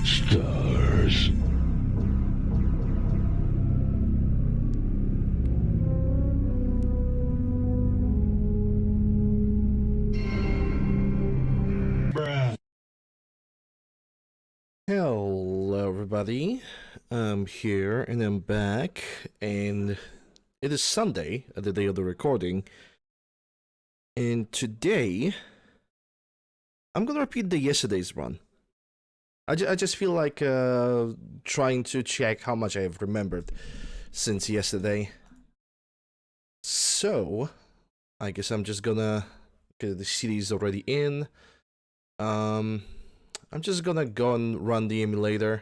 Stars. Bruh. Hello everybody, I'm here and I'm back, and it is Sunday, the day of the recording, and today I'm gonna repeat the yesterday's run. I just feel like trying to check how much I have remembered since yesterday. So, I guess I'm just gonna... Okay, the city is already in. I'm just gonna go and run the emulator.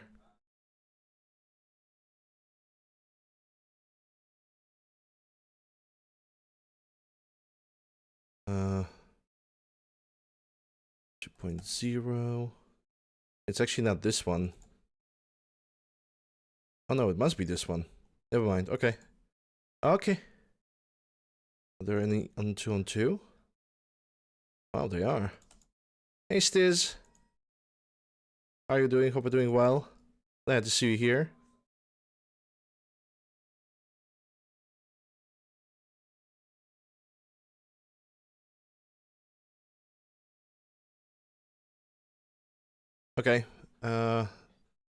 Uh, 2.0. It's actually not this one. Oh no, it must be this one. Never mind. Okay. Okay. Are there any on 2-on-2? Wow, they are. Hey Stiz. How are you doing? Hope you're doing well. Glad to see you here. Okay. The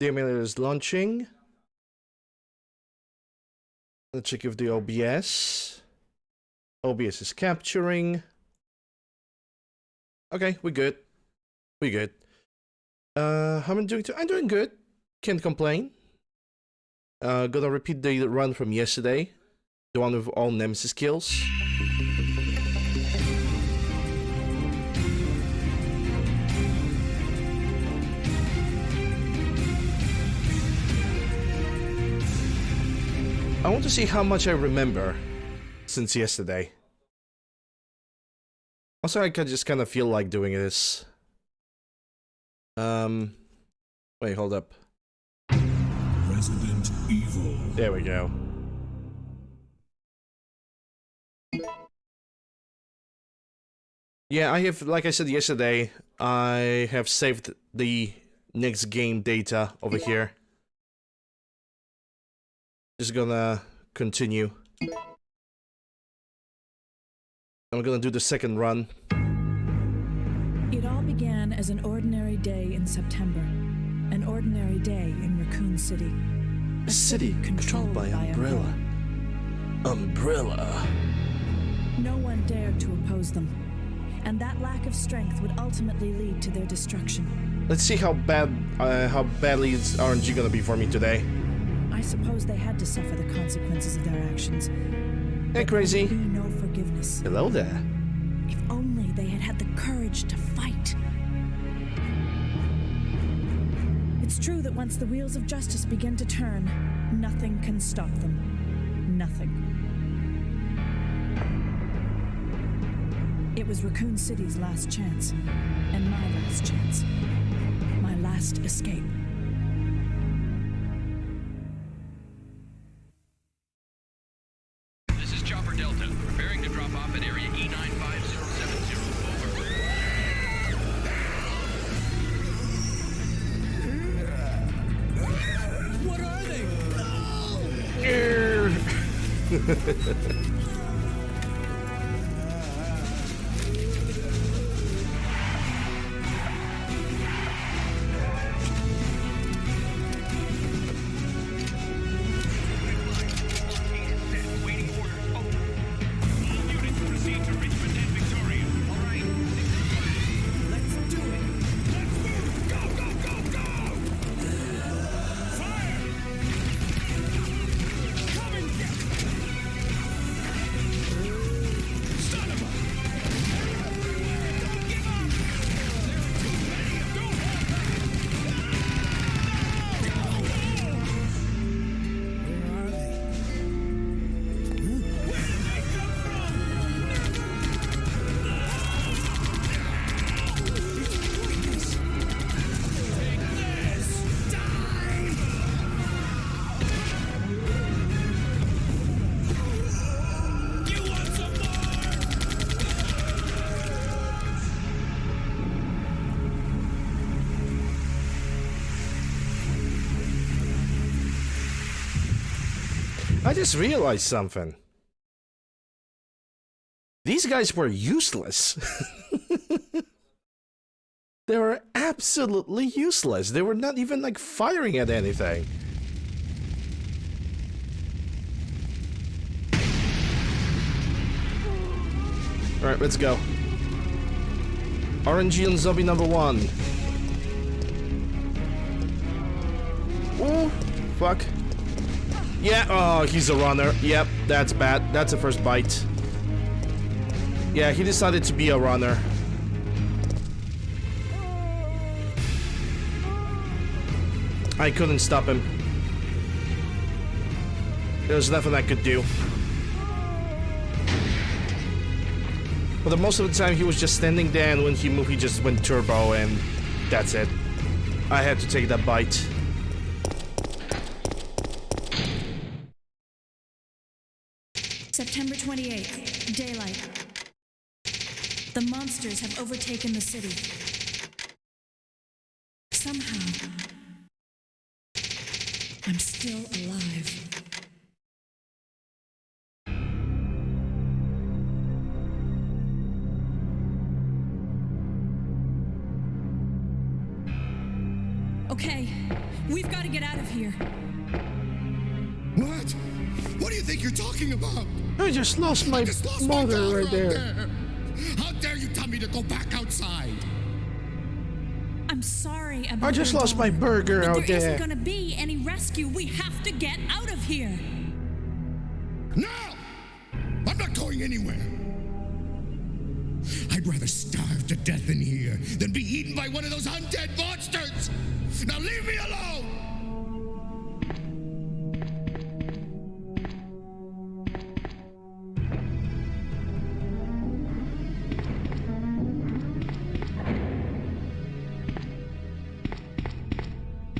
emulator is launching. Let's check if the OBS is capturing. Okay, we're good. We're good. How am I doing? I'm doing good. Can't complain. Gonna repeat the run from yesterday. The one with all Nemesis kills. I want to see how much I remember since yesterday. Also, I just kind of feel like doing this. Wait, hold up. Resident Evil. There we go. Yeah, I have, like I said yesterday, I have saved the next game data over here. Just gonna continue. I'm gonna do the second run. It all began as an ordinary day in September. An ordinary day in Raccoon City. A city controlled by Umbrella. Umbrella. No one dared to oppose them. And that lack of strength would ultimately lead to their destruction. Let's see how badly is RNG gonna be for me today. I suppose they had to suffer the consequences of their actions. Hey, Crazy. There would be no forgiveness. Hello there. If only they had had the courage to fight. It's true that once the wheels of justice begin to turn, nothing can stop them. Nothing. It was Raccoon City's last chance, and my last chance. My last escape. This is Chopper Delta, preparing to drop off at area E95070. Over. What are they? I just realized something. These guys were useless. They were absolutely useless. They were not even like firing at anything. Alright, let's go. RNG on zombie number 1. Oh, fuck. Yeah, oh, he's a runner. Yep, that's bad. That's the first bite. Yeah, he decided to be a runner. I couldn't stop him. There was nothing I could do. But most of the time he was just standing there, and when he moved he just went turbo, and that's it. I had to take that bite. September 28th, daylight. The monsters have overtaken the city. Somehow, I'm still alive. Okay, we've got to get out of here. What? What do you think you're talking about? I just lost my mother right there. How dare you tell me to go back outside? I'm sorry about I just your lost my daughter, burger but out there isn't there. gonna be any rescue. We have to get out of here. No! I'm not going anywhere. I'd rather starve to death in here than be eaten by one of those undead monsters! Now leave me alone!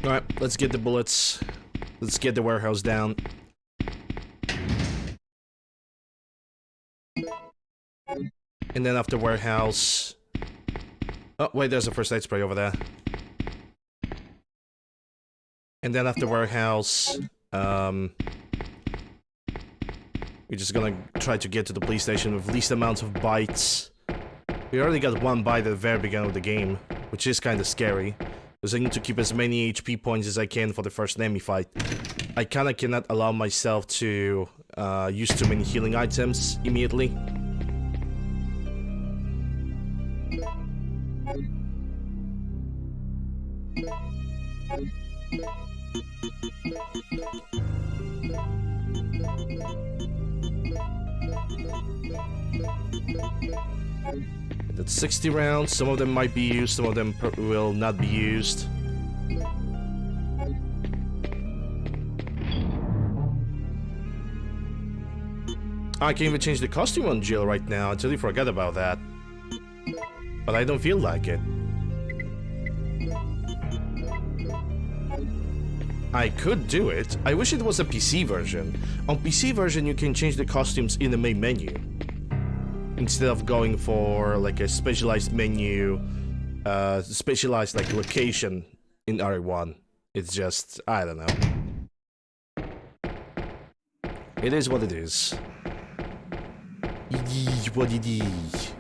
Alright, let's get the bullets. Let's get the warehouse down. And then after warehouse... Oh, wait, there's a first aid spray over there. And then after warehouse... we're just gonna try to get to the police station with least amount of bites. We already got one bite at the very beginning of the game, which is kinda scary. Because I need to keep as many HP points as I can for the first Nemmy fight. I kinda cannot allow myself to use too many healing items immediately. That's 60 rounds, some of them might be used, some of them will not be used. I can't even change the costume on Jill right now, I totally forgot about that. But I don't feel like it. I could do it. I wish it was a PC version. On PC version you can change the costumes in the main menu. Instead of going for like a specialized menu, specialized like location in RE1. It's just, I don't know. It is what it is. What it is.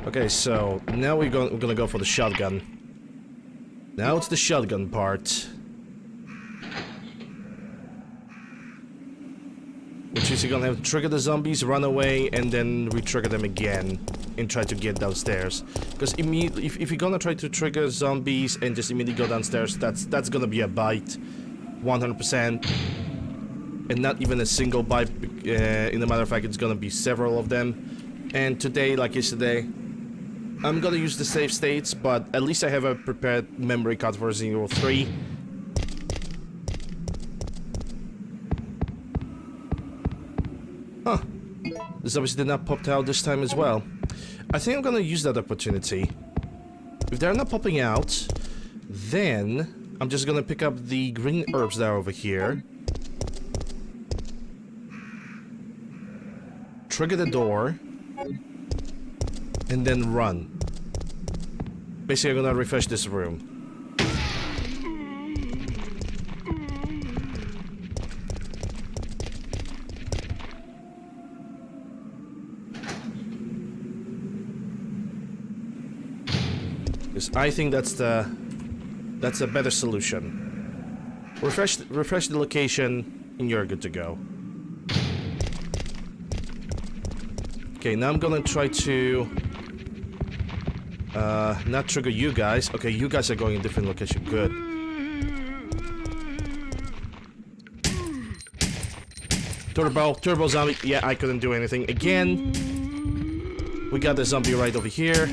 Okay, so now we're gonna go for the shotgun. Now it's the shotgun part. Which is you're gonna have to trigger the zombies, run away, and then re-trigger them again and try to get downstairs. Because immediately, if you're gonna try to trigger zombies and just immediately go downstairs, that's gonna be a bite, 100%, and not even a single bite. In a matter of fact, it's gonna be several of them. And today, like yesterday, I'm gonna use the save states, but at least I have a prepared memory card for Resident Evil 3. Huh. The zombies did not pop out this time as well. I think I'm gonna use that opportunity. If they're not popping out, then I'm just gonna pick up the green herbs that are over here. Trigger the door. And then run. Basically, I'm gonna refresh this room. Yes, I think that's a better solution. Refresh the location, and you're good to go. Okay, now I'm gonna try to not trigger you guys. Okay, you guys are going in a different location. Good. Turbo zombie. Yeah, I couldn't do anything. Again, we got the zombie right over here.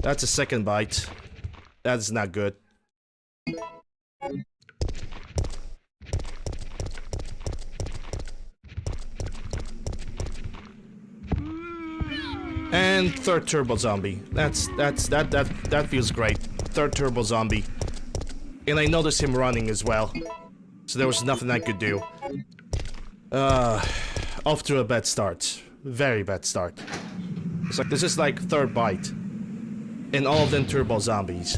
That's a second bite. That's not good. And third turbo zombie. That feels great. Third turbo zombie. And I noticed him running as well. So there was nothing I could do. Off to a bad start. Very bad start. It's like, this is like third bite. And all of them turbo zombies.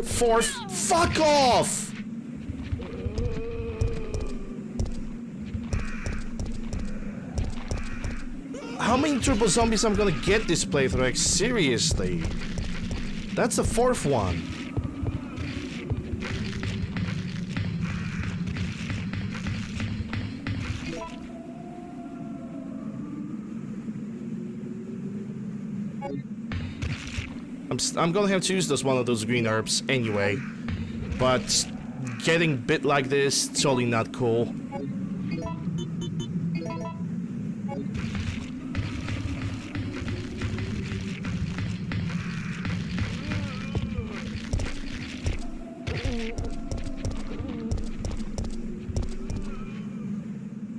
Fourth, fuck off! How many turbo zombies I'm gonna get this playthrough? Like, seriously? That's the fourth one. I'm gonna have to use one of those green herbs anyway. But getting bit like this, totally not cool.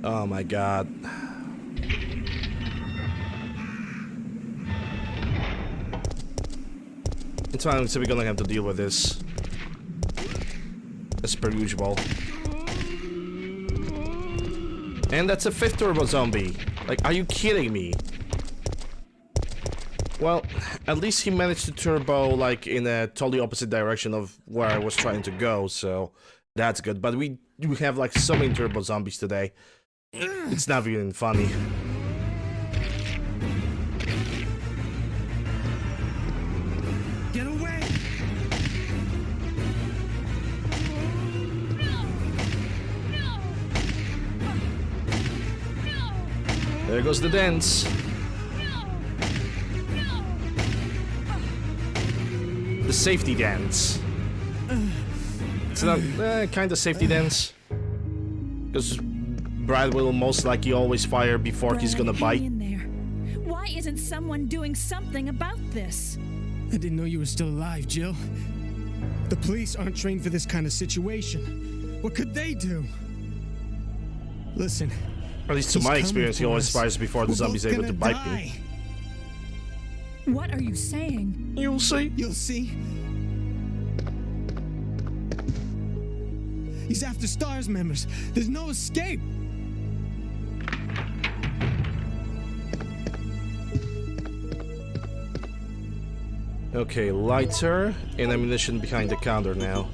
Oh my god. It's fine, so we're gonna have to deal with this. As per usual. And that's a fifth turbo zombie. Like, are you kidding me? Well, at least he managed to turbo, like, in a totally opposite direction of where I was trying to go, so that's good. But we have, like, so many turbo zombies today. It's not even funny. Get away! There goes the dance. The safety dance. It's not kind of safety dance. Because Brad will most likely always fire before he's gonna bite. Hang in there. Why isn't someone doing something about this? I didn't know you were still alive, Jill. The police aren't trained for this kind of situation. What could they do? Listen. At least to my experience, he always fires before the zombie's able to bite me. What are you saying? You'll see. You'll see. He's after STARS members. There's no escape. Okay, lighter and ammunition behind the counter now.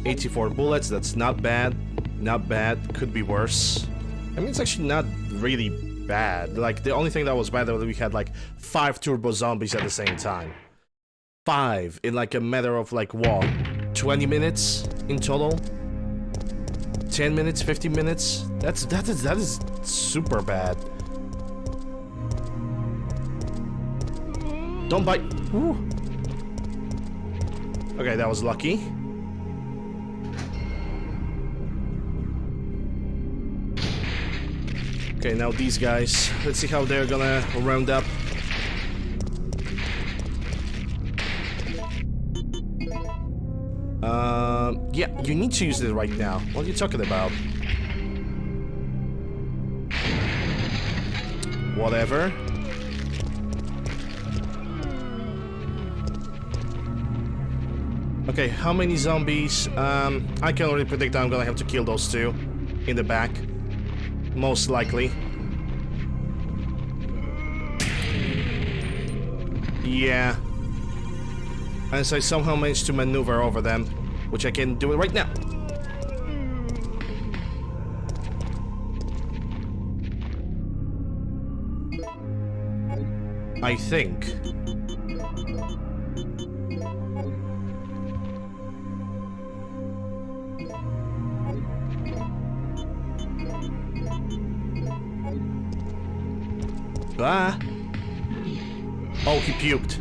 $84 bullets, that's not bad. Not bad, could be worse. I mean, it's actually not really bad. Like, the only thing that was bad was we had like 5 turbo zombies at the same time. 5 in like a matter of like what? 20 minutes in total? 10 minutes, 15 minutes? That is super bad. Don't bite. Ooh. Okay, that was lucky. Okay, now these guys. Let's see how they're gonna round up. Yeah, you need to use it right now. What are you talking about? Whatever. Okay, how many zombies? I can already predict I'm gonna have to kill those 2 in the back. Most likely. Yeah. Unless I somehow manage to maneuver over them, which I can do it right now. I think. Ah. Oh, he puked.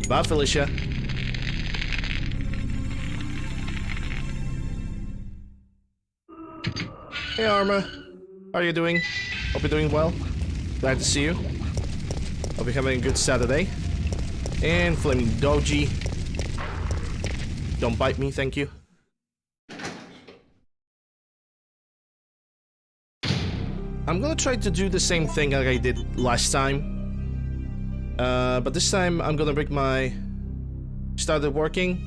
Bye, Felicia. Hey, Arma. How are you doing? Hope you're doing well. Glad to see you. Hope you're having a good Saturday. And Flaming Doji. Don't bite me, thank you. I'm gonna try to do the same thing like I did last time. But this time I'm gonna break my... Started working.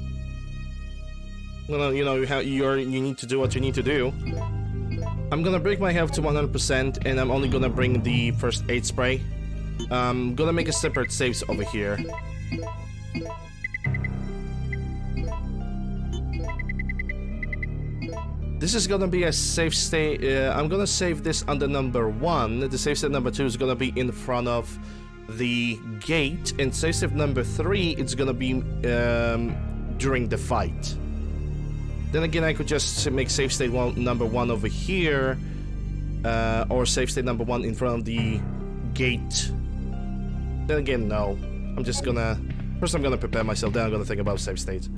Well, you know, you need to do what you need to do. I'm gonna break my health to 100% and I'm only gonna bring the first aid spray. I'm gonna make a separate saves over here. This is gonna be a safe state. I'm gonna save this under number 1. The safe state number 2 is gonna be in front of the gate, and safe state number 3 it's gonna be during the fight. Then again, I could just make safe state number 1 over here, or safe state number 1 in front of the gate. Then again, no. I'm just gonna... First I'm gonna prepare myself, then I'm gonna think about save states.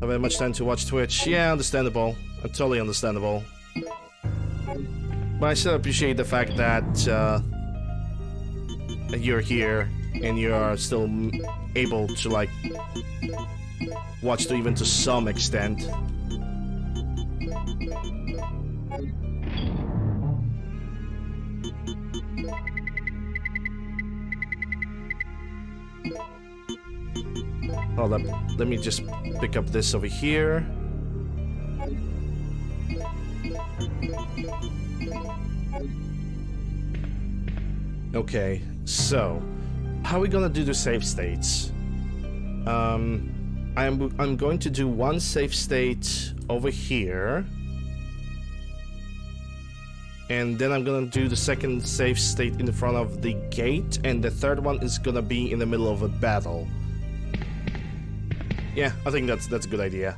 Have I much time to watch Twitch? Yeah, understandable. Totally understandable. But I still appreciate the fact that you're here and you are still able to, like, watch to even to some extent. Hold up, let me just pick up this over here. Okay, so how are we gonna do the save states? I'm going to do one save state over here, and then I'm gonna do the second save state in the front of the gate, and the third one is gonna be in the middle of a battle. Yeah, I think that's a good idea.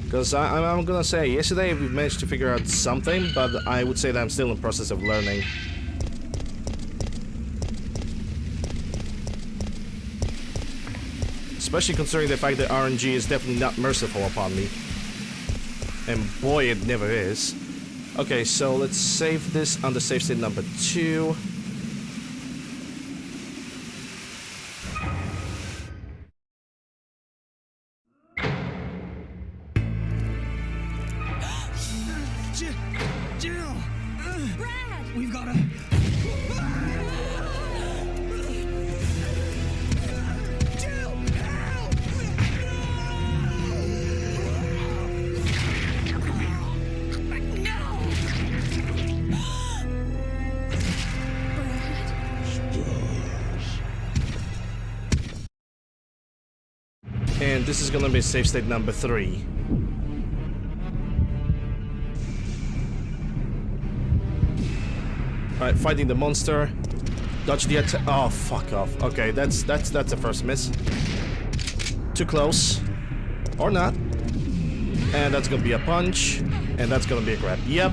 Because I'm gonna say, yesterday we managed to figure out something, but I would say that I'm still in the process of learning. Especially considering the fact that RNG is definitely not merciful upon me. And boy, it never is. Okay, so let's save this on the save state number 2. Jill! Brad! We've got to... Jill! Help! And this is gonna be save state number 3. Alright, fighting the monster. Dodge the attack. Oh, fuck off. Okay, that's a first miss. Too close. Or not. And that's gonna be a punch. And that's gonna be a grab. Yep.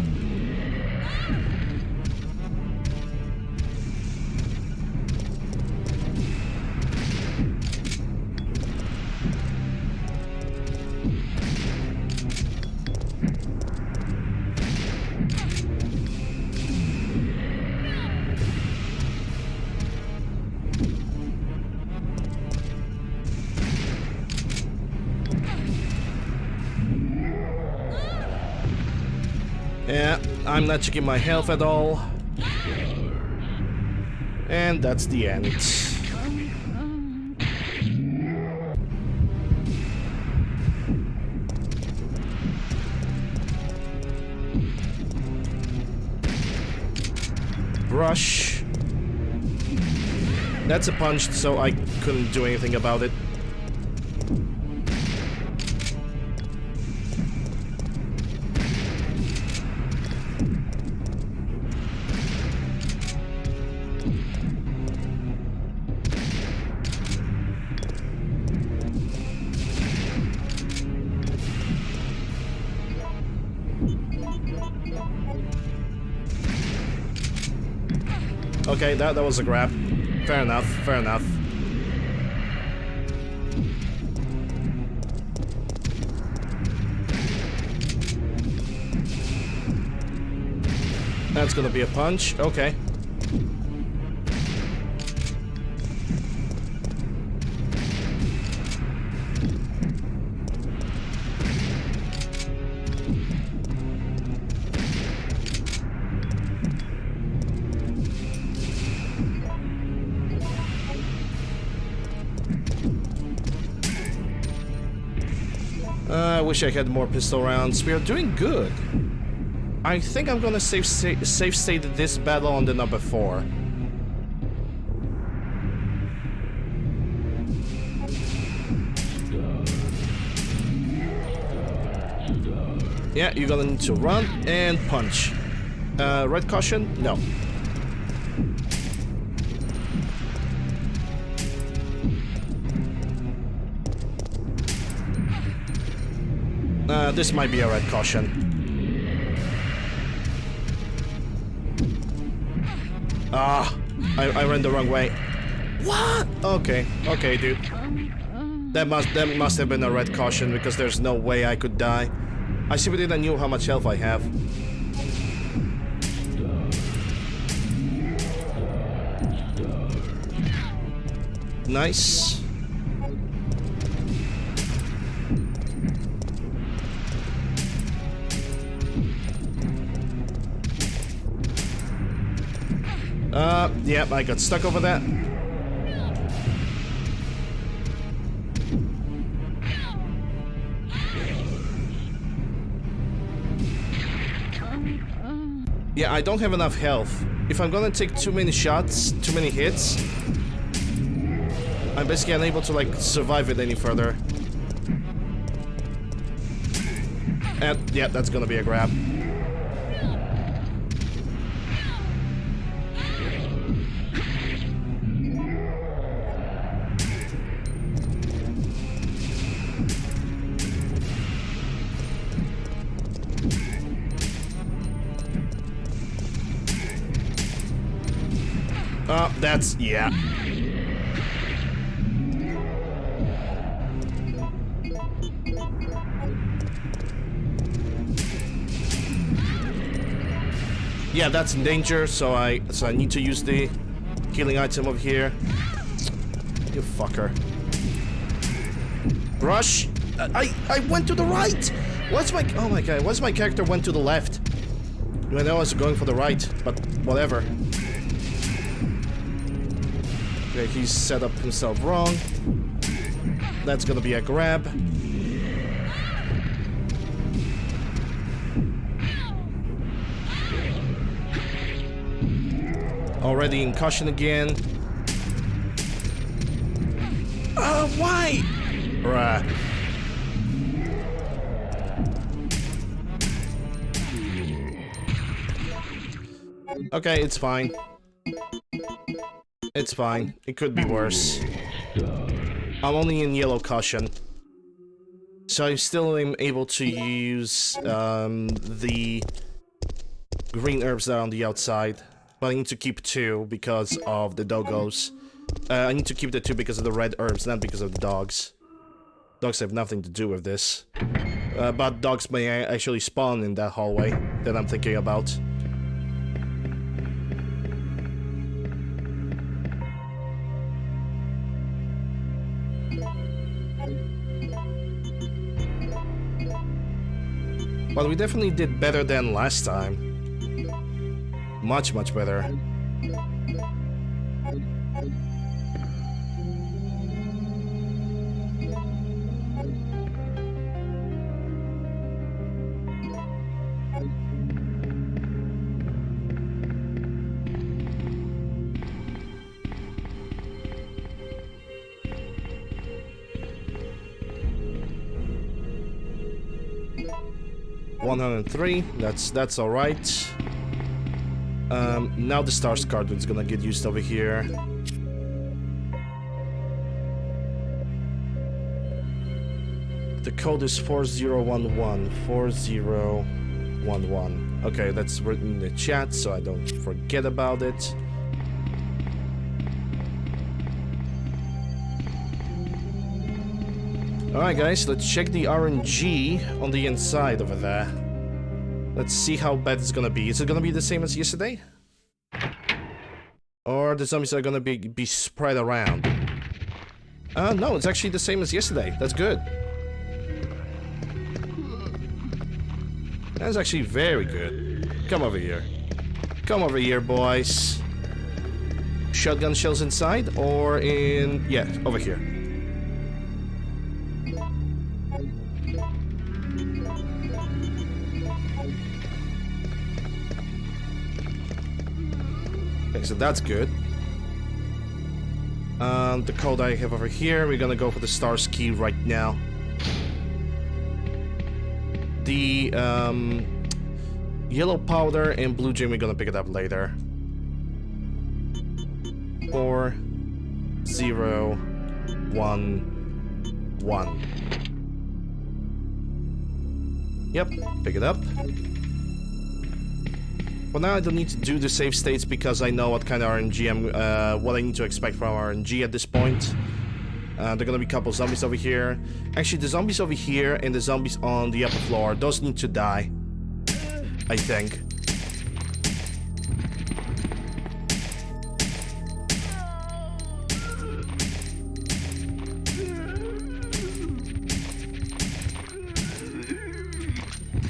Yeah, I'm not checking my health at all. And that's the end. Brush. That's a punch, so I couldn't do anything about it. Okay, that was a grab. Fair enough, fair enough. That's gonna be a punch, okay. I wish I had more pistol rounds. We are doing good. I think I'm gonna save state this battle on the number 4. Yeah, you're gonna need to run and punch. Red caution? No. This might be a red caution. Ah, I ran the wrong way. What? Okay, okay, dude. That must have been a red caution because there's no way I could die. I simply didn't know how much health I have. Nice. Yep, I got stuck over that. Yeah, I don't have enough health. If I'm gonna take too many shots, too many hits, I'm basically unable to, like, survive it any further. And, yeah, that's gonna be a grab. Oh, that's, yeah. Yeah, that's in danger, so I need to use the healing item over here. You fucker. Rush! I went to the right! What's my, oh my god, what's my character went to the left? When I was going for the right, but whatever. Okay, he's set up himself wrong. That's gonna be a grab. Already in caution again. Why? Right. Okay, it's fine. It's fine. It could be worse. I'm only in yellow caution. So I still am able to use the green herbs that are on the outside. But I need to keep 2 because of the doggos. I need to keep the 2 because of the red herbs, not because of the dogs. Dogs have nothing to do with this. But dogs may actually spawn in that hallway that I'm thinking about. But we definitely did better than last time. Much, much better. 103. That's all right. Now the stars card is gonna get used over here. The code is 4011. 4011. Okay, that's written in the chat, so I don't forget about it. Alright guys, let's check the RNG on the inside over there. Let's see how bad it's gonna be. Is it gonna be the same as yesterday? Or the zombies are gonna be spread around? No, it's actually the same as yesterday. That's good. That's actually very good. Come over here. Come over here, boys. Shotgun shells inside or in... yeah, over here. Okay, so that's good. The code I have over here, we're gonna go for the stars key right now. The yellow powder and blue gem, we're gonna pick it up later. 4 0 1 1. Yep, pick it up. For now, I don't need to do the save states because I know what kind of RNG what I need to expect from RNG at this point. There are gonna be a couple zombies over here. Actually, the zombies over here and the zombies on the upper floor, those need to die, I think.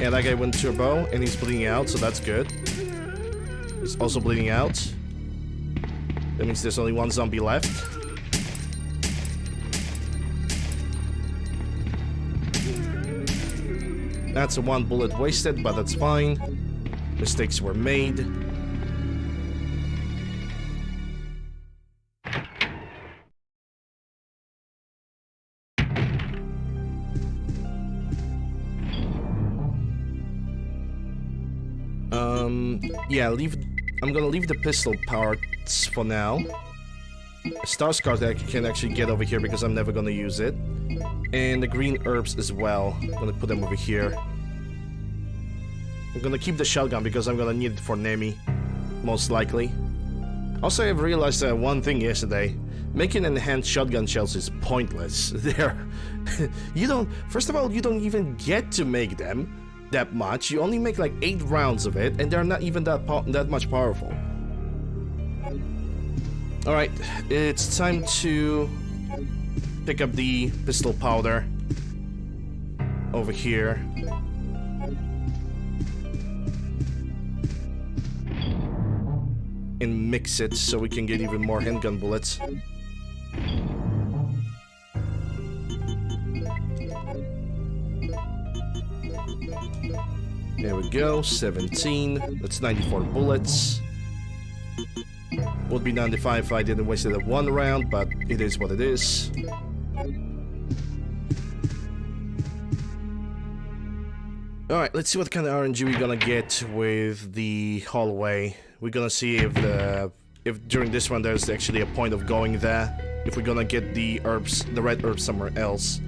Yeah, that guy went turbo and he's bleeding out, so that's good. He's also bleeding out. That means there's only one zombie left. That's a 1 bullet wasted, but that's fine. Mistakes were made. Yeah, I'm gonna leave the pistol parts for now. Star Scar I can actually get over here because I'm never gonna use it. And the green herbs as well. I'm gonna put them over here. I'm gonna keep the shotgun because I'm gonna need it for Nemmy, most likely. Also, I've realized one thing yesterday. Making enhanced shotgun shells is pointless. First of all, you don't even get to make them that much. You only make like 8 rounds of it, and they're not even that much powerful. Alright, it's time to pick up the pistol powder over here. And mix it so we can get even more handgun bullets. There we go, 17. That's 94 bullets. Would be 95 if I didn't waste it at 1 round, but it is what it is. Alright, let's see what kind of RNG we're gonna get with the hallway. We're gonna see if during this one there's actually a point of going there. If we're gonna get the herbs, the red herbs somewhere else.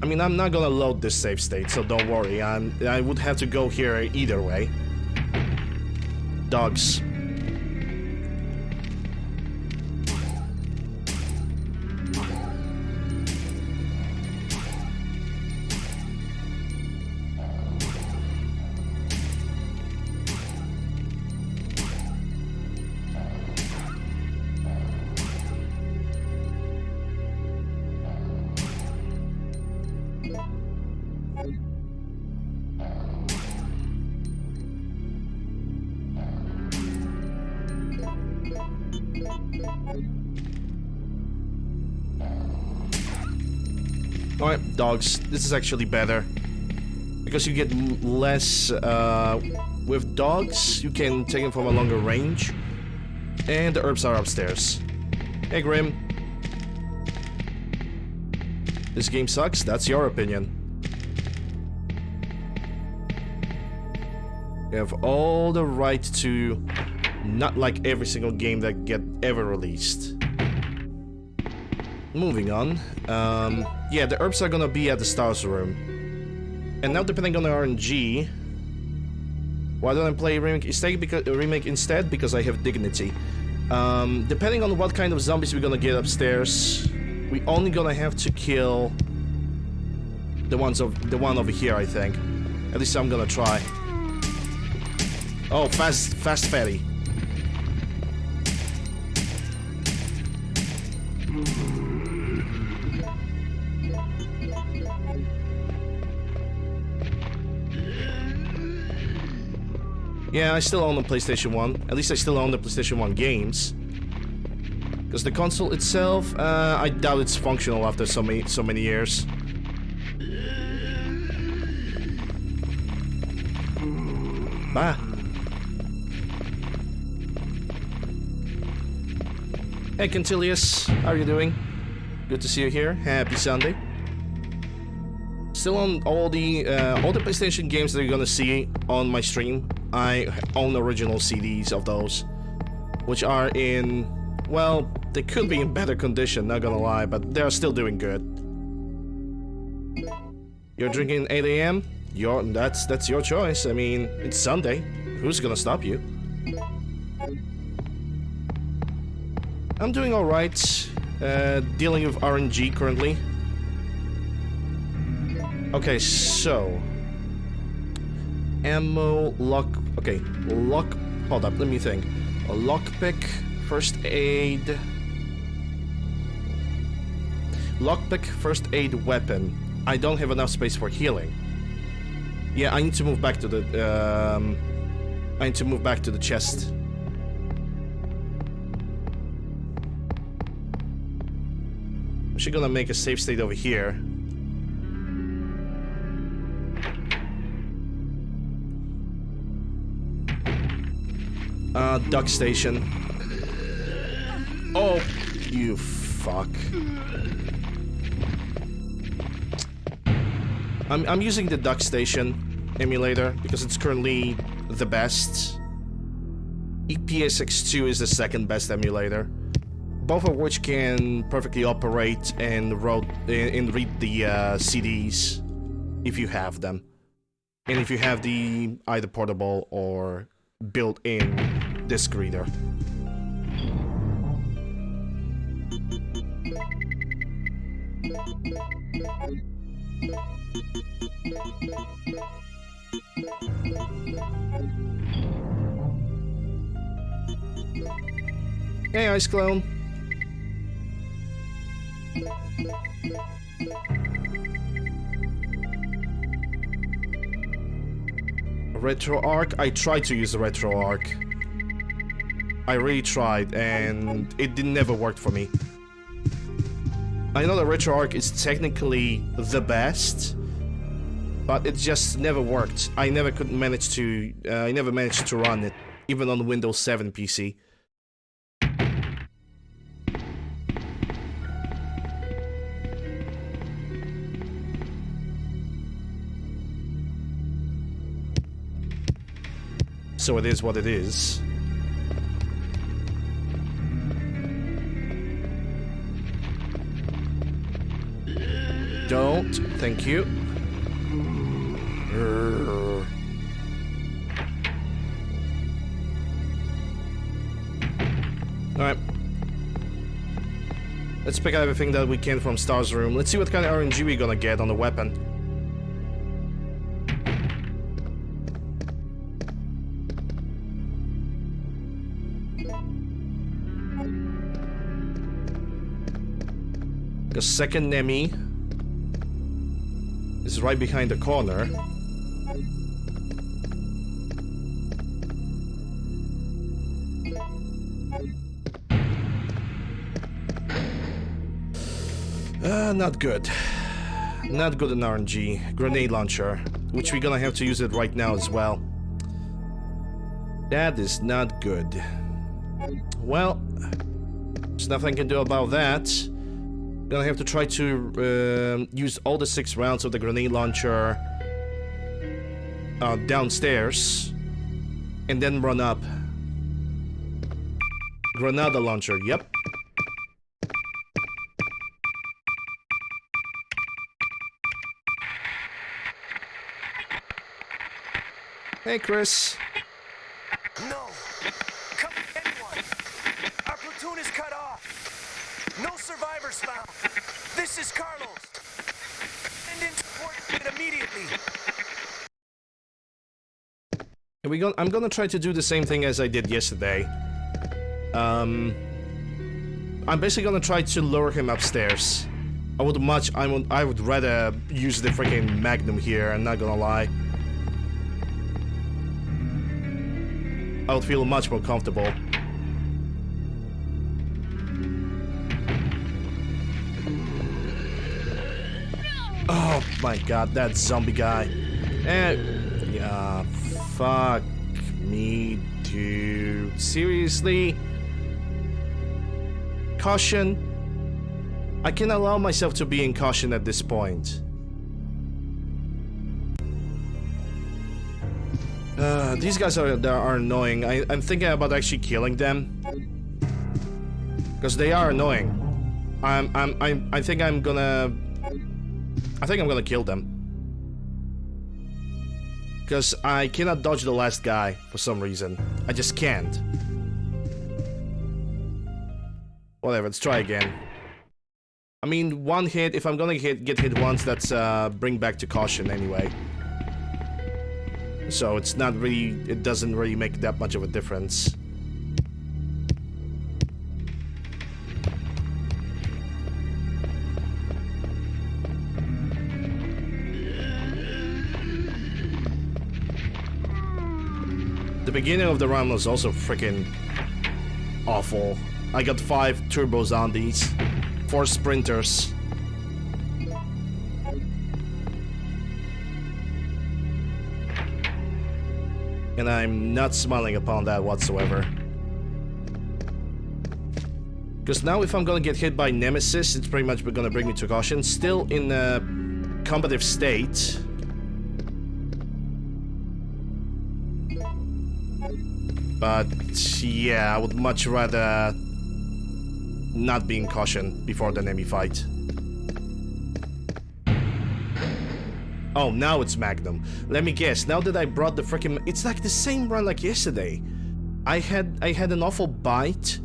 I mean, I'm not gonna load this save state, so don't worry. I would have to go here either way. Dogs. Alright, dogs. This is actually better. Because you get less... with dogs, you can take them from a longer range. And the herbs are upstairs. Hey, Grim. This game sucks? That's your opinion. You have all the right to not like every single game that get ever released. Moving on. Yeah, the herbs are gonna be at the stars room. And now depending on the RNG, why don't I play remake instead? Because I have dignity. Depending on what kind of zombies we're gonna get upstairs, we only gonna have to kill the one over here, I think. At least I'm gonna try. Oh, fast fatty. Yeah, I still own the PlayStation 1. At least I still own the PlayStation 1 games. Because the console itself, I doubt it's functional after so many years. Bah. Hey, Quintilius, how are you doing? Good to see you here. Happy Sunday. Still on all the PlayStation games that you're gonna see on my stream. I own original CDs of those, which are in, well, they could be in better condition, not gonna lie, but they're still doing good. You're drinking 8 a.m.? That's your choice. I mean, it's Sunday. Who's gonna stop you? I'm doing alright, dealing with RNG currently. Okay, so... Ammo, lock... Okay, lock... Hold up, let me think. A lockpick, first aid... Lockpick, first aid, weapon. I don't have enough space for healing. Yeah, I need to move back to the... I need to move back to the chest. I'm actually gonna make a save state over here. Duck station. Oh, you fuck. I'm using the duck station emulator because it's currently the best. EPSX2 is the second best emulator. Both of which can perfectly operate and read the CDs if you have them. And if you have the either portable or built-in disc reader. Hey, Ice Clone. Retro arc? I tried to use the retro arc. I really tried, and it never worked for me. I know the retro arc is technically the best, but it just never worked. I never managed to run it, even on the Windows 7 PC. So it is what it is. Don't. Thank you. Alright. Let's pick up everything that we can from Star's room. Let's see what kind of RNG we're gonna get on the weapon. The second Nemmy is right behind the corner. Not good. Not good in RNG. Grenade launcher, which we're gonna have to use it right now as well. That is not good. Well, there's nothing I can do about that. Gonna have to try to use all the 6 rounds of the grenade launcher downstairs and then run up. Granada launcher, yep. Hey, Chris. No! Come, anyone! Our platoon is cut off! No survivors found! This is Carlos! Send in support immediately! I'm gonna try to do the same thing as I did yesterday. I'm basically gonna try to lure him upstairs. I would rather use the freaking Magnum here, I'm not gonna lie. I would feel much more comfortable. Oh my god, that zombie guy. Yeah, fuck me, dude. Seriously? Caution? I can allow myself to be in caution at this point. These guys are annoying. I'm thinking about actually killing them. Because they are annoying. I think I'm gonna kill them. Because I cannot dodge the last guy for some reason. I just can't. Whatever, let's try again. I mean, one hit, if I'm gonna get hit once, that's bring back to caution anyway. So it's not really, it doesn't really make that much of a difference. The beginning of the run was also freaking awful. I got 5 turbo zombies, 4 sprinters. And I'm not smiling upon that whatsoever. Because now if I'm gonna get hit by Nemesis, it's pretty much gonna bring me to caution. Still in a combative state. But yeah, I would much rather not be in caution before the Nemmy fight. Oh, now it's Magnum. Let me guess, now that I brought the freaking... It's like the same run like yesterday. I had an awful bite,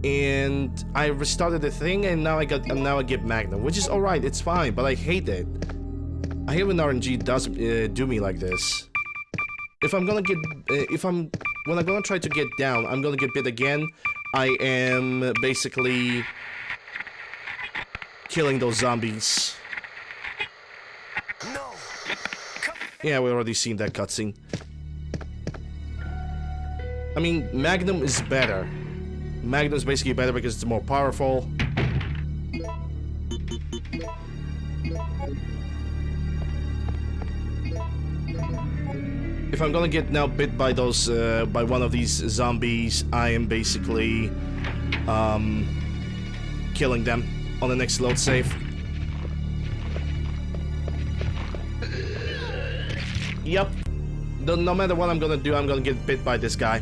and I restarted the thing, and now I get Magnum, which is alright, it's fine, but I hate it. I hate when RNG does do me like this. If I'm gonna get... when I'm gonna try to get down, I'm gonna get bit again, I am basically killing those zombies. No! Yeah, we already seen that cutscene. I mean, Magnum is better. Magnum is basically better because it's more powerful. If I'm gonna get now bit by those, by one of these zombies, I am basically, killing them on the next load save. Yep. No matter what I'm gonna do, I'm gonna get bit by this guy.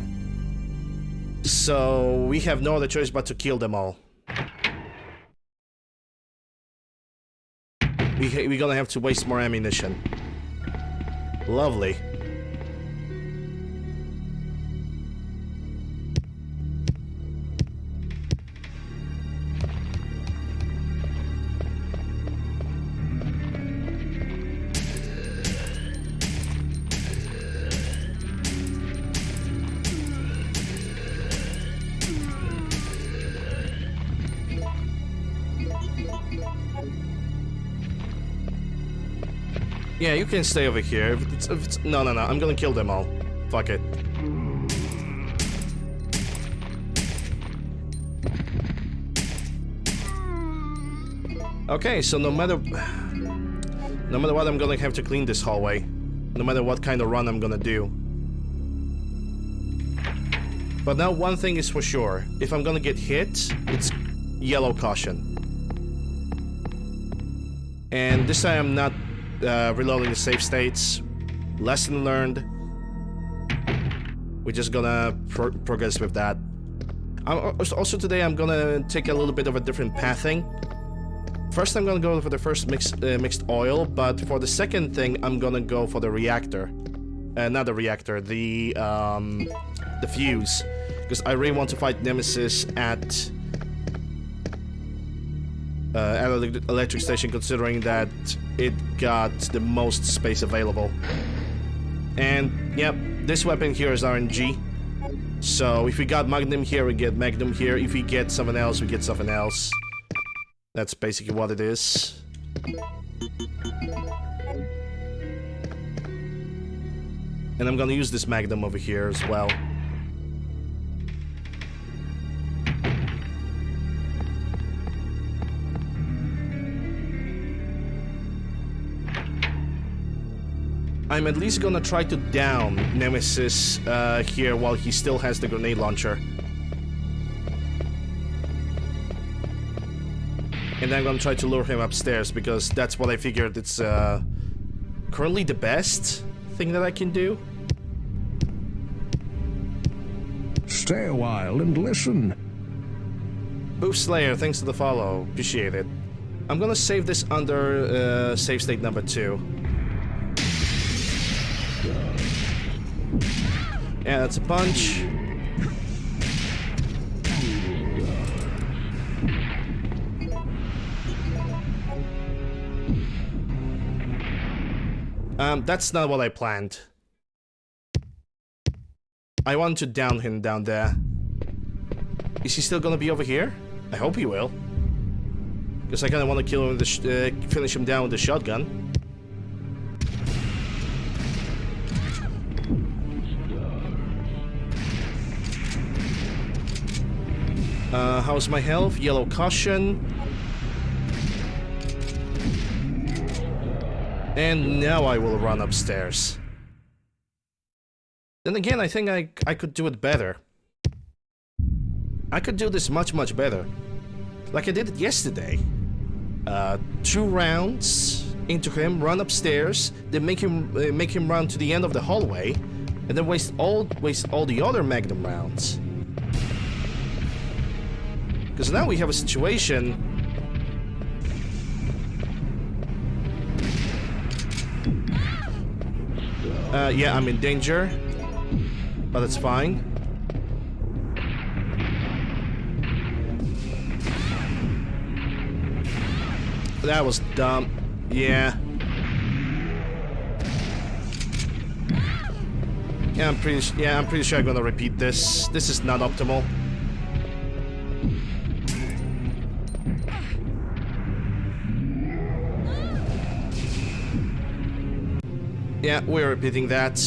So we have no other choice but to kill them all. We're gonna have to waste more ammunition. Lovely. Yeah, you can stay over here. If it's no, I'm gonna kill them all. Fuck it. Okay, so no matter what, I'm gonna have to clean this hallway. No matter what kind of run I'm gonna do. But now one thing is for sure. If I'm gonna get hit, it's yellow caution. And this time I'm not reloading the save states. Lesson learned. we're just gonna progress with that. Also today I'm gonna take a little bit of a different pathing. First I'm gonna go for the first mixed oil, but for the second thing I'm gonna go for the reactor. Not the reactor, the fuse. Because I really want to fight Nemesis at an electric station, considering that it got the most space available. And yep, this weapon here is RNG. So if we got Magnum here, we get Magnum here. If we get something else, we get something else. That's basically what it is. And I'm gonna use this Magnum over here as well. I'm at least gonna try to down Nemesis here while he still has the grenade launcher. And then I'm gonna try to lure him upstairs, because that's what I figured it's currently the best thing that I can do. Stay a while and listen. Boof Slayer, thanks for the follow. Appreciate it. I'm gonna save this under save state number 2. Yeah, that's a punch. That's not what I planned. I want to down him down there. Is he still gonna be over here? I hope he will. Because I kinda want to kill him with the finish him down with the shotgun. How's my health? Yellow caution. And now I will run upstairs. Then again, I think I could do it better. I could do this much better. Like I did it yesterday. 2 rounds into him, run upstairs, then make him run to the end of the hallway, and then waste all the other Magnum rounds. Because now we have a situation. Yeah, I'm in danger, but it's fine. That was dumb. Yeah. Yeah, I'm pretty sure I'm gonna repeat this. This is not optimal. Yeah, we're repeating that.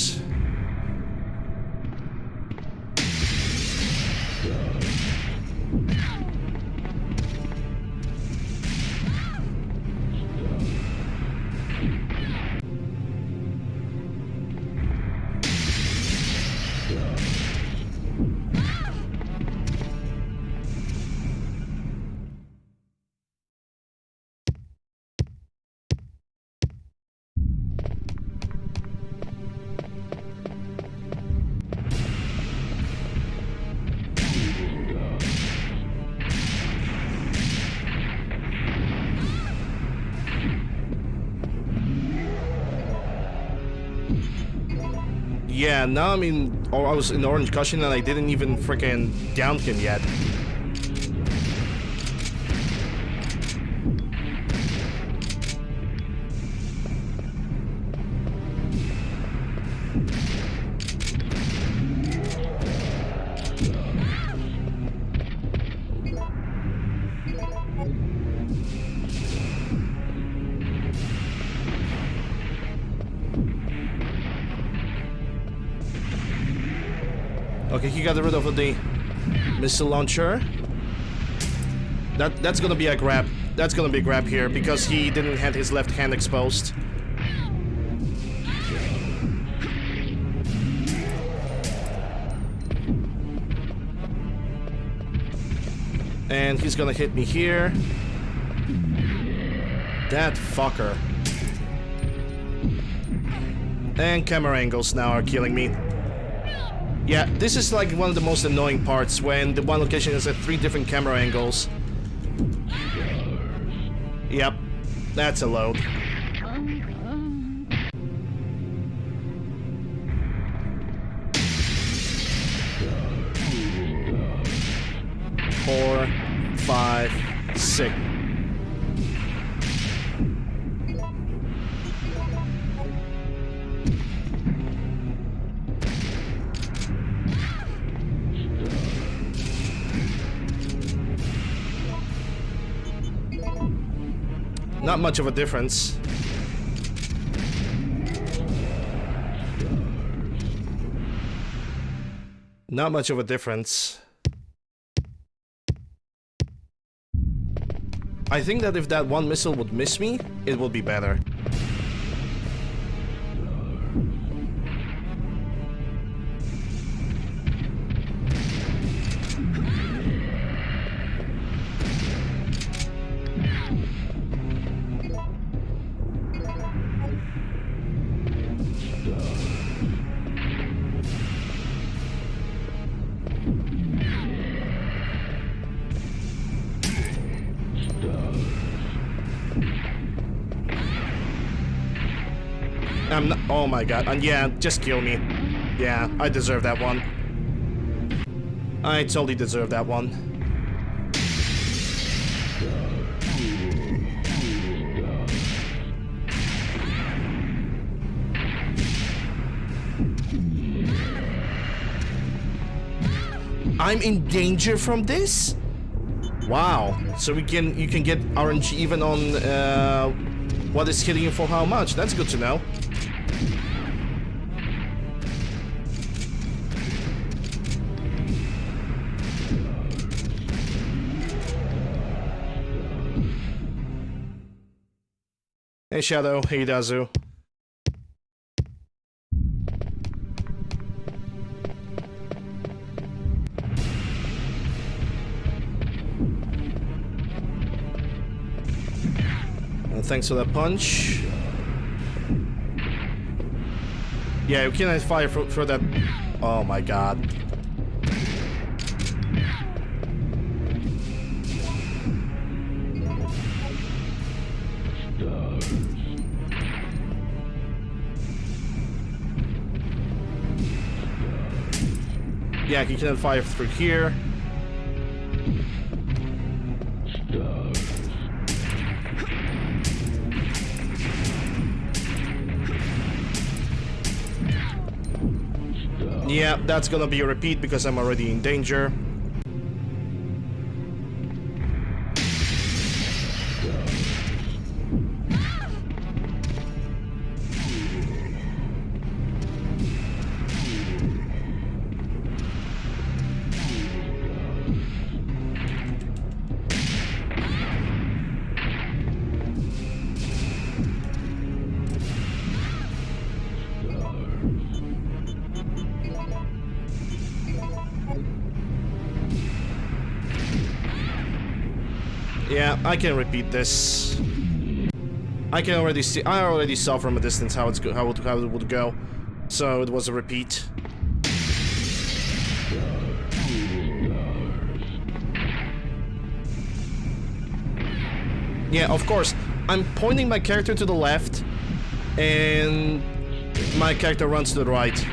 Yeah, now I mean, I was in orange cushion and I didn't even freaking down him yet. Okay, he got rid of the missile launcher. That's gonna be a grab. That's gonna be a grab here because he didn't have his left hand exposed. And he's gonna hit me here. That fucker. And camera angles now are killing me. Yeah, this is like one of the most annoying parts when the one location has 3 different camera angles. Yep, that's a load. Four, 5, 6. Not much of a difference. Not much of a difference. I think that if that one missile would miss me, it would be better. I'm not, oh my god, and yeah, just kill me. Yeah, I deserve that one. I totally deserve that one. I'm in danger from this? Wow, so you can get RNG even on what is hitting you for how much. That's good to know. Hey Shadow, hey Dazu. Thanks for that punch. Yeah, you cannot fire for that. Oh my god. Yeah, he cannot fire through here. Yeah, that's gonna be a repeat because I'm already in danger. Yeah, I can repeat this. I can already see. I already saw from a distance how it would go, so it was a repeat. Yeah, of course. I'm pointing my character to the left, and my character runs to the right.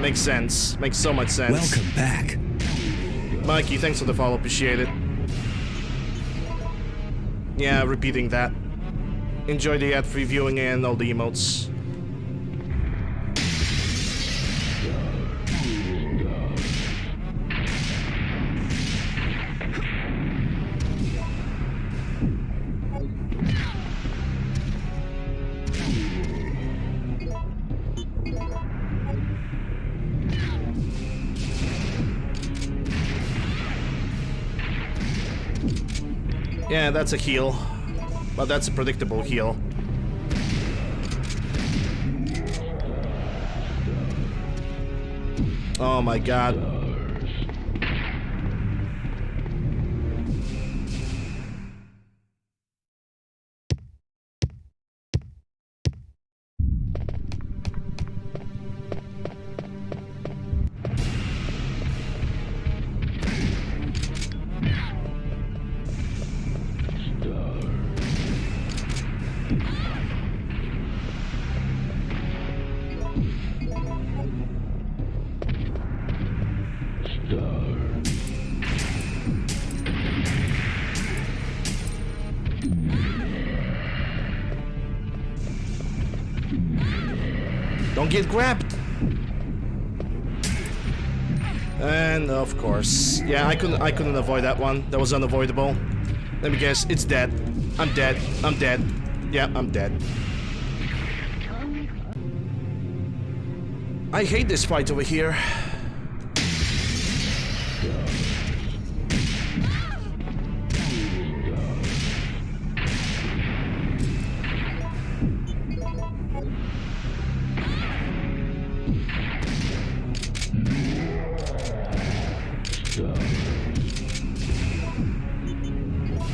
Makes sense. Makes so much sense. Welcome back. Mikey, thanks for the follow. Appreciate it. Yeah, repeating that. Enjoy the ad-free viewing and all the emotes. Yeah, that's a heal. But that's a predictable heal. Oh my god. Don't get grabbed. And of course, yeah, I couldn't avoid that one. That was unavoidable. Let me guess, it's dead. I'm dead. I'm dead. Yeah, I'm dead. I hate this fight over here.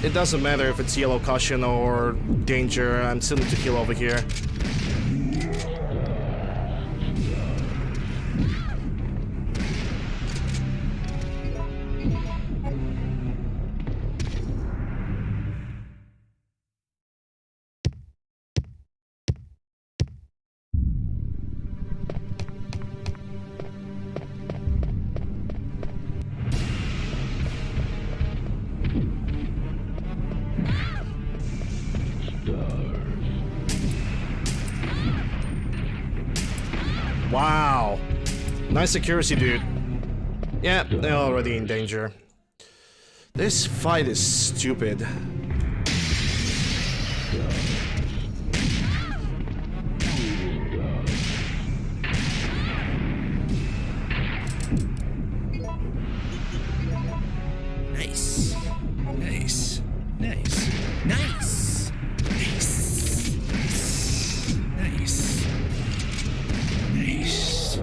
It doesn't matter if it's yellow caution or danger, I'm still need to heal over here. Wow. Nice accuracy, dude. Yeah, they're already in danger. This fight is stupid. Nice. Nice. Nice. Nice. Nice. Nice. Nice.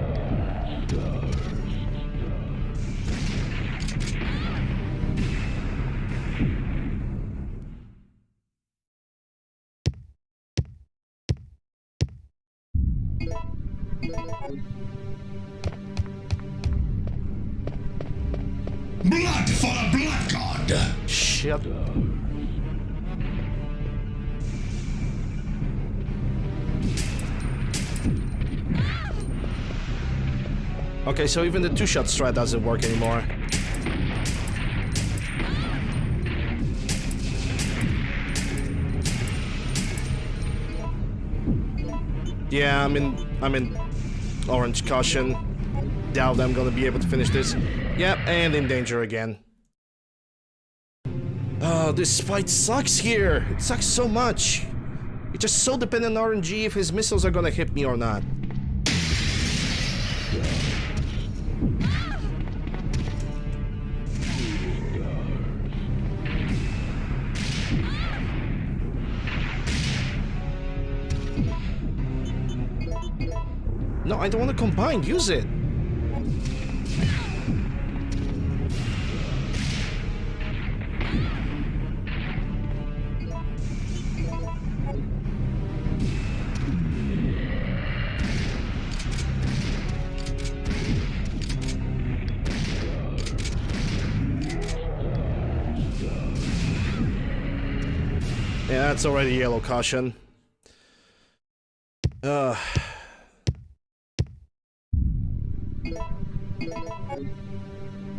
Blood for the blood god! Shit. Okay, so even the two-shot strat doesn't work anymore. Yeah, I'm in orange caution. Doubt I'm gonna be able to finish this. Yep, and in danger again. Oh, this fight sucks here. It sucks so much. It's just so dependent on RNG if his missiles are gonna hit me or not. No, I don't want to combine. Use it. Yeah, that's already yellow caution.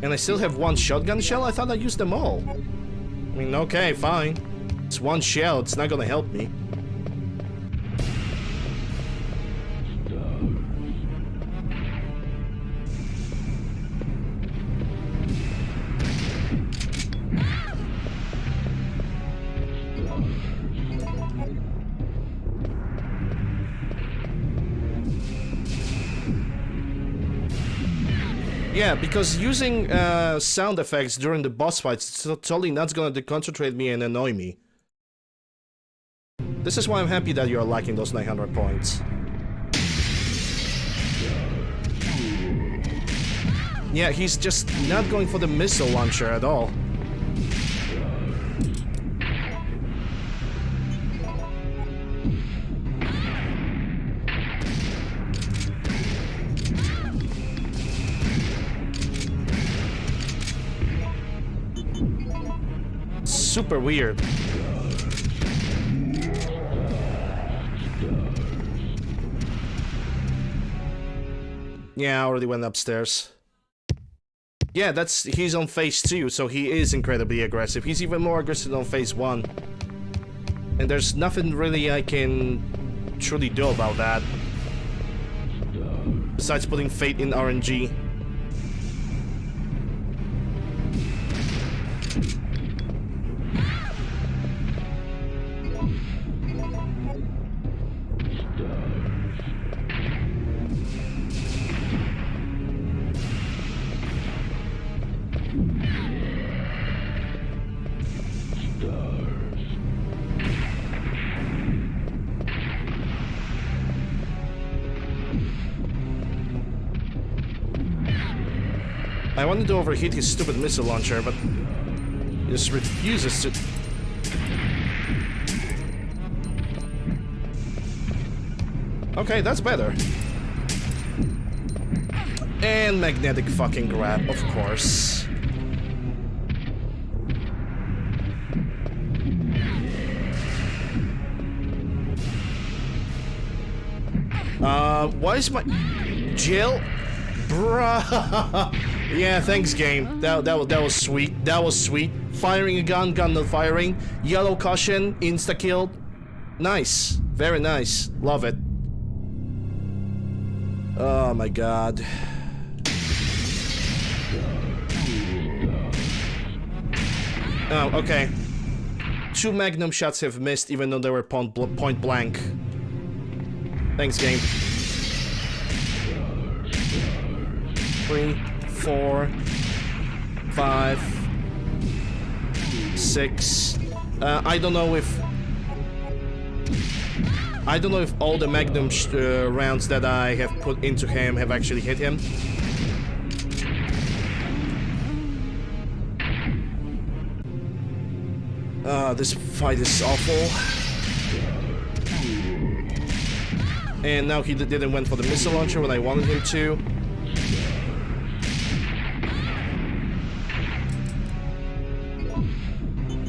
And I still have one shotgun shell? I thought I used them all. I mean, okay, fine. It's one shell, it's not gonna help me. Yeah, because using sound effects during the boss fights is totally not gonna deconcentrate me and annoy me. This is why I'm happy that you're lacking those 900 points. Yeah, he's just not going for the missile launcher at all. Super weird. Yeah, I already went upstairs. Yeah, he's on phase 2, so he is incredibly aggressive. He's even more aggressive on phase 1. And there's nothing really I can truly do about that. besides putting faith in RNG. I wanted to overheat his stupid missile launcher, but he just refuses to. Okay, that's better. And magnetic fucking grab, of course. Why is my Jill? Bruh. Yeah, thanks, game. That was sweet. That was sweet. Firing a gun, gun not firing. Yellow caution, insta kill. Nice, very nice. Love it. Oh my god. Oh, okay. 2 magnum shots have missed, even though they were point blank. Thanks, game. 3, 4, 5, 6. I don't know if all the magnum rounds that I have put into him have actually hit him. This fight is awful. And now he didn't went for the missile launcher when I wanted him to.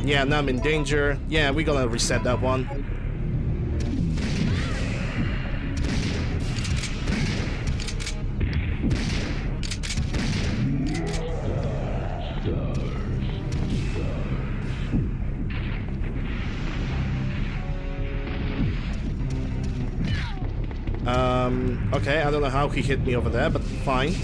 Yeah, now I'm in danger. Yeah, we're gonna reset that one. Okay, I don't know how he hit me over there, but fine.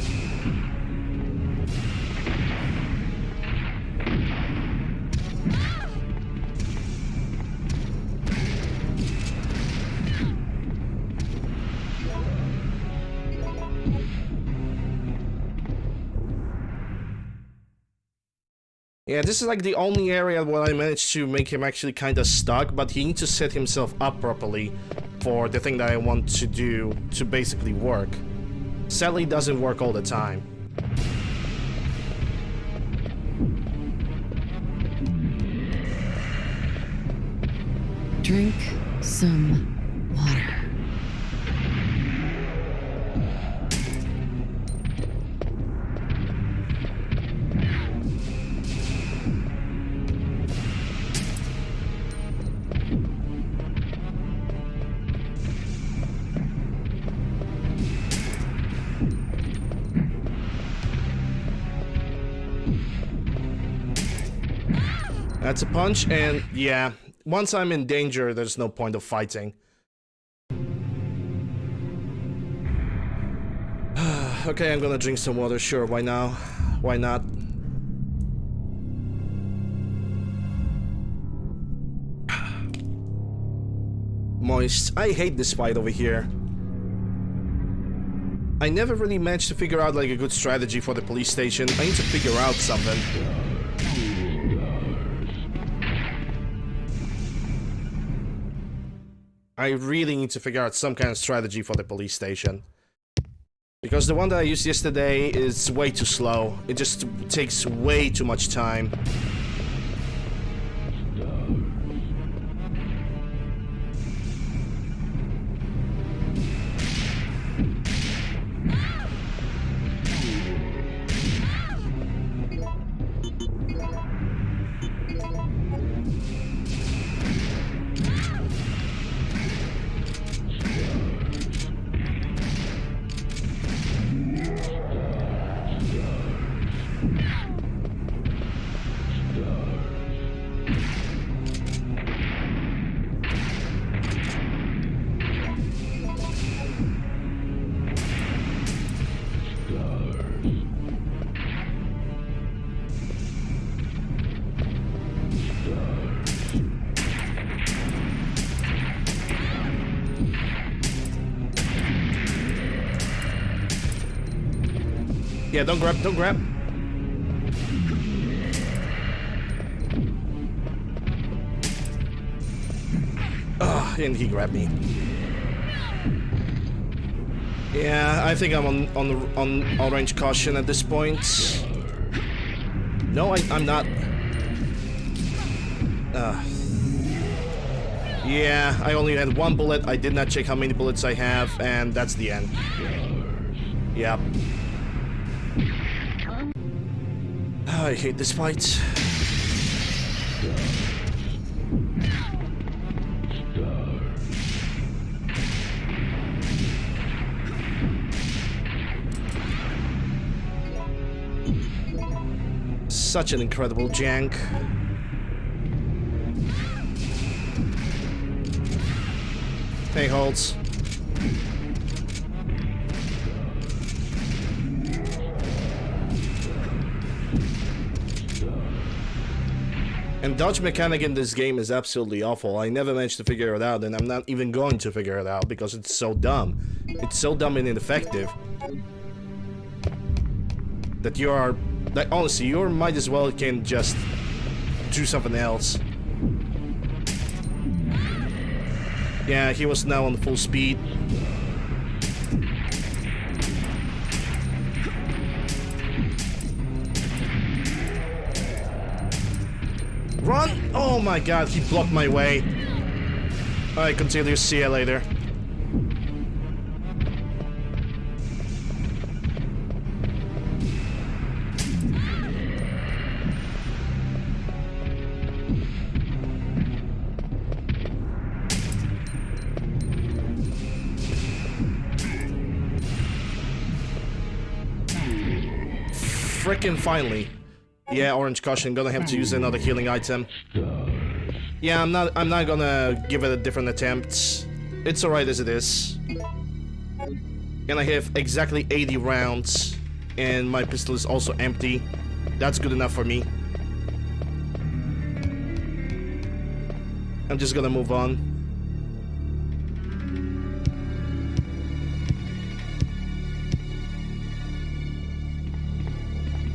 Yeah, this is like the only area where I managed to make him actually kind of stuck, but he needs to set himself up properly for the thing that I want to do to basically work. Sadly, it doesn't work all the time. Drink some water. That's a punch, and yeah, once I'm in danger, there's no point of fighting. Okay, I'm gonna drink some water, sure, why now? Why not? Moist. I hate this fight over here. I never really managed to figure out like a good strategy for the police station. I need to figure out something. I really need to figure out some kind of strategy for the police station. Because the one that I used yesterday is way too slow. It just takes way too much time. Yeah, don't grab, don't grab. Ugh, and he grabbed me. Yeah, I think I'm on orange caution at this point. No, I'm not. Yeah, I only had one bullet. I did not check how many bullets I have, and that's the end. Yep. I hate this fight. Such an incredible jank. Hey, holds. And dodge mechanic in this game is absolutely awful. I never managed to figure it out, and I'm not even going to figure it out because it's so dumb. It's so dumb and ineffective that you are, like, honestly, you might as well can just do something else. Yeah, he was now on full speed. Run! Oh my god, he blocked my way. Alright, continue, see you later. Frickin' finally. Yeah, orange caution, gonna have to use another healing item. Yeah, I'm not gonna give it a different attempt. It's alright as it is. And I have exactly 80 rounds, and my pistol is also empty. That's good enough for me. I'm just gonna move on.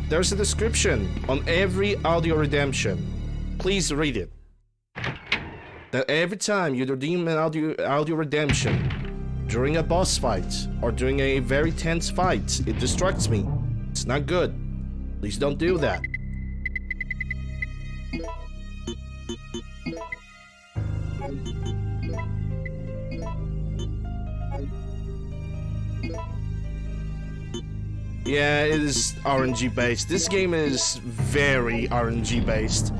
There's a description on every audio redemption. Please read it. That every time you redeem an audio redemption during a boss fight or during a very tense fight, it distracts me. It's not good. Please don't do that. Yeah, it is RNG based. This game is very RNG based.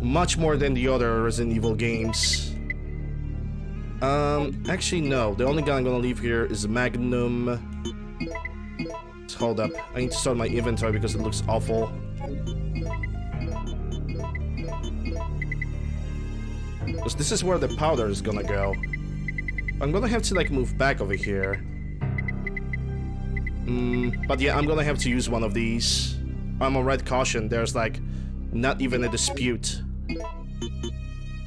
Much more than the other Resident Evil games. Actually no. The only gun I'm gonna leave here is a Magnum. Hold up. I need to start my inventory because it looks awful. Because this is where the powder is gonna go. I'm gonna have to like move back over here. But yeah, I'm gonna have to use one of these. I'm on red caution. There's like not even a dispute.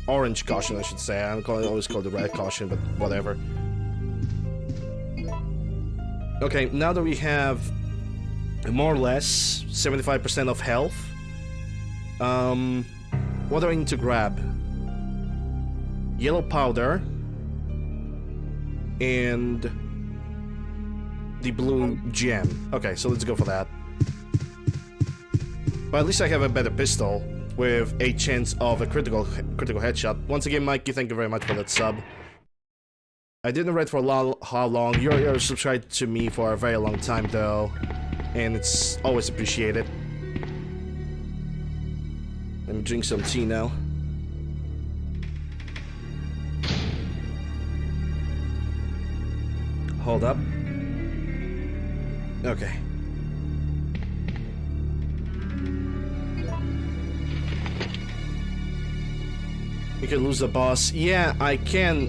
Orange caution, I should say. I always call it the red caution, but whatever. Okay, now that we have more or less 75% of health, what do I need to grab? Yellow powder and the blue gem. Okay, so let's go for that. But at least I have a better pistol with a chance of a critical headshot. Once again, Mikey, thank you very much for that sub. I didn't read for how long. You're subscribed to me for a very long time though, and it's always appreciated. Let me drink some tea now. Hold up. Okay. You can lose the boss. Yeah, I can.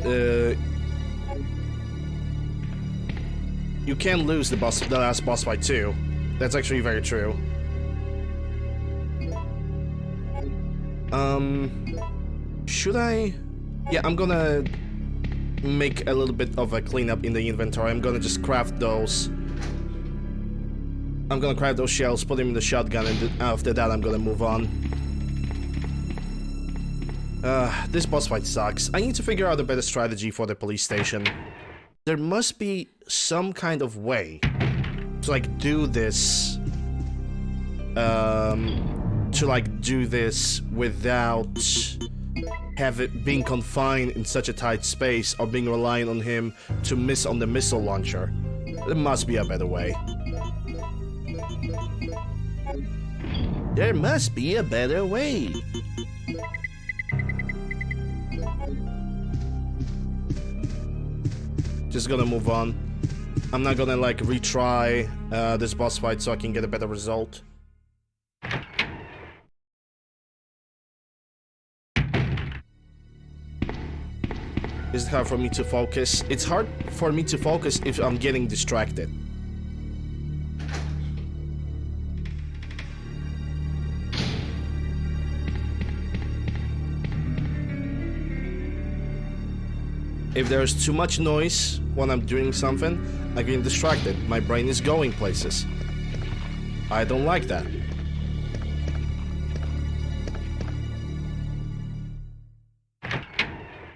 You can lose the last boss fight too. That's actually very true. Should I? Yeah, I'm gonna make a little bit of a cleanup in the inventory. I'm gonna just craft those. I'm gonna grab those shells, put them in the shotgun, and after that I'm gonna move on. This boss fight sucks. I need to figure out a better strategy for the police station. There must be some kind of way to like do this. To like do this without being confined in such a tight space or being reliant on him to miss on the missile launcher. There must be a better way. There must be a better way. Just gonna move on. I'm not gonna like retry this boss fight so I can get a better result. It's hard for me to focus. It's hard for me to focus if I'm getting distracted. If there's too much noise when I'm doing something, I'm getting distracted. My brain is going places. I don't like that.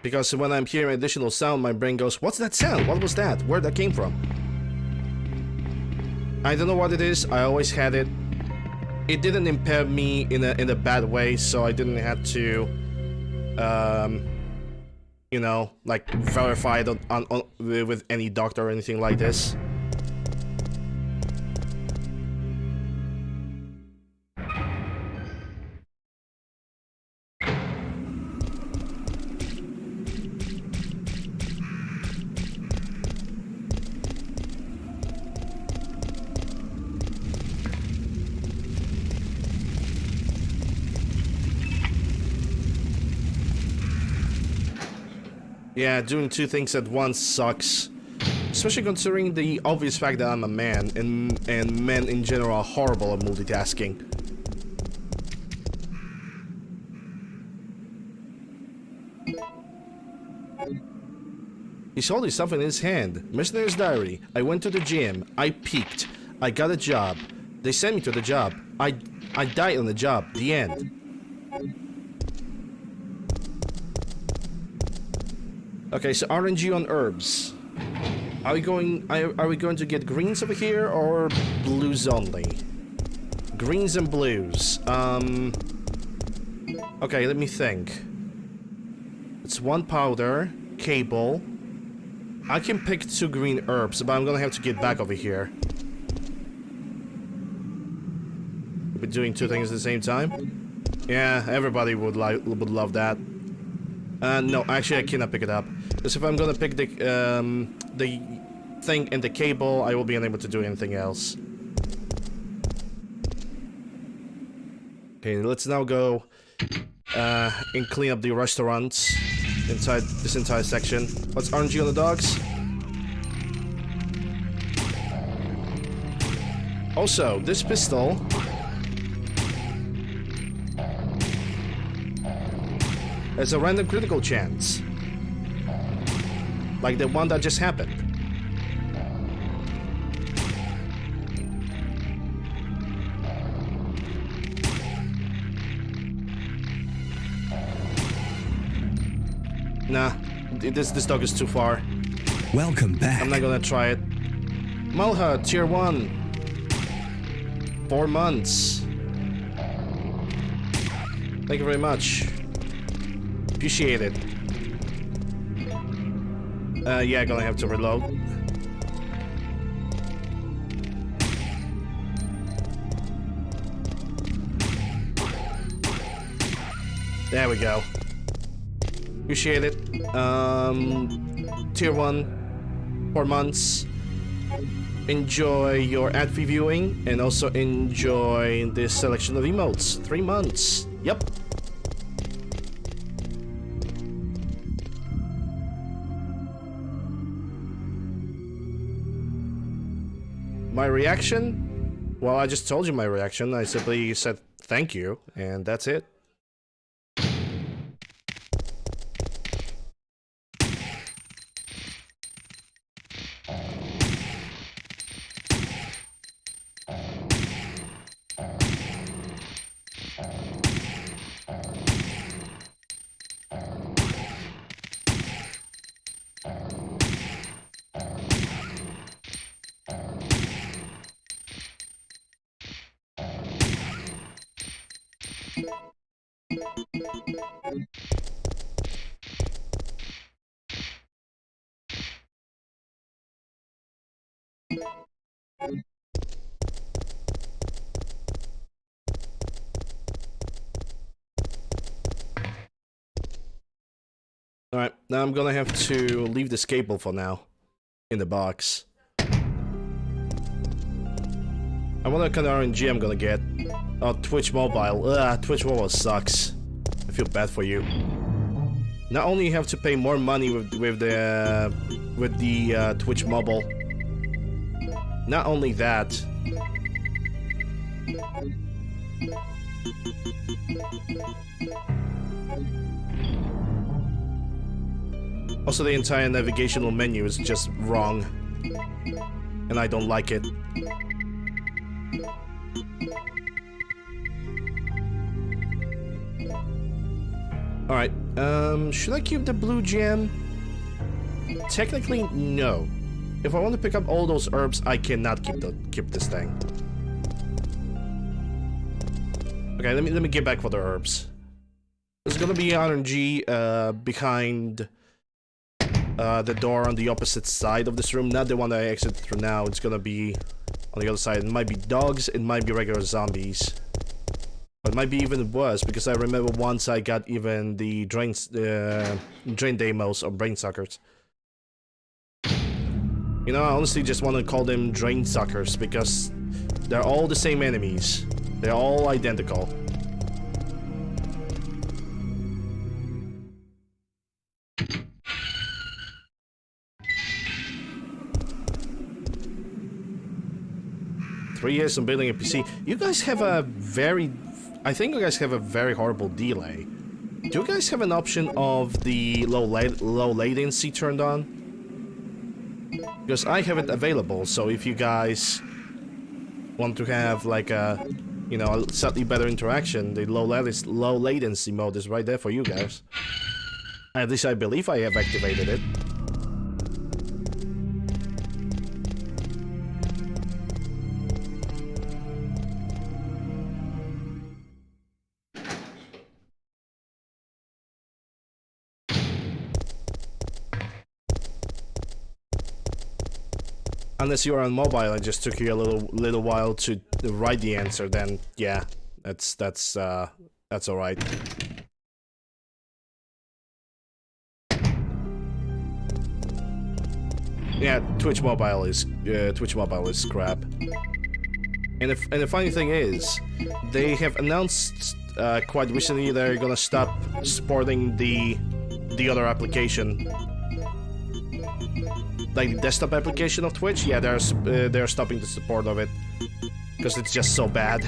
Because when I'm hearing additional sound, my brain goes, what's that sound? What was that? Where that came from? I don't know what it is. I always had it. It didn't impair me in a bad way, so I didn't have to, you know, like verify it with any doctor or anything like this. Yeah, doing two things at once sucks. Especially considering the obvious fact that I'm a man, and men in general are horrible at multitasking. He's holding something in his hand. Missionary's diary. I went to the gym. I peaked. I got a job. They sent me to the job. I died on the job. The end. Okay, so RNG on herbs. Are we going to get greens over here or blues only? Greens and blues. Okay, let me think. It's one powder, cable. I can pick 2 green herbs, but I'm gonna have to get back over here. We're doing 2 things at the same time. Yeah, everybody would love that. No, actually I cannot pick it up. Because if I'm gonna pick the thing and the cable, I will be unable to do anything else. Okay, let's now go and clean up the restaurants inside this entire section. What's RNG on the dogs? Also, this pistol has a random critical chance. Like the one that just happened. Nah, this dog is too far. Welcome back. I'm not gonna try it. Malha, tier 1. 4 months. Thank you very much. Appreciate it. Yeah, gonna have to reload. There we go. Appreciate it. Tier 1, 4 months. Enjoy your ad previewing and also enjoy this selection of emotes. 3 months. Yep. My reaction? Well, I just told you my reaction. I simply said thank you, and that's it. Now I'm gonna have to leave this cable for now. In the box. I wonder what kind of RNG I'm gonna get. Oh, Twitch Mobile. Ugh, Twitch Mobile sucks. I feel bad for you. Not only you have to pay more money with the Twitch Mobile. Not only that. Also, the entire navigational menu is just wrong. And I don't like it. Alright, should I keep the blue gem? Technically, no. If I want to pick up all those herbs, I cannot keep this thing. Okay, let me get back for the herbs. There's gonna be RNG behind the door on the opposite side of this room, not the one that I exited through now. It's gonna be on the other side. It might be dogs, it might be regular zombies. But it might be even worse, because I remember once I got even the drain demos or brain suckers. You know, I honestly just want to call them drain suckers, because they're all the same enemies. They're all identical. Three years on building a PC. You guys have a very... I think you guys have a very horrible delay. Do you guys have an option of the low latency turned on? Because I have it available, so if you guys want to have like a, you know, a slightly better interaction, the low latency mode is right there for you guys. At least I believe I have activated it. Unless you are on mobile and just took you a little while to write the answer, then yeah, that's all right. Yeah, Twitch Mobile is crap. And the funny thing is, they have announced quite recently they're gonna stop supporting the other application. Like the desktop application of Twitch, yeah, they're stopping the support of it because it's just so bad.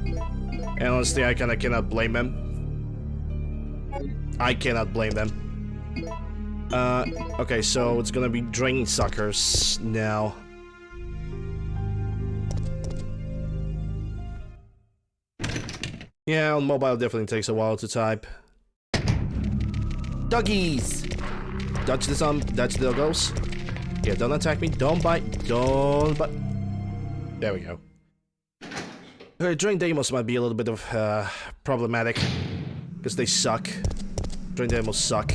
And honestly, I kinda cannot blame them. I cannot blame them. Okay, so it's gonna be drain suckers now. Yeah, on mobile definitely takes a while to type. Doggies! Dodge the doggos. Yeah, don't attack me, don't bite, don't bite. There we go. Drain demos might be a little bit of problematic, because they suck. Drain demos suck.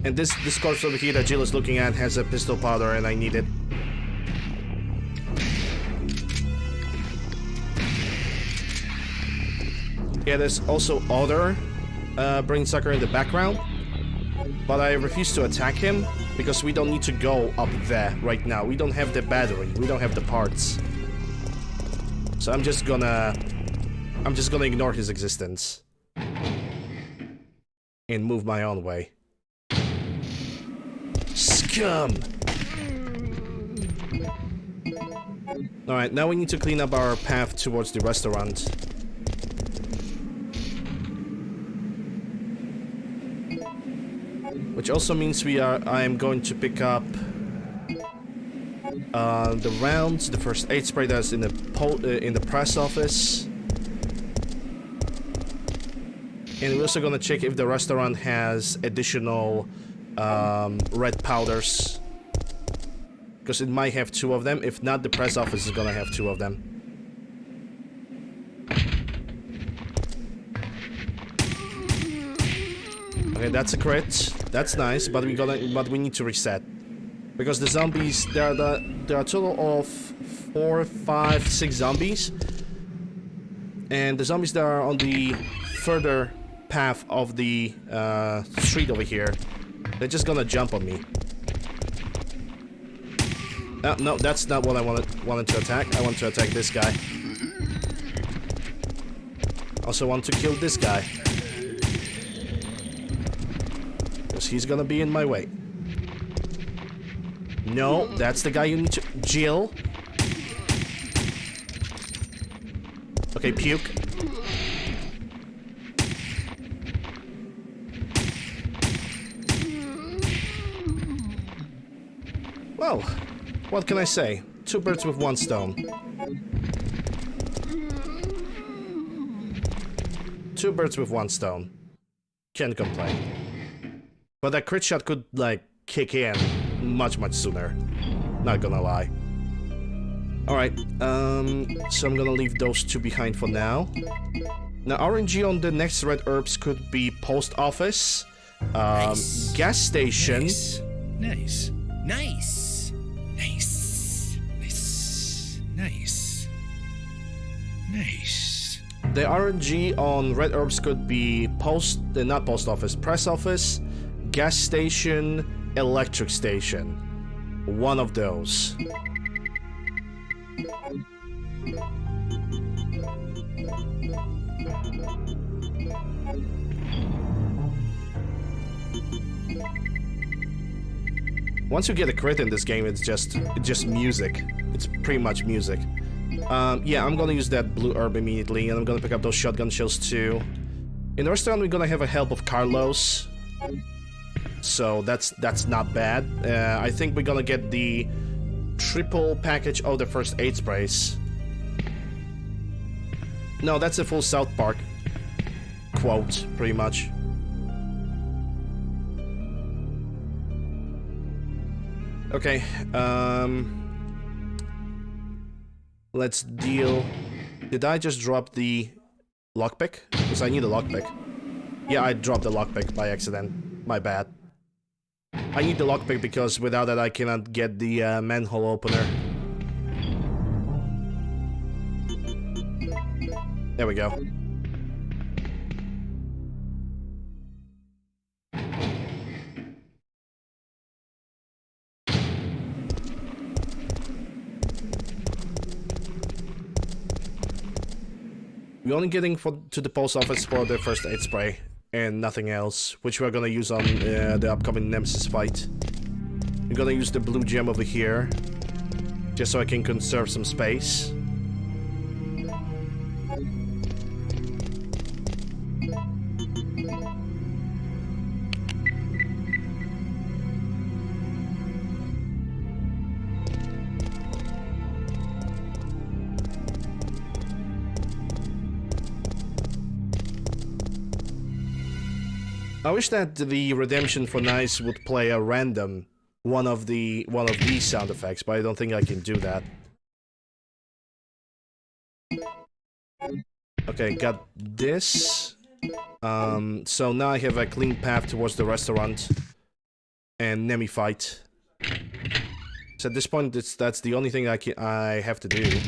And this corpse over here that Jill is looking at has a pistol powder and I need it. Yeah, there's also other brain sucker in the background, but I refuse to attack him because we don't need to go up there right now. We don't have the battery, we don't have the parts. So I'm just gonna ignore his existence and move my own way. Scum! Alright, now we need to clean up our path towards the restaurant. Which also means I am going to pick up the rounds, the first aid spray that's in the press office. And we're also gonna check if the restaurant has additional red powders. Because it might have 2 of them. If not, the press office is gonna have 2 of them. Okay, that's a crit. That's nice, but we need to reset. Because the zombies, there are a total of 4, 5, 6 zombies. And the zombies that are on the further path of the street over here, they're just gonna jump on me. No, that's not what I wanted to attack. I want to attack this guy. Also want to kill this guy. Because he's gonna be in my way. No, that's the guy you need to... Jill. Okay, puke. Well, what can I say? 2 birds with 1 stone. 2 birds with 1 stone. Can't complain. But that crit shot could, like, kick in much sooner. Not gonna lie. Alright, so I'm gonna leave those 2 behind for now. Now, RNG on the next red herbs could be post office, Nice. gas station. Nice. Nice. Nice. Nice. Nice. Nice. Nice. The RNG on red herbs could be not post office, press office, gas station, electric station. One of those. Once you get a crit in this game, it's just music. It's pretty much music. Yeah, I'm gonna use that blue herb immediately, and I'm gonna pick up those shotgun shells too. In the restaurant, we're gonna have a help of Carlos, so that's not bad. I think we're gonna get the triple package of the first aid sprays. No, that's a full South Park quote, pretty much. Okay, let's deal... Did I just drop the lockpick? Because I need a lockpick. Yeah, I dropped the lockpick by accident. My bad. I need the lockpick because without that I cannot get the manhole opener. There we go. We're only getting to the post office for the first aid spray and nothing else, which we're gonna use on the upcoming Nemesis fight. I'm gonna use the blue gem over here, just so I can conserve some space. I wish that the redemption for Nice would play a random one of these sound effects, but I don't think I can do that. Okay, got this. So now I have a clean path towards the restaurant and Nemmy fight. So at this point, that's the only thing I have to do.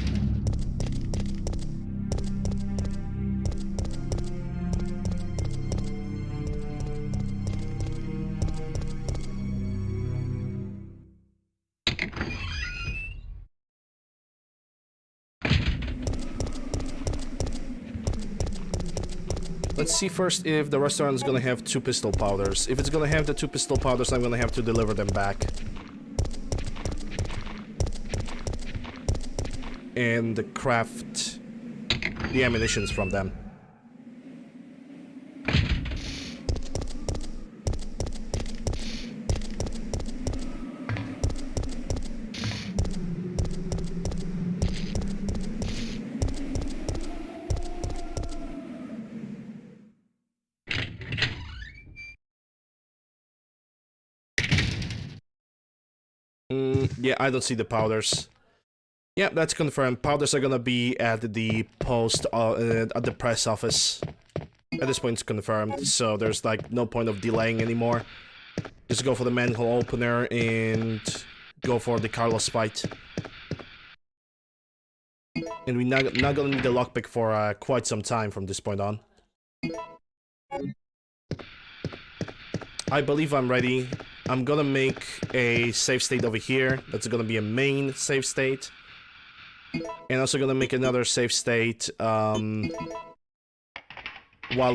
Let's see first if the restaurant is gonna have 2 pistol powders. If it's gonna have the 2 pistol powders, I'm gonna have to deliver them back. And craft the ammunitions from them. Yeah, I don't see the powders. Yeah, that's confirmed. Powders are gonna be at the post, at the press office. At this point, it's confirmed, so there's like no point of delaying anymore. Just go for the manhole opener and go for the Carlos fight. And we're not gonna need the lockpick for quite some time from this point on. I believe I'm ready. I'm gonna make a save state over here. That's gonna be a main save state. And also gonna make another save state while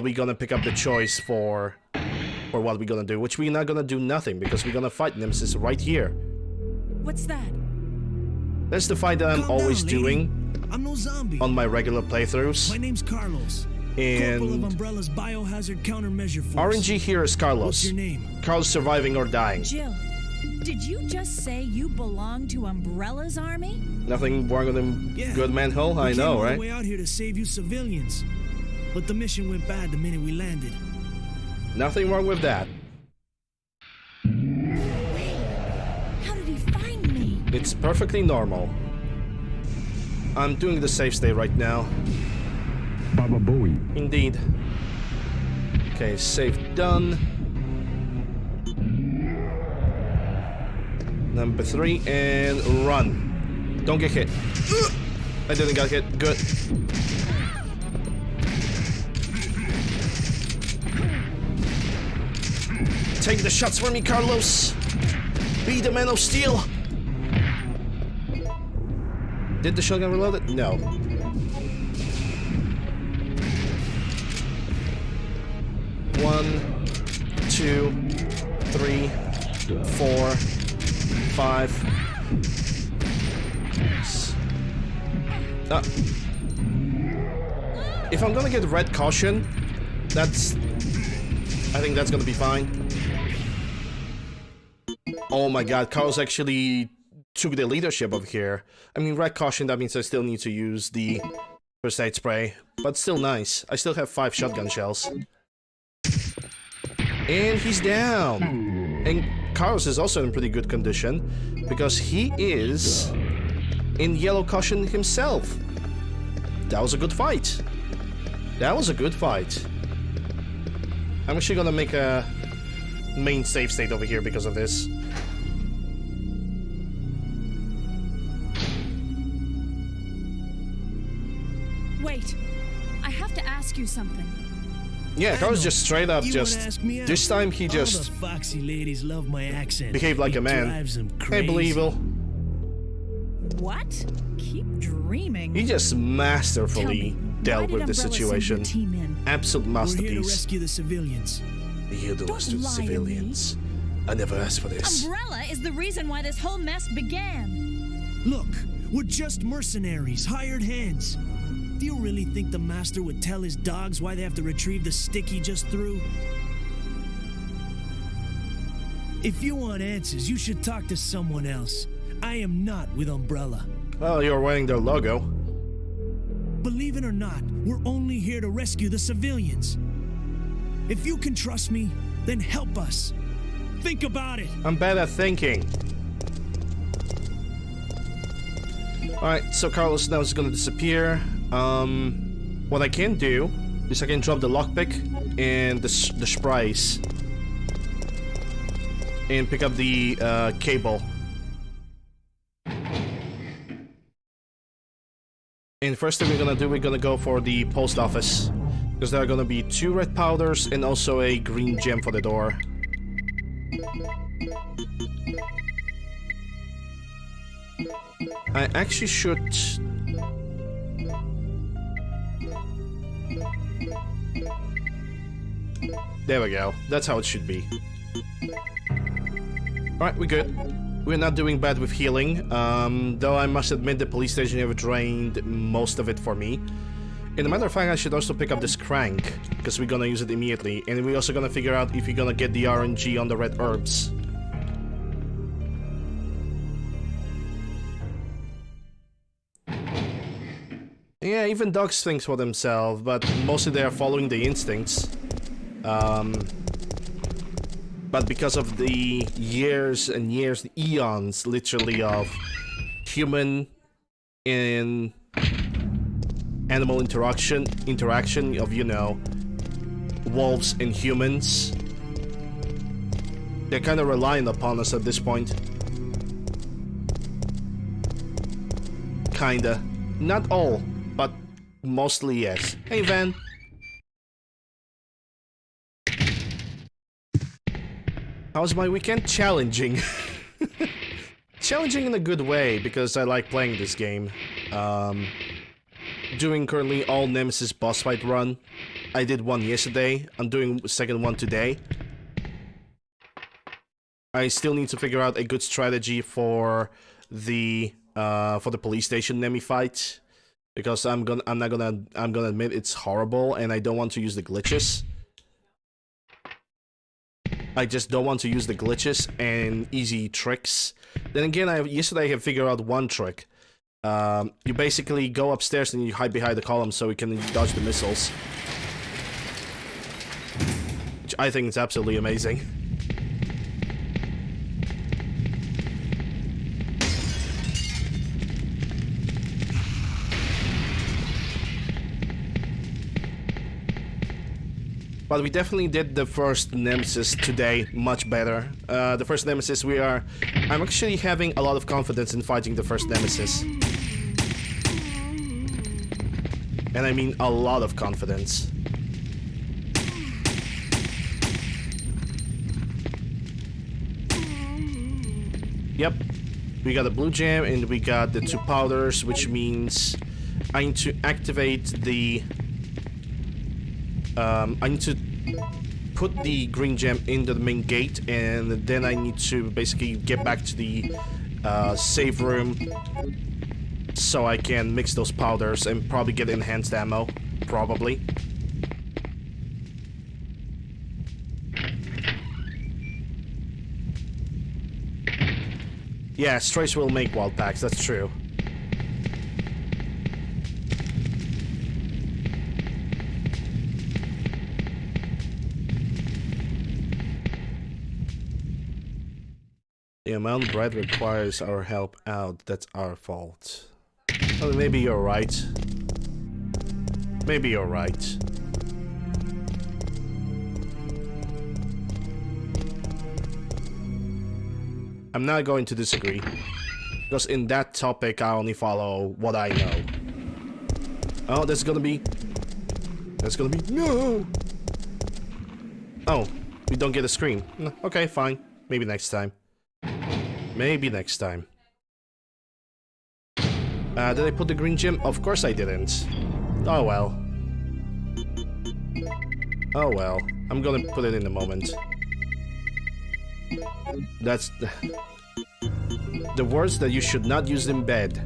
we're gonna pick up the choice for what we're gonna do. Which we're not gonna do nothing because we're gonna fight Nemesis right here. What's that? That's the fight that I'm always doing I'm no zombie. on my regular playthroughs. My name's Carlos. Corporal of And Umbrella's biohazard countermeasure force. RNG here is Carlos. What's your name? Carlos surviving or dying. Jill, did you just say you belong to Umbrella's army? Nothing wrong with him. Yeah. Good manhole, I We know, came all right? the way out here to save you civilians, but the mission went bad the minute we landed. Nothing wrong with that. How did he find me? It's perfectly normal. I'm doing the save state right now. Baba Booey. Indeed. Okay, save done. Number 3, and run. Don't get hit. I didn't get hit. Good. Take the shots for me, Carlos. Be the man of steel. Did the shotgun reload it? No. One, 2, 3, 4, 5. If I'm gonna get red caution, I think that's gonna be fine. Oh my god, Carlos actually took the leadership over here. I mean, red caution, that means I still need to use the first aid spray, but still nice. I still have 5 shotgun shells. And he's down. And Carlos is also in pretty good condition because he is in yellow caution himself. That was a good fight. That was a good fight. I'm actually gonna make a main save state over here because of this. Wait, I have to ask you something. Yeah, Carlos just straight up You just... wanna ask me out? This time he All just the foxy ladies love my accent. behaved like It a man. drives them Hey, crazy. Believable. What? Keep dreaming. He just Tell masterfully me, dealt why with did the Umbrella situation. send your team in? Absolute We're here to masterpiece. rescue the civilians. You do Don't us to lie to civilians. I never asked for this. Umbrella is the reason why this whole mess began. Look, we're just mercenaries, hired hands. Do you really think the master would tell his dogs why they have to retrieve the stick he just threw? If you want answers, you should talk to someone else. I am not with Umbrella. Well, you're wearing their logo. Believe it or not, we're only here to rescue the civilians. If you can trust me, then help us. Think about it. I'm bad at thinking. Alright, so Carlos now is gonna disappear. What I can do is I can drop the lockpick and the sprays. And pick up the cable. And first thing we're gonna do, we're gonna go for the post office. Because there are gonna be 2 red powders and also a green gem for the door. I actually should... There we go. That's how it should be. Alright, we're good. We're not doing bad with healing, though I must admit the police station have drained most of it for me. And a matter of fact, I should also pick up this crank, because we're gonna use it immediately, and we're also gonna figure out if we're gonna get the RNG on the red herbs. Yeah, even dogs think for themselves, but mostly they are following the instincts. But because of the years and years, eons, literally, of human and animal interaction of, you know, wolves and humans, they're kind of relying upon us at this point. Kinda. Not all, but mostly yes. Hey, Van. How was my weekend? Challenging. Challenging in a good way, because I like playing this game. Doing currently all Nemesis boss fight run. I did one yesterday. I'm doing the second one today. I still need to figure out a good strategy for the police station Nemmy fight, because I'm gonna admit it's horrible, and I don't want to use the glitches. I just don't want to use the glitches and easy tricks. Then again, yesterday I figured out one trick. You basically go upstairs and you hide behind the column so you can dodge the missiles, which I think is absolutely amazing. But we definitely did the first Nemesis today much better. The first Nemesis I'm actually having a lot of confidence in fighting the first Nemesis. And I mean a lot of confidence. Yep. We got a blue gem and we got the 2 powders, which means I need to activate the... I need to put the green gem into the main gate, and then I need to basically get back to the save room so I can mix those powders and probably get enhanced ammo. Probably. Yeah, strays will make wild packs, that's true. The amount Brad requires our help out, that's our fault. Well, maybe you're right. Maybe you're right. I'm not going to disagree, because in that topic I only follow what I know. Oh, that's gonna be... No! Oh, we don't get a screen. Okay, fine. Maybe next time. Maybe next time. Did I put the green gem? Of course I didn't. Oh well. Oh well. I'm gonna put it in a moment. That's the words that you should not use in bed.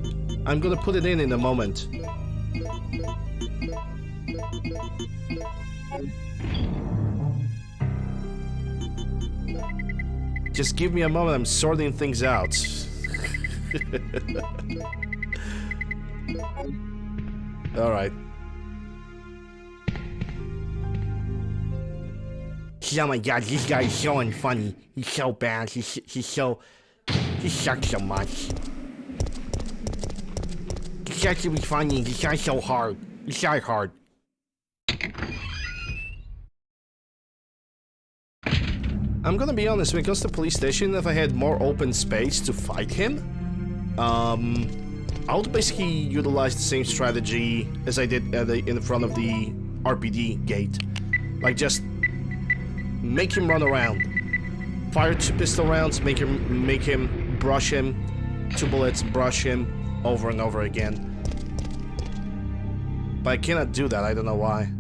I'm gonna put it in a moment. Just give me a moment, I'm sorting things out. Alright. Oh my god, this guy is so unfunny. He's so bad. He sucks so much. He's actually funny. He tries so hard. He tries hard. I'm gonna be honest, when it comes to police station, if I had more open space to fight him, I would basically utilize the same strategy as I did in front of the RPD gate. Like, just make him run around. Fire 2 pistol rounds, make him brush him. 2 bullets, brush him over and over again. But I cannot do that, I don't know why.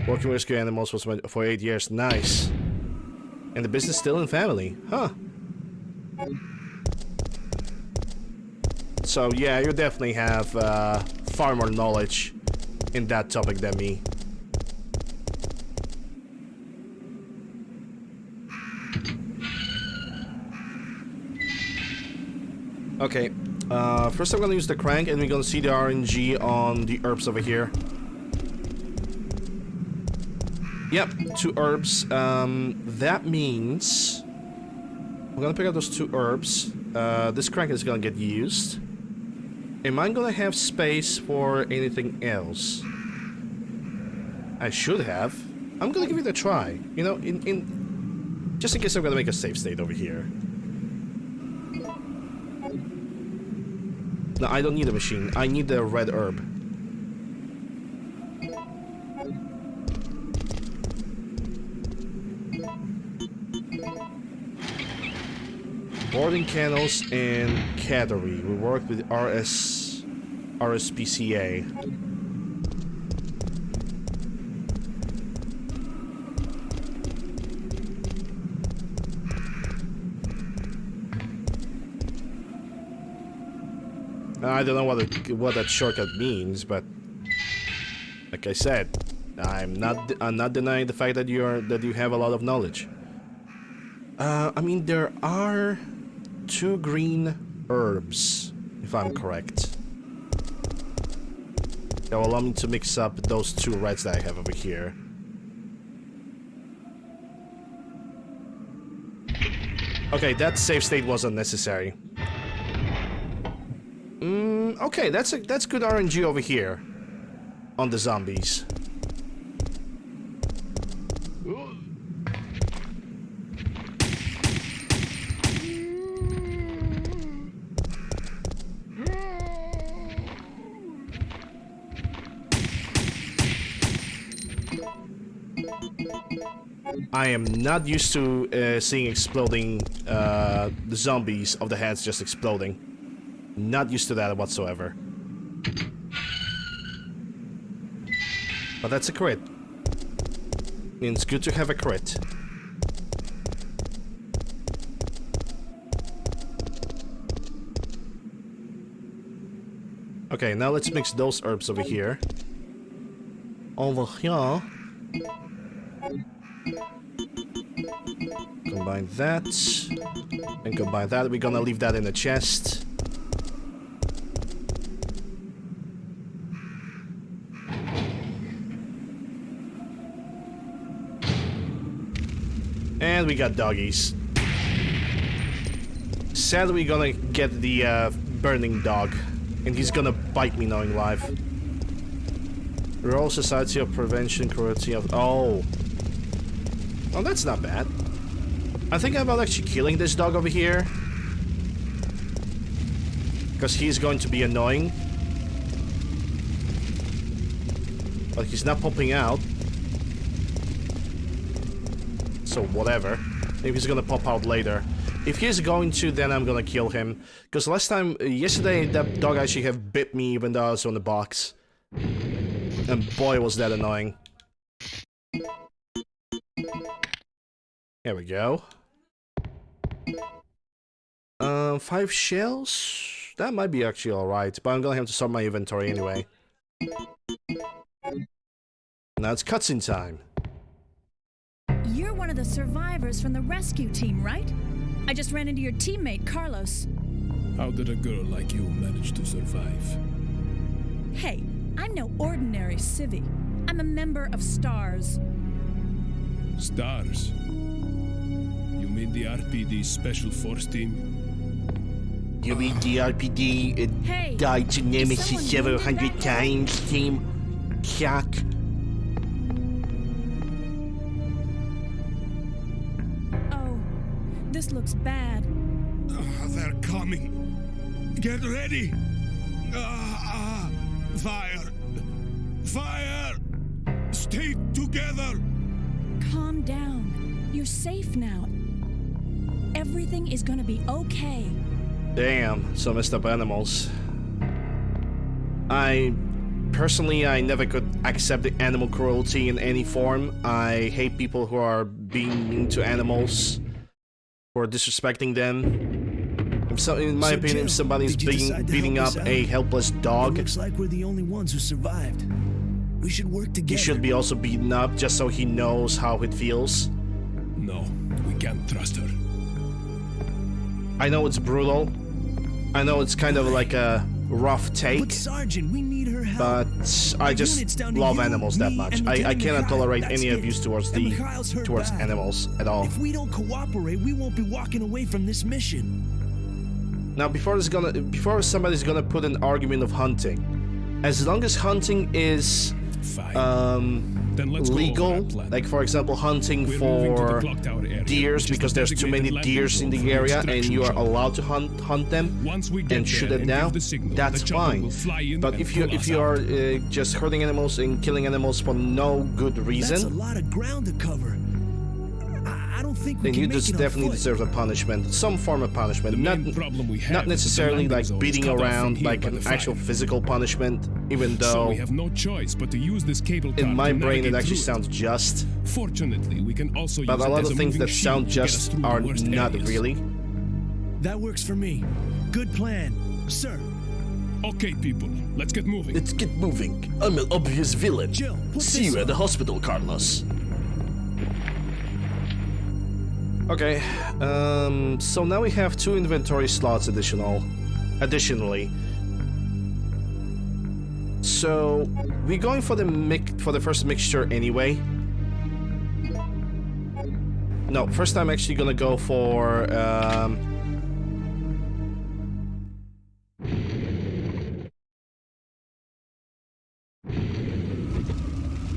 Working with rescue animals was for 8 years. Nice. And the business still in family. Huh. So yeah, you definitely have far more knowledge in that topic than me. Okay. First I'm gonna use the crank, and we're gonna see the RNG on the herbs over here. Yep, 2 herbs. That means I'm gonna pick up those 2 herbs. This crank is gonna get used. Am I gonna have space for anything else? I should have. I'm gonna give it a try. You know, just in case I'm gonna make a save state over here. No, I don't need a machine. I need the red herb. Boarding candles and cattery. We work with RSPCA. I don't know what that shortcut means, but like I said, I'm not denying the fact that you have a lot of knowledge. I mean, there are 2 green herbs, if I'm correct. That will allow me to mix up those 2 reds that I have over here. Okay, that save state wasn't necessary. Okay, that's good RNG over here on the zombies. I am not used to seeing exploding the zombies of the heads just exploding. Not used to that whatsoever. But that's a crit. It's good to have a crit. Okay, now let's mix those herbs over here. Over here. Combine that. And combine that. We're gonna leave that in the chest. And we got doggies. Sadly, we're gonna get the burning dog. And he's gonna bite me knowing live. Royal Society of Prevention, Cruelty of... Oh. Oh, that's not bad. I'm thinking about actually killing this dog over here. Because he's going to be annoying. But he's not popping out. So whatever. Maybe he's gonna pop out later. If he's going to, then I'm gonna kill him. Because yesterday, that dog actually have bit me even though I was on the box. And boy, was that annoying. There we go. 5 shells? That might be actually alright, but I'm gonna have to sort my inventory anyway. Now it's cutscene time. You're one of the survivors from the rescue team, right? I just ran into your teammate, Carlos. How did a girl like you manage to survive? Hey, I'm no ordinary civvy. I'm a member of STARS. Stars? You mean the RPD Special Force Team? You mean the RPD Hey, died to Nemesis someone several wounded hundred that guy? times, team? Chuck. Oh, this looks bad. They're coming. Get ready. Fire. Fire. Stay together. Calm down. You're safe now. Everything is gonna be okay. Damn, some messed up animals. Personally, I never could accept the animal cruelty in any form. I hate people who are being mean to animals, who are disrespecting them. In my opinion, if somebody's beating up a helpless dog, Looks like we're the only ones who survived. We should work together. he should be also beaten up just so he knows how it feels. No, we can't trust her. I know it's brutal. I know it's kind of like a rough take, But Sergeant, we need her help. but I Our just unit's down to love you, animals that me, much. and I Lieutenant cannot Mikhail. tolerate That's any it. abuse towards And Mikhail's hurt bad. animals at all. If we don't cooperate, we won't be walking away from this mission. Now, before somebody's gonna put an argument of hunting, as long as hunting is Fine. Then let's go over legal, our plan. like for example hunting We're moving to the for clock tower area, deers which is because the there's too many designated deers in landing the zone for area and extraction you are shuttle. allowed to hunt them Once we get and shoot there them and down, give the signal, that's the shuttle fine. will fly in But and if you pull us are out. just hurting animals and killing animals for no good That's a reason, lot of ground to cover. I don't think we then can you make just it on definitely foot. deserve a punishment, some form of punishment. The Not main problem we have not is that the necessarily landing like zone is beating cut off from around here like by an the actual fire. physical punishment, even So though we have no choice but to use this cable car in my to brain it navigate actually through sounds just. Fortunately, we can also But use a it lot as of things moving that sound shield to get us just through the are worst not areas. really. That works for me. Good plan, sir. Okay, people, let's get moving. Let's get moving. I'm an obvious villain. Jill, put See this you at the on. hospital, Carlos. Okay, so now we have 2 inventory slots additionally. So we're going for the first mixture anyway. No, first I'm actually gonna go for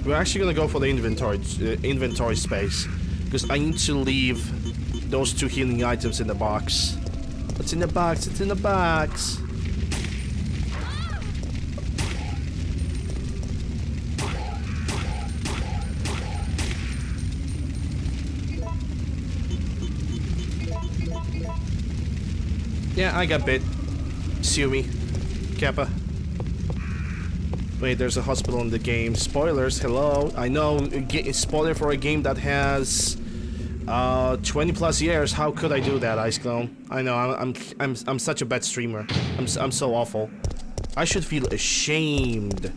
we're actually gonna go for the inventory space because I need to leave those 2 healing items in the box. What's in the box? It's in the box. Yeah, I got bit. Sue me. Kappa. Wait, there's a hospital in the game. Spoilers, hello. I know, spoiler for a game that has 20 plus years. How could I do that, Ice Clone? I know, I'm such a bad streamer. I'm so awful. I should feel ashamed.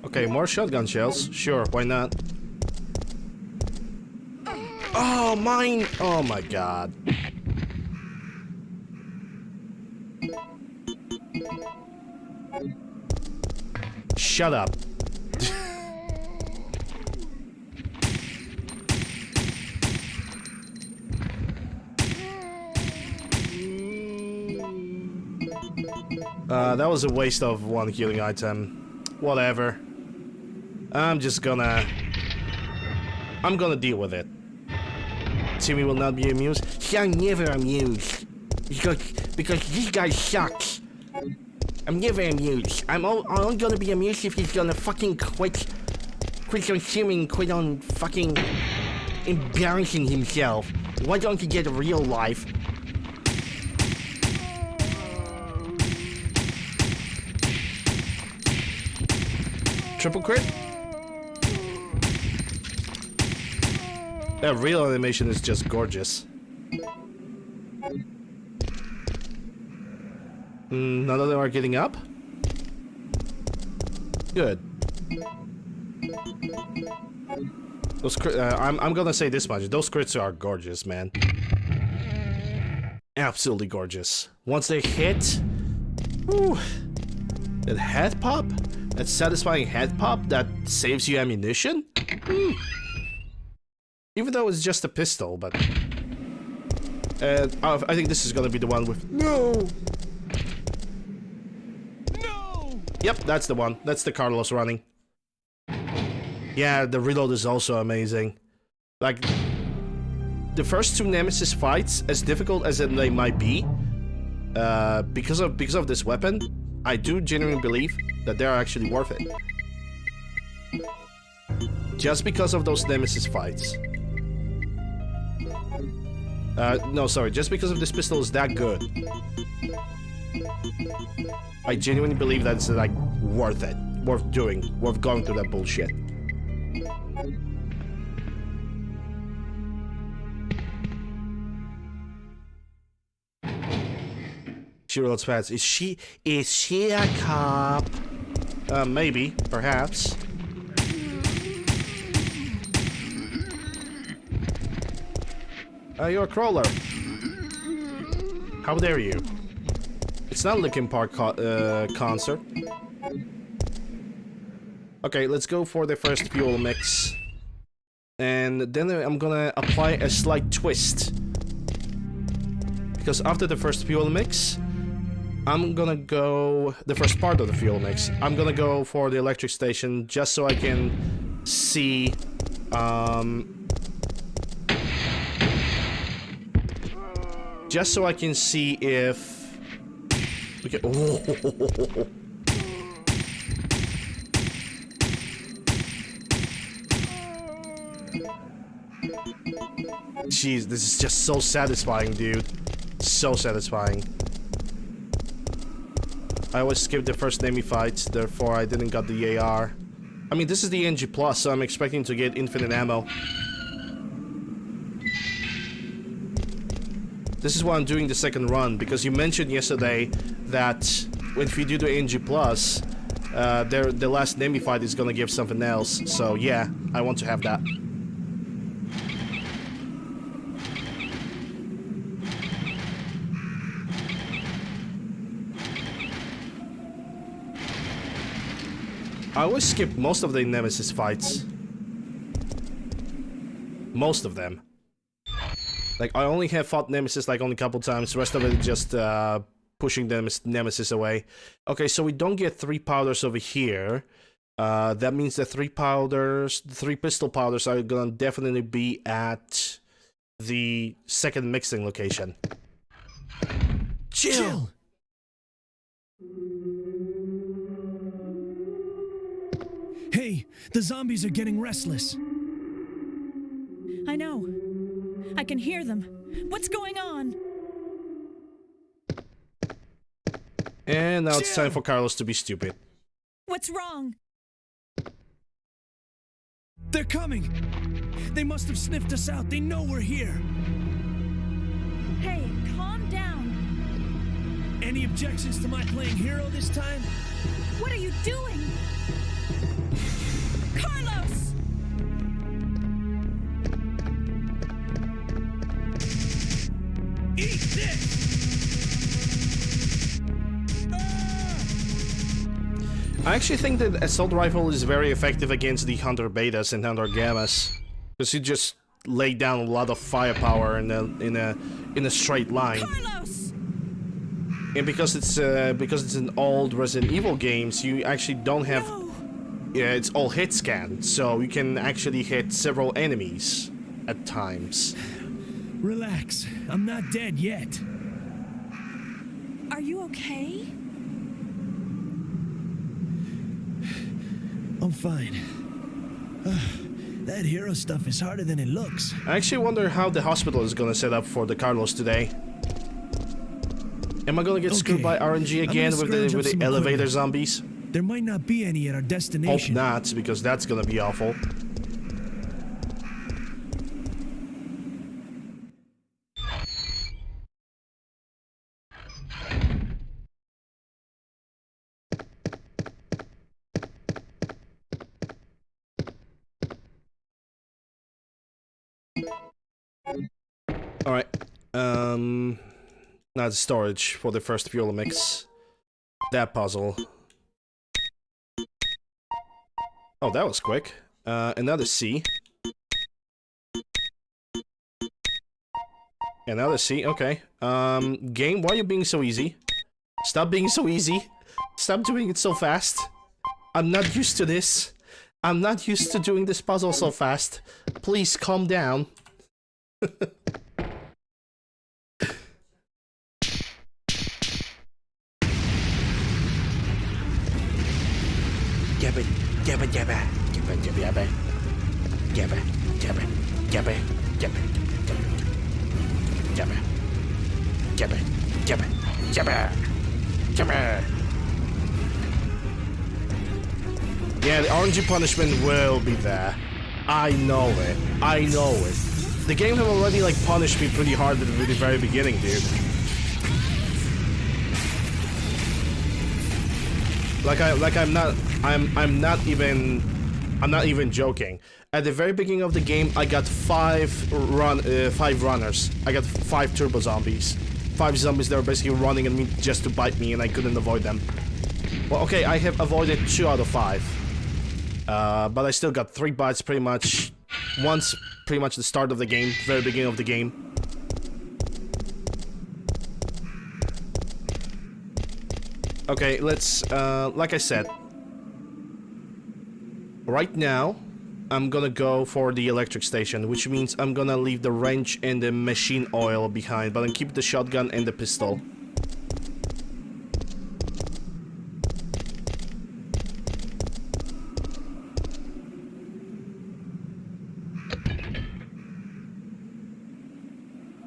Okay, more shotgun shells. Sure, why not? Oh, mine! Oh my god. Shut up. That was a waste of 1 healing item. Whatever. I'm gonna deal with it. Timmy will not be amused. I'm never amused. Because this guy sucks. I'm never amused. I'm only gonna be amused if he's gonna fucking quit consuming, quit on fucking embarrassing himself. Why don't you get a real life? Triple crit? That real animation is just gorgeous. None of them are getting up? Good. Those I'm gonna say this much. Those crits are gorgeous, man. Absolutely gorgeous. Once they hit... Whew, that head pop? That satisfying head pop that saves you ammunition? Even though it's just a pistol, but... I think this is gonna be the one with... No! No! Yep, that's the one. That's the Carlos running. Yeah, the reload is also amazing. Like, the first 2 Nemesis fights, as difficult as they might be, because of this weapon, I do genuinely believe that they're actually worth it. Just because of those Nemesis fights. No, sorry, just because of this pistol is that good. I genuinely believe that it's like worth it, worth doing, worth going through that bullshit. She reloads fast. Is she a cop? Maybe, perhaps. You're a crawler. How dare you? It's not Linkin Park concert. Okay, let's go for the first fuel mix. And then I'm gonna apply a slight twist. Because after the first fuel mix, I'm gonna go... the first part of the fuel mix, I'm gonna go for the electric station just so I can see... just so I can see if... we can... oh. Jeez, this is just so satisfying, dude. So satisfying. I always skipped the first Nemmy fights, therefore I didn't got the AR. I mean, this is the NG+, so I'm expecting to get infinite ammo. This is why I'm doing the second run, because you mentioned yesterday that if you do the NG+, the last Nemmy fight is gonna give something else. So yeah, I want to have that. I always skip most of the Nemesis fights. Most of them. Like, I only have fought Nemesis like only a couple times, the rest of it just pushing Nemesis away. Okay, so we don't get 3 powders over here. That means the 3 powders, the 3 pistol powders are gonna definitely be at the second mixing location. Chill! Hey, the zombies are getting restless. I know. I can hear them. What's going on? And now it's time for Carlos to be stupid. What's wrong? They're coming. They must have sniffed us out. They know we're here. Hey, calm down. Any objections to my playing hero this time? What are you doing? Carlos! Eat this! I actually think that assault rifle is very effective against the Hunter Betas and Hunter Gammas, because you just lay down a lot of firepower in a straight line. Carlos! And because it's an old Resident Evil games, you actually don't have. No. Yeah, it's all hit scan, so you can actually hit several enemies at times. Relax. I'm not dead yet. Are you okay? I'm fine. That hero stuff is harder than it looks. I actually wonder how the hospital is gonna set up for the Carlos today. Am I gonna get screwed by RNG again with the elevator zombies? There might not be any at our destination. Hope not, because that's gonna be awful. Alright, now the storage for the first fuel mix. That puzzle. Oh, that was quick. Another C. Another C, okay. Game, why are you being so easy? Stop being so easy. Stop doing it so fast. I'm not used to this. I'm not used to doing this puzzle so fast. Please calm down. Jabba, jabba, jabba, jabba, jabba, jabba, jabba, jabba, jabba, jabba, jabba, jabba, jabba, jabba. Yeah, the RNG punishment will be there. I know it. I know it. The game have already like punished me pretty hard at the very beginning, dude. I'm not even joking. At the very beginning of the game, I got five runners. I got 5 turbo zombies. 5 zombies that were basically running at me just to bite me, and I couldn't avoid them. Well, okay, I have avoided 2 out of 5. But I still got 3 bites pretty much. Once, pretty much the start of the game, very beginning of the game. Okay, let's, like I said, right now, I'm gonna go for the electric station, which means I'm gonna leave the wrench and the machine oil behind, but I'm keep the shotgun and the pistol.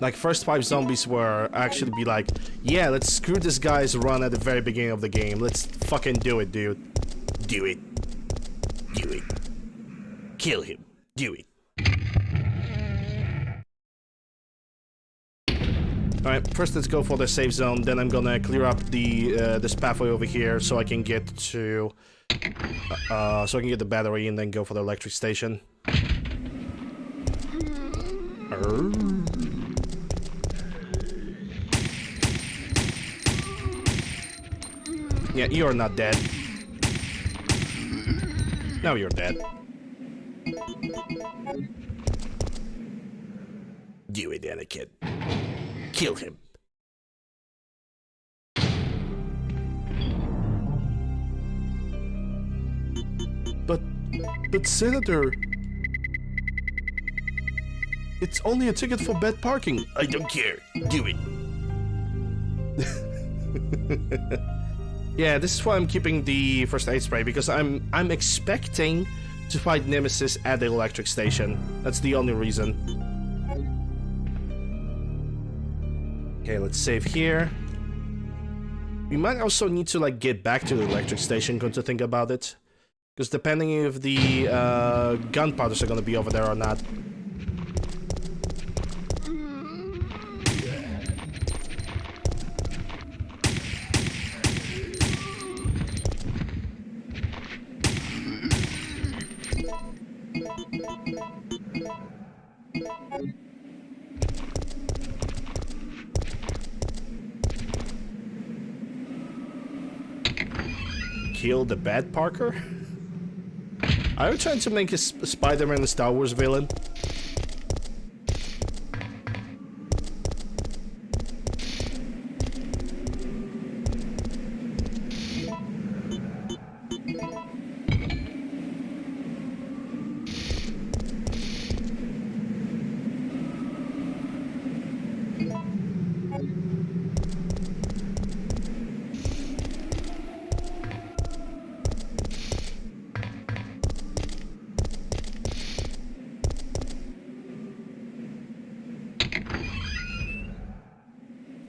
Like, first 5 zombies were actually be like, yeah, let's screw this guy's run at the very beginning of the game. Let's fucking do it, dude. Do it. Do it. Kill him. Do it. Alright, first let's go for the safe zone, then I'm gonna clear up the this pathway over here so I can get to... so I can get the battery and then go for the electric station. Yeah, you're not dead. Now you're dead. Do it, Anakin. Kill him. But Senator... It's only a ticket for bad parking. I don't care. Do it. Yeah, this is why I'm keeping the first aid spray, because I'm expecting to fight Nemesis at the electric station. That's the only reason. Okay, let's save here. We might also need to like get back to the electric station, come to think about it. Because depending if the gunpowders are gonna be over there or not. Kill the bad Parker? Are you trying to make a Spider-Man a Star Wars villain?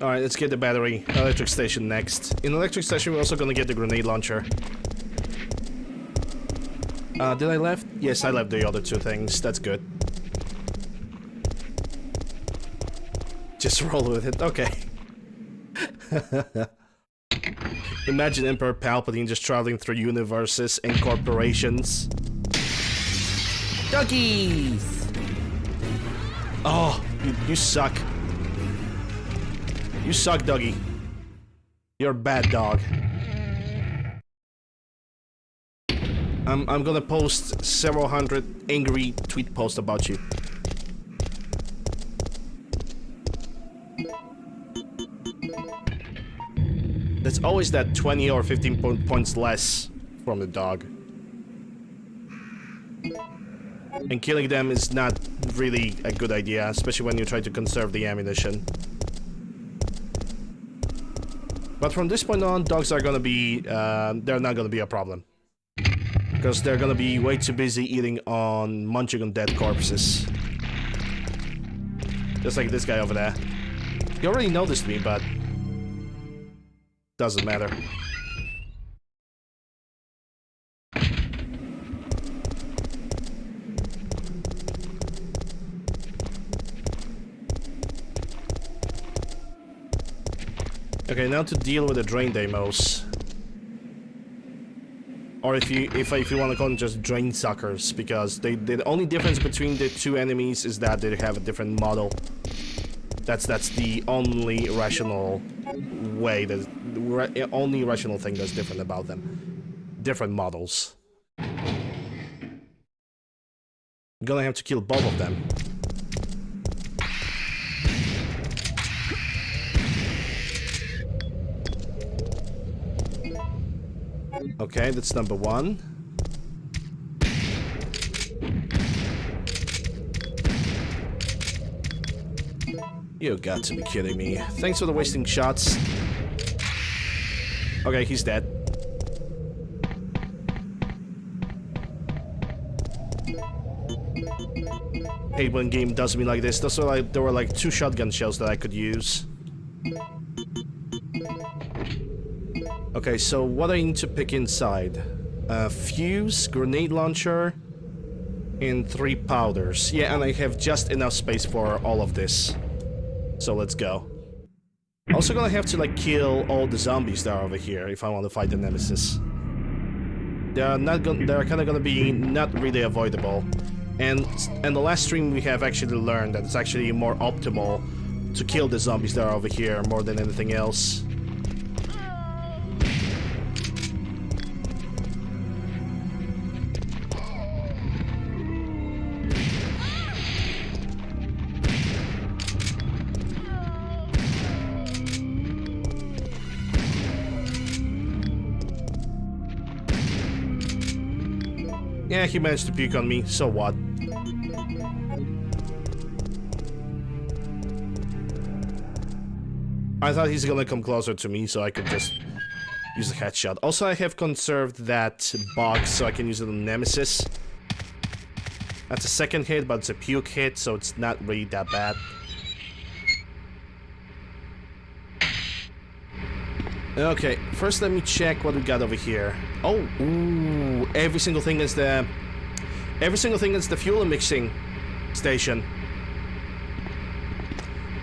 Alright, let's get the battery. Electric station next. In electric station, we're also gonna get the grenade launcher. Did I left? Yes, I left the other 2 things. That's good. Just roll with it. Okay. Imagine Emperor Palpatine just traveling through universes and corporations. Duckies! Oh, you suck. You suck, Dougie. You're a bad dog. I'm gonna post several hundred angry tweet posts about you. That's always that 20 or 15 points less from the dog. And killing them is not really a good idea, especially when you try to conserve the ammunition. But from this point on, dogs are gonna be, they're not gonna be a problem. Because they're gonna be way too busy munching on dead corpses. Just like this guy over there. He already noticed me, but... doesn't matter. Okay, now to deal with the drain demos. Or if you want to call them just drain suckers, because the only difference between the 2 enemies is that they have a different model. That's the only rational way, the only rational thing that's different about them. Different models. I'm gonna have to kill both of them. Okay, that's number one. You got to be kidding me. Thanks for the wasting shots. Okay, he's dead. Hate when game does me like this. Those were like, there were like 2 shotgun shells that I could use. Okay, so what do I need to pick inside? Fuse, grenade launcher, and 3 powders. Yeah, and I have just enough space for all of this. So let's go. Also gonna have to like kill all the zombies that are over here if I want to fight the nemesis. They're kind of gonna be not really avoidable. And in the last stream we have actually learned that it's actually more optimal to kill the zombies that are over here more than anything else. Yeah, he managed to puke on me, so what? I thought he's gonna come closer to me so I could just use a headshot. Also, I have conserved that box so I can use it on Nemesis. That's a second hit, but it's a puke hit, so it's not really that bad. Okay, first let me check what we got over here. Oh, ooh, every single thing is the fuel mixing station.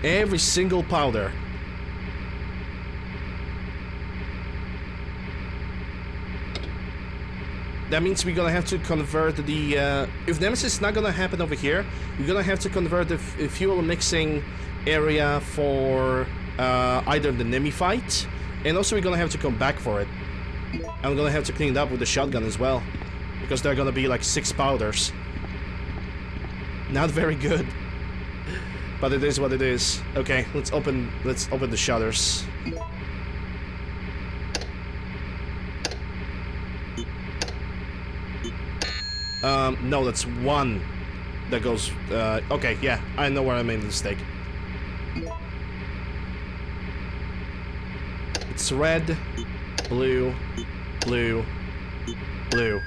Every single powder. That means we're gonna have to convert the, if Nemesis is not gonna happen over here, we're gonna have to convert the fuel mixing area for either the Nemmy fight, and also we're gonna have to come back for it. I'm gonna have to clean it up with the shotgun as well, because there are gonna be like 6 powders. Not very good, but it is what it is. Okay, let's open the shutters. No, that's 1 that goes, okay, yeah, I know where I made the mistake. It's red, blue, blue, blue.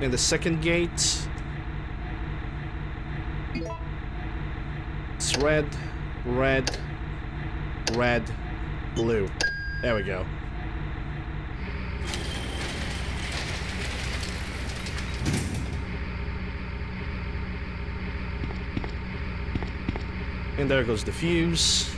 And the second gate, it's red, red, red, blue. There we go. And there goes the fuse.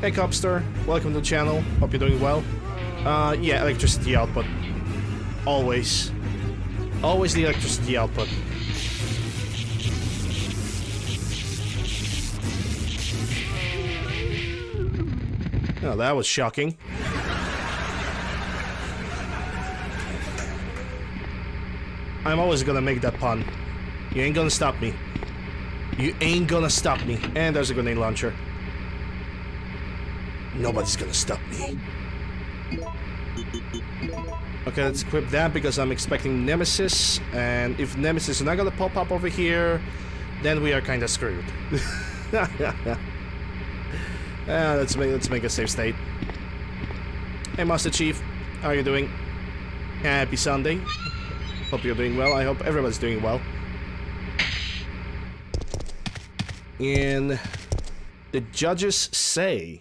Hey Copster, welcome to the channel. Hope you're doing well. Yeah, electricity output. Always. Always the electricity output. Oh, that was shocking. I'm always gonna make that pun. You ain't gonna stop me. You ain't gonna stop me. And there's a grenade launcher. Nobody's gonna stop me. Okay, let's equip that because I'm expecting Nemesis, and if Nemesis is not gonna pop up over here, then we are kinda screwed. Let's make a safe state. Hey Master Chief, how are you doing? Happy Sunday. Hope you're doing well. I hope everybody's doing well. And the judges say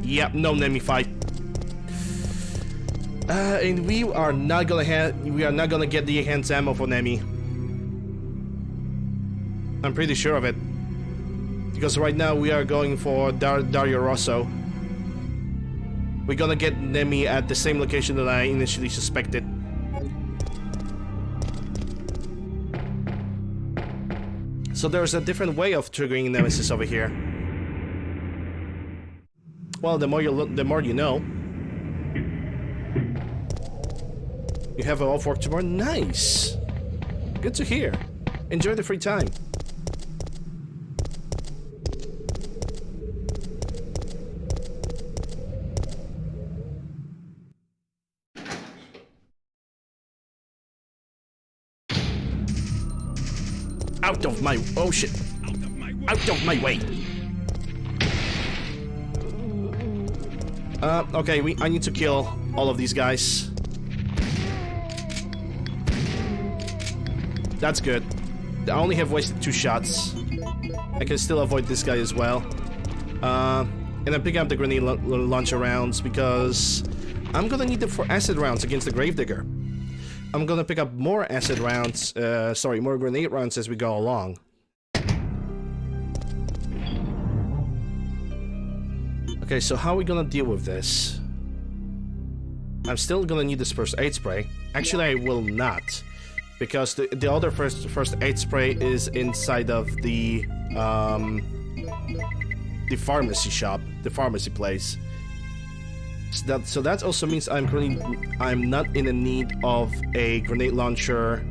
Yep, no Nemmy fight. And we are not gonna get the enhanced ammo for Nemmy. I'm pretty sure of it. Because right now we are going for Dario Rosso. We're gonna get Nemmy at the same location that I initially suspected. So there's a different way of triggering Nemesis over here. Well, the more you look, the more you know. You have it all for tomorrow. Nice. Good to hear. Enjoy the free time. Out of my... Oh shit. Out of my way. Okay, I need to kill all of these guys. That's good. I only have wasted 2 shots. I can still avoid this guy as well. And I'm picking up the grenade launcher rounds because I'm gonna need them for acid rounds against the Gravedigger. I'm gonna pick up more acid rounds, more grenade rounds as we go along. Okay, so how are we gonna deal with this? I'm still gonna need this first aid spray. Actually, I will not. Because the other first aid spray is inside of the pharmacy shop, the pharmacy place. So that also means I'm not in the need of a grenade launcher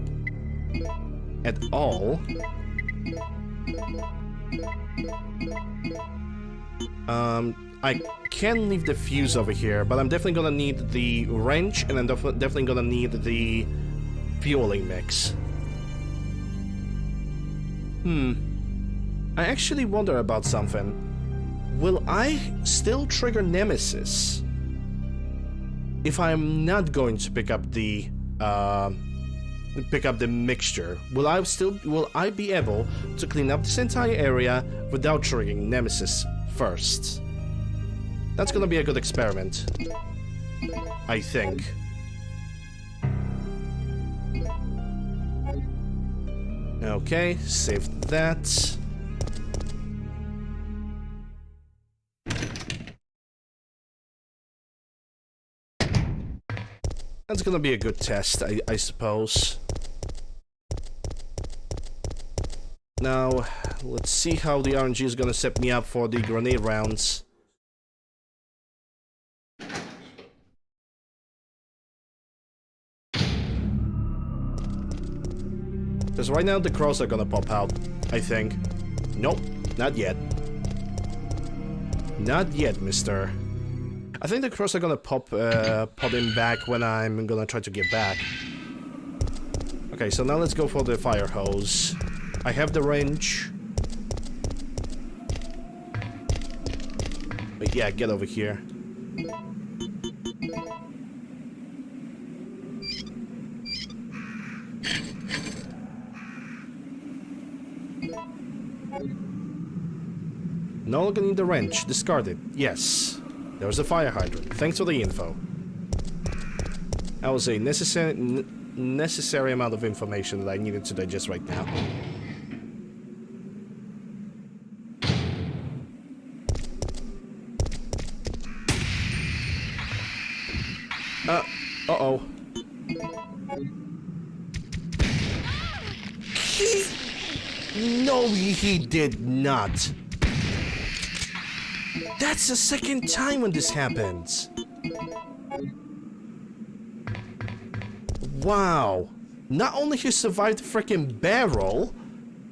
at all. I can leave the fuse over here, but I'm definitely gonna need the wrench, and I'm definitely gonna need the fueling mix. I actually wonder about something. Will I still trigger Nemesis if I'm not going to pick up the mixture? Will I be able to clean up this entire area without triggering Nemesis first? That's gonna be a good experiment, I think. Okay, save that. That's gonna be a good test, I suppose. Now, let's see how the RNG is gonna set me up for the grenade rounds. Because right now the crows are gonna pop out, I think. Nope, not yet. Not yet, mister. I think the crows are gonna pop in back when I'm gonna try to get back. Okay, so now let's go for the fire hose. I have the wrench. But yeah, get over here. No longer need the wrench. Discard it. Yes. There's a fire hydrant. Thanks for the info. That was a necessary amount of information that I needed to digest right now. Uh-oh. No, he did not. That's the second time when this happens. Wow. Not only he survived the freaking barrel,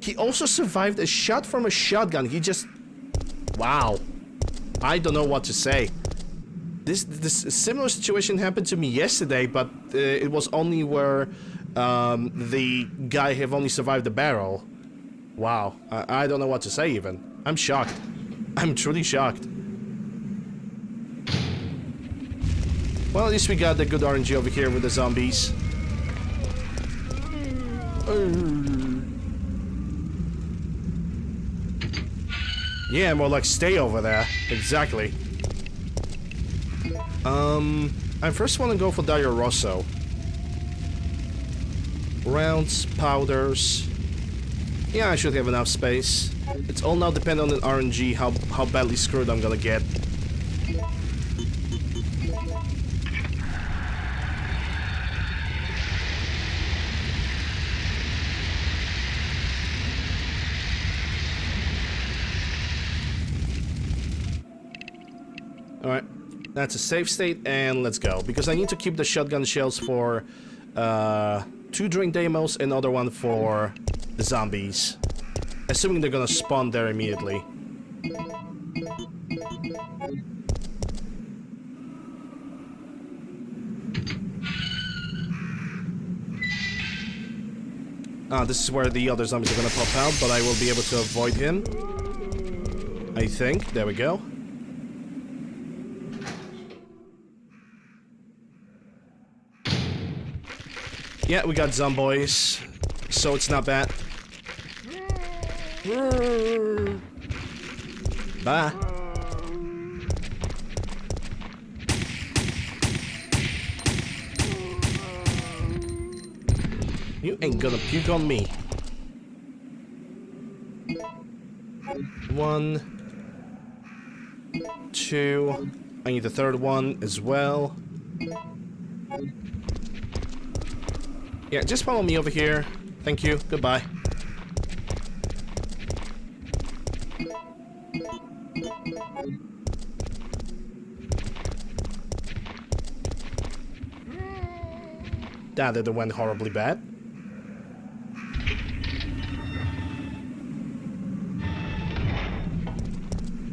he also survived a shot from a shotgun. He just... Wow. I don't know what to say. This similar situation happened to me yesterday, but it was only where the guy have only survived the barrel. Wow. I don't know what to say even. I'm shocked. I'm truly shocked. Well, at least we got the good RNG over here with the zombies. Yeah, more like stay over there. Exactly. I first want to go for Dire Rosso. Rounds, powders. Yeah, I should have enough space. It's all now dependent on the RNG, how badly screwed I'm gonna get. Alright, that's a safe state, and let's go. Because I need to keep the shotgun shells for 2 during demos, and another one for the zombies. Assuming they're gonna spawn there immediately. This is where the other zombies are gonna pop out, but I will be able to avoid him. I think. There we go. Yeah, we got zomboys, so it's not bad. Bye. You ain't gonna puke on me. 1, 2. I need the third one as well. Yeah, just follow me over here. Thank you. Goodbye. That didn't went horribly bad.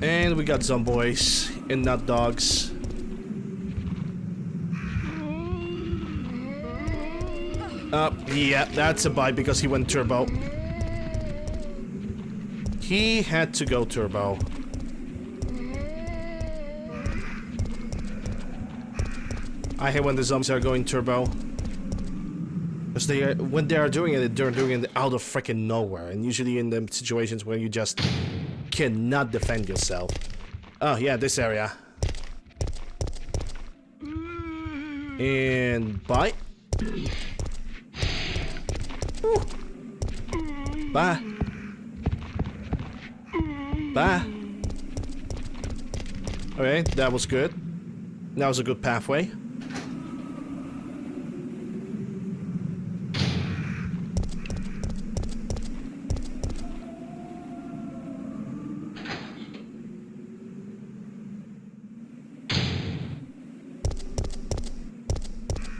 And we got zomboys and not dogs. Yeah, that's a bite because he went turbo. He had to go turbo. I hate when the zombies are going turbo. Because when they are doing it, they're doing it out of freaking nowhere. And usually in the situations where you just cannot defend yourself. Oh, yeah, this area. And bite. Woo. Bye. Bye. Okay, that was good. That was a good pathway.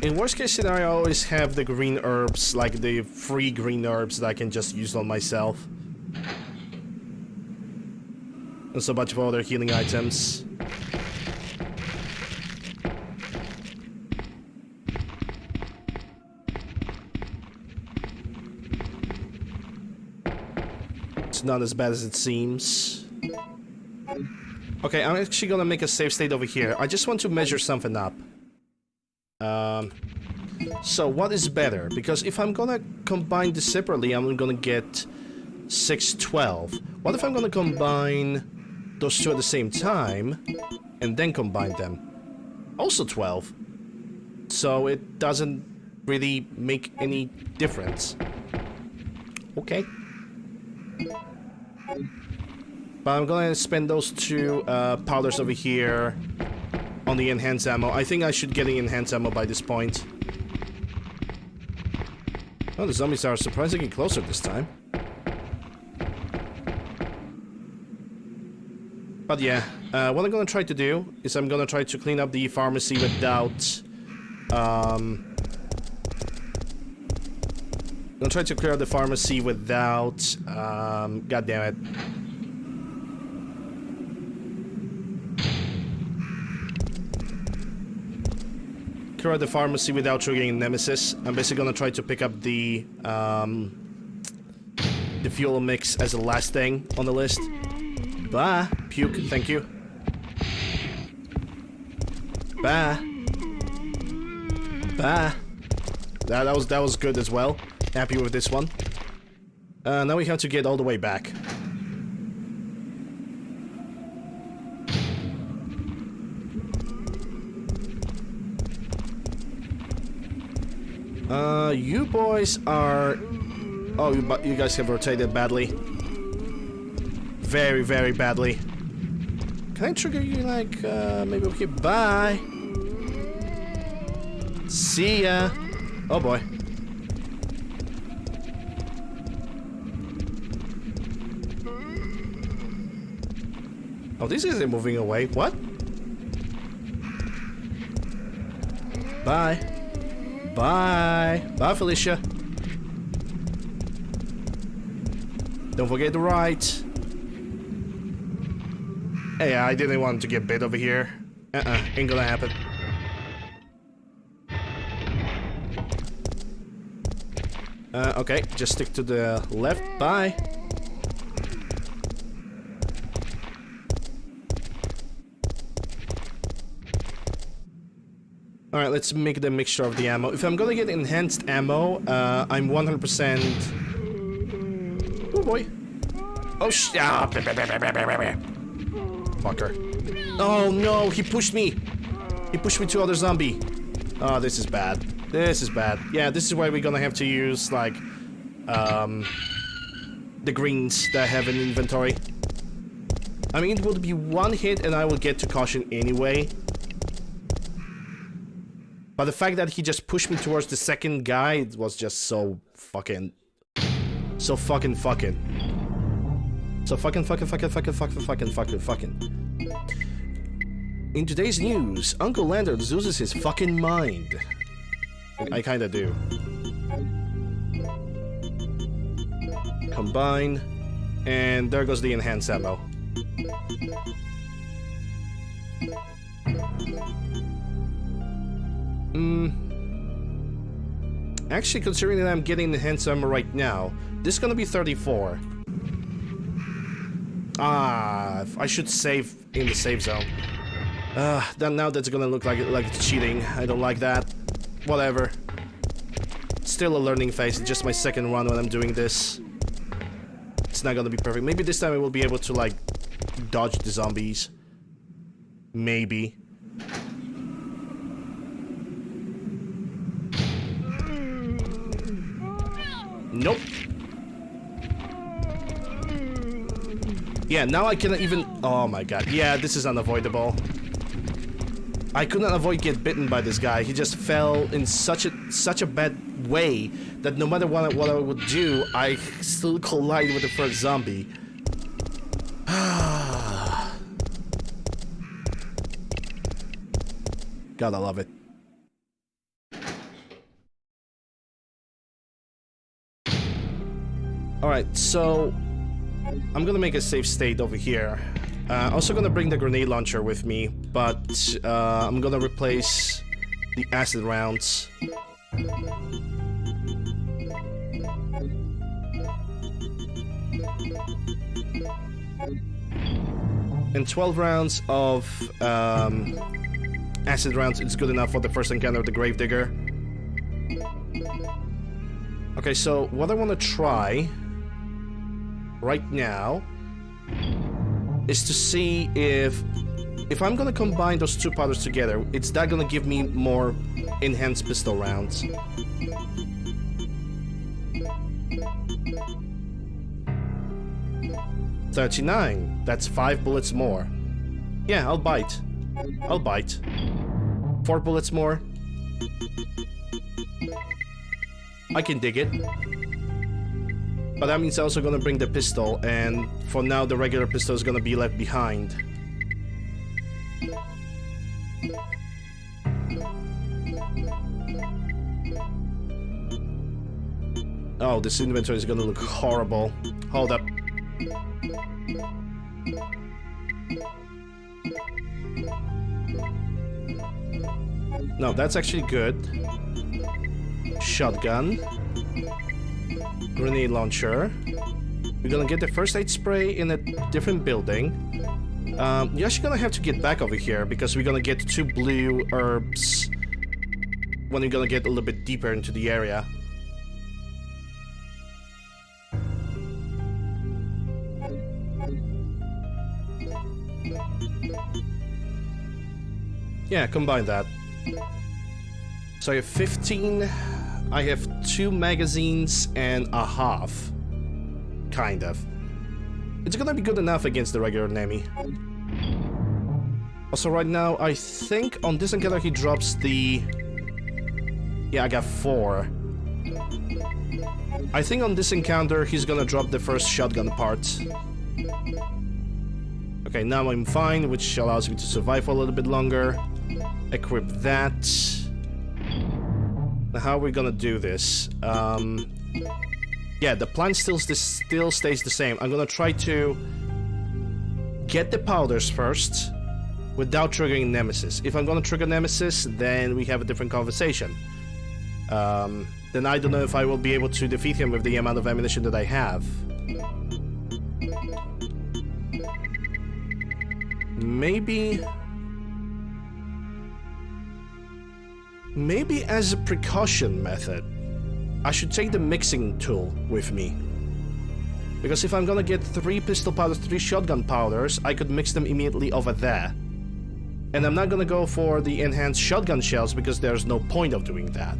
In worst case scenario, I always have the green herbs, like the free green herbs that I can just use on myself. There's a bunch of other healing items. It's not as bad as it seems. Okay, I'm actually gonna make a save state over here. I just want to measure something up. So what is better? Because if I'm gonna combine this separately, I'm gonna get 612. What if I'm gonna combine those two at the same time and then combine them? Also 12. So it doesn't really make any difference. Okay. But I'm gonna spend those two powders over here on the enhanced ammo. I think I should get the enhanced ammo by this point. Oh, the zombies are surprisingly closer this time. But yeah, what I'm gonna try to do is I'm gonna try to clean up the pharmacy without... I'm gonna try to clear out the pharmacy without... God damn it. Clear out the pharmacy without triggering Nemesis. I'm basically gonna try to pick up the fuel mix as the last thing on the list. Bah, puke, thank you. Bah. Bah. That was good as well. Happy with this one. Now we have to get all the way back. You boys are... Oh, you guys have rotated badly. Very, very badly. Can I trigger you like, maybe okay, bye. See ya. Oh boy. Oh, these guys are moving away. What? Bye. Bye. Bye, Felicia. Don't forget the right. Hey, I didn't want to get bit over here. Ain't gonna happen. Okay, just stick to the left. Bye. Alright, let's make the mixture of the ammo. If I'm gonna get enhanced ammo, I'm 100%... Oh boy. Oh fucker. Oh no, he pushed me! He pushed me to other zombie. Oh, this is bad. This is bad. Yeah, this is why we're gonna have to use, like, the greens that I have in inventory. I mean, it would be one hit and I will get to caution anyway. But the fact that he just pushed me towards the second guy, it was just so fucking... So fucking. So fucking. In today's news, UncleLander loses his fucking mind. I kinda do. Combine. And there goes the enhanced ammo. Actually, considering that I'm getting enhanced ammo right now, this is gonna be 34. Ah, I should save in the save zone. Then now that's gonna look like it's cheating. I don't like that. Whatever. Still a learning phase. It's just my second run when I'm doing this. It's not gonna be perfect. Maybe this time I will be able to, like, dodge the zombies. Maybe. Nope. Yeah, now I cannot even... Oh my god. Yeah, this is unavoidable. I could not avoid getting bitten by this guy. He just fell in such a bad way that no matter what I would do, I still collide with the first zombie. God, I love it. Alright, so I'm gonna make a safe state over here. Also gonna bring the grenade launcher with me, but I'm gonna replace the acid rounds. And 12 rounds of acid rounds is good enough for the first encounter of the Gravedigger. Okay, so what I want to try right now is to see if I'm gonna combine those two powders together, it's that gonna give me more enhanced pistol rounds. $39. That's 5 bullets more. Yeah, I'll bite. I'll bite. 4 bullets more. I can dig it. But that means I'm also gonna bring the pistol, and for now the regular pistol is gonna be left behind. Oh, this inventory is gonna look horrible. Hold up. No, that's actually good. Shotgun. Grenade launcher. We're gonna get the first aid spray in a different building. You're actually gonna have to get back over here because we're gonna get 2 blue herbs when we're gonna get a little bit deeper into the area. Yeah, combine that. So you have 15 I have 2 magazines and a half. Kind of. It's gonna be good enough against the regular Nemmy. Also, right now, I think on this encounter he drops the... Yeah, I got 4. I think on this encounter he's gonna drop the first shotgun part. Okay, now I'm fine, which allows me to survive for a little bit longer. Equip that. Now, how are we gonna do this? Yeah, the plan still stays the same. I'm gonna try to get the powders first without triggering Nemesis. If I'm gonna trigger Nemesis, then we have a different conversation. Then I don't know if I will be able to defeat him with the amount of ammunition that I have. Maybe as a precaution method, I should take the mixing tool with me. Because if I'm gonna get 3 pistol powders, 3 shotgun powders, I could mix them immediately over there. And I'm not gonna go for the enhanced shotgun shells because there's no point of doing that.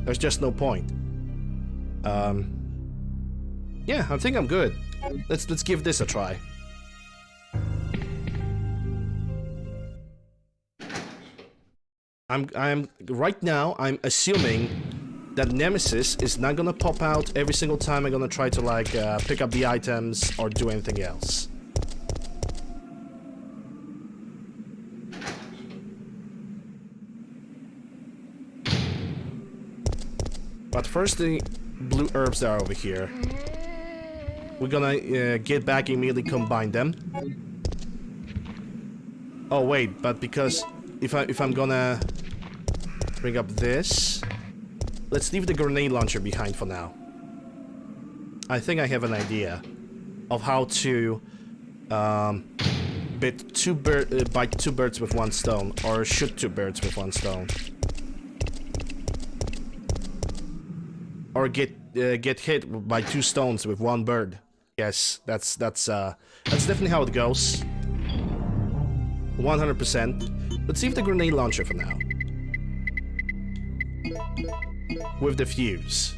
There's just no point. Yeah, I think I'm good. Let's give this a try. I'm right now I'm assuming that Nemesis is not gonna pop out every single time I'm gonna try to like pick up the items or do anything else. But first, the blue herbs that are over here. We're gonna get back and immediately combine them. Oh wait, but because if I'm gonna bring up this, let's leave the grenade launcher behind for now. I think I have an idea of how to bite 2 birds with 1 stone, or shoot 2 birds with 1 stone. Or get hit by 2 stones with 1 bird. Yes, that's definitely how it goes. 100%. Let's see if the grenade launcher for now. With the fuse.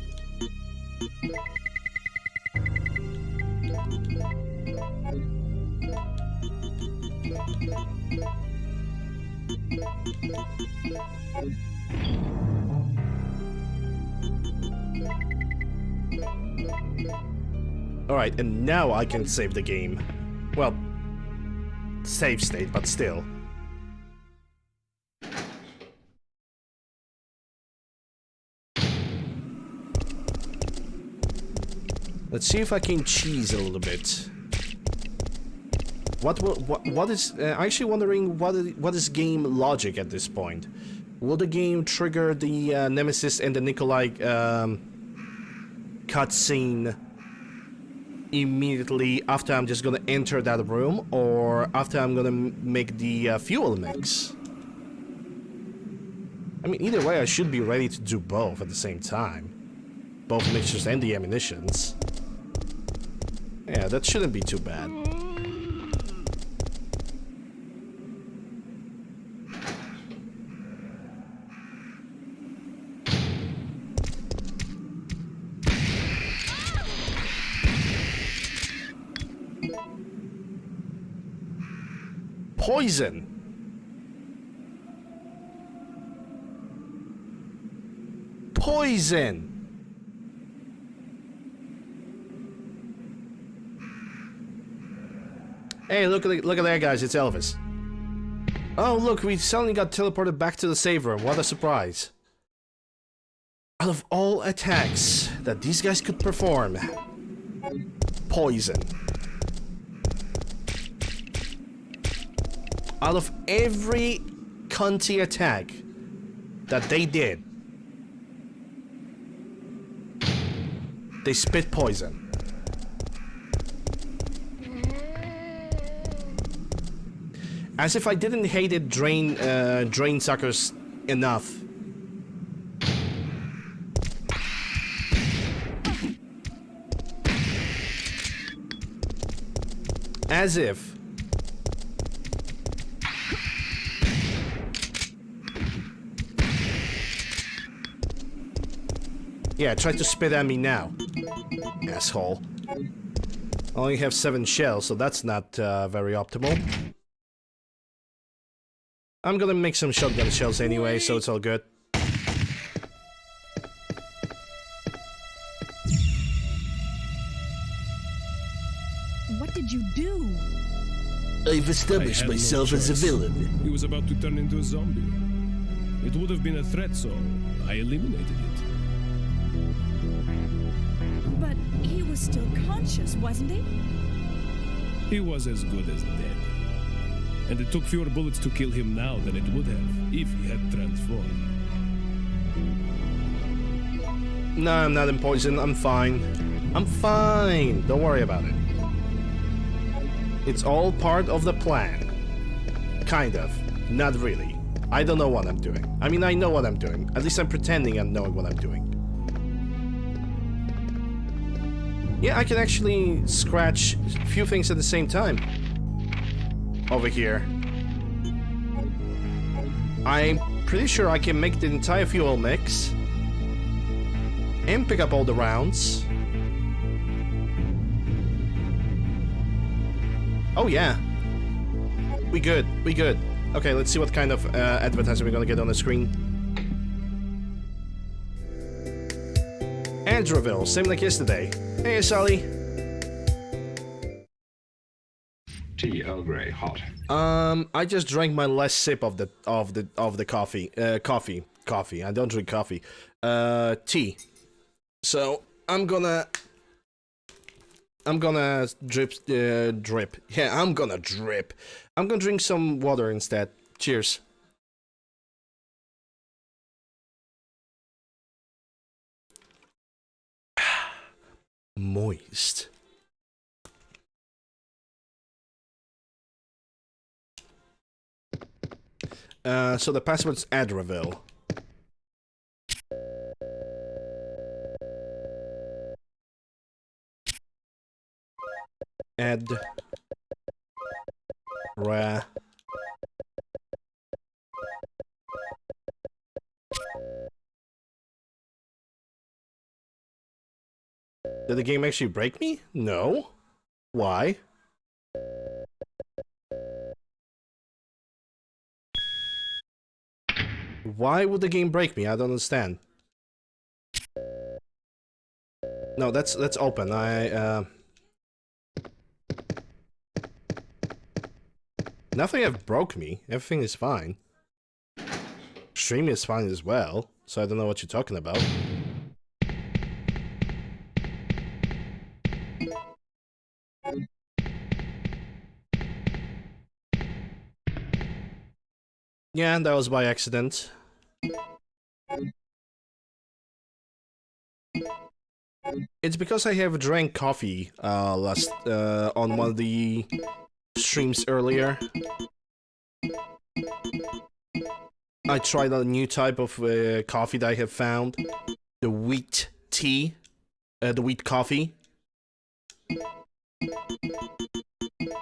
Alright, and now I can save the game. Well, save state, but still. Let's see if I can cheese a little bit. What is... I'm actually wondering what is game logic at this point. Will the game trigger the Nemesis and the Nikolai cutscene immediately after I'm just gonna enter that room, or after I'm gonna make the fuel mix? I mean, either way, I should be ready to do both at the same time. Both mixtures and the ammunitions. Yeah, that shouldn't be too bad. Poison! Poison! Hey, look at that, guys, it's Elvis. Oh, look, we suddenly got teleported back to the save room. What a surprise. Out of all attacks that these guys could perform, poison. Out of every cunty attack that they did, they spit poison. As if I didn't hate it, drain suckers enough. As if. Yeah, try to spit at me now. Asshole. I only have 7 shells, so that's not very optimal. I'm gonna make some shotgun shells anyway, so it's all good. What did you do? I've established myself as a villain. He was about to turn into a zombie. It would have been a threat, so I eliminated it. But he was still conscious, wasn't he? He was as good as dead. And it took fewer bullets to kill him now than it would have if he had transformed. No, I'm not in poison. I'm fine. I'm fine. Don't worry about it. It's all part of the plan. Kind of. Not really. I don't know what I'm doing. I mean, I know what I'm doing. At least I'm pretending I'm knowing what I'm doing. Yeah, I can actually scratch a few things at the same time. Over here. I'm pretty sure I can make the entire fuel mix. And pick up all the rounds. Oh yeah. We good. We good. Okay, let's see what kind of advertising we're gonna get on the screen. Andreville, same like yesterday. Hey, Sally. Tea, Earl Grey, hot. I just drank my last sip of the coffee. Coffee. I don't drink coffee. Tea. So I'm gonna drip. Yeah, I'm gonna drip. I'm gonna drink some water instead. Cheers. Moist. So the password's Adraville. Ed. Ra. Did the game actually break me? No. Why? Why would the game break me? I don't understand. No, that's open. Nothing have broke me. Everything is fine. Stream is fine as well, so I don't know what you're talking about. Yeah, that was by accident. It's because I have drank coffee on one of the streams earlier. I tried a new type of coffee that I have found. The wheat tea. The wheat coffee. And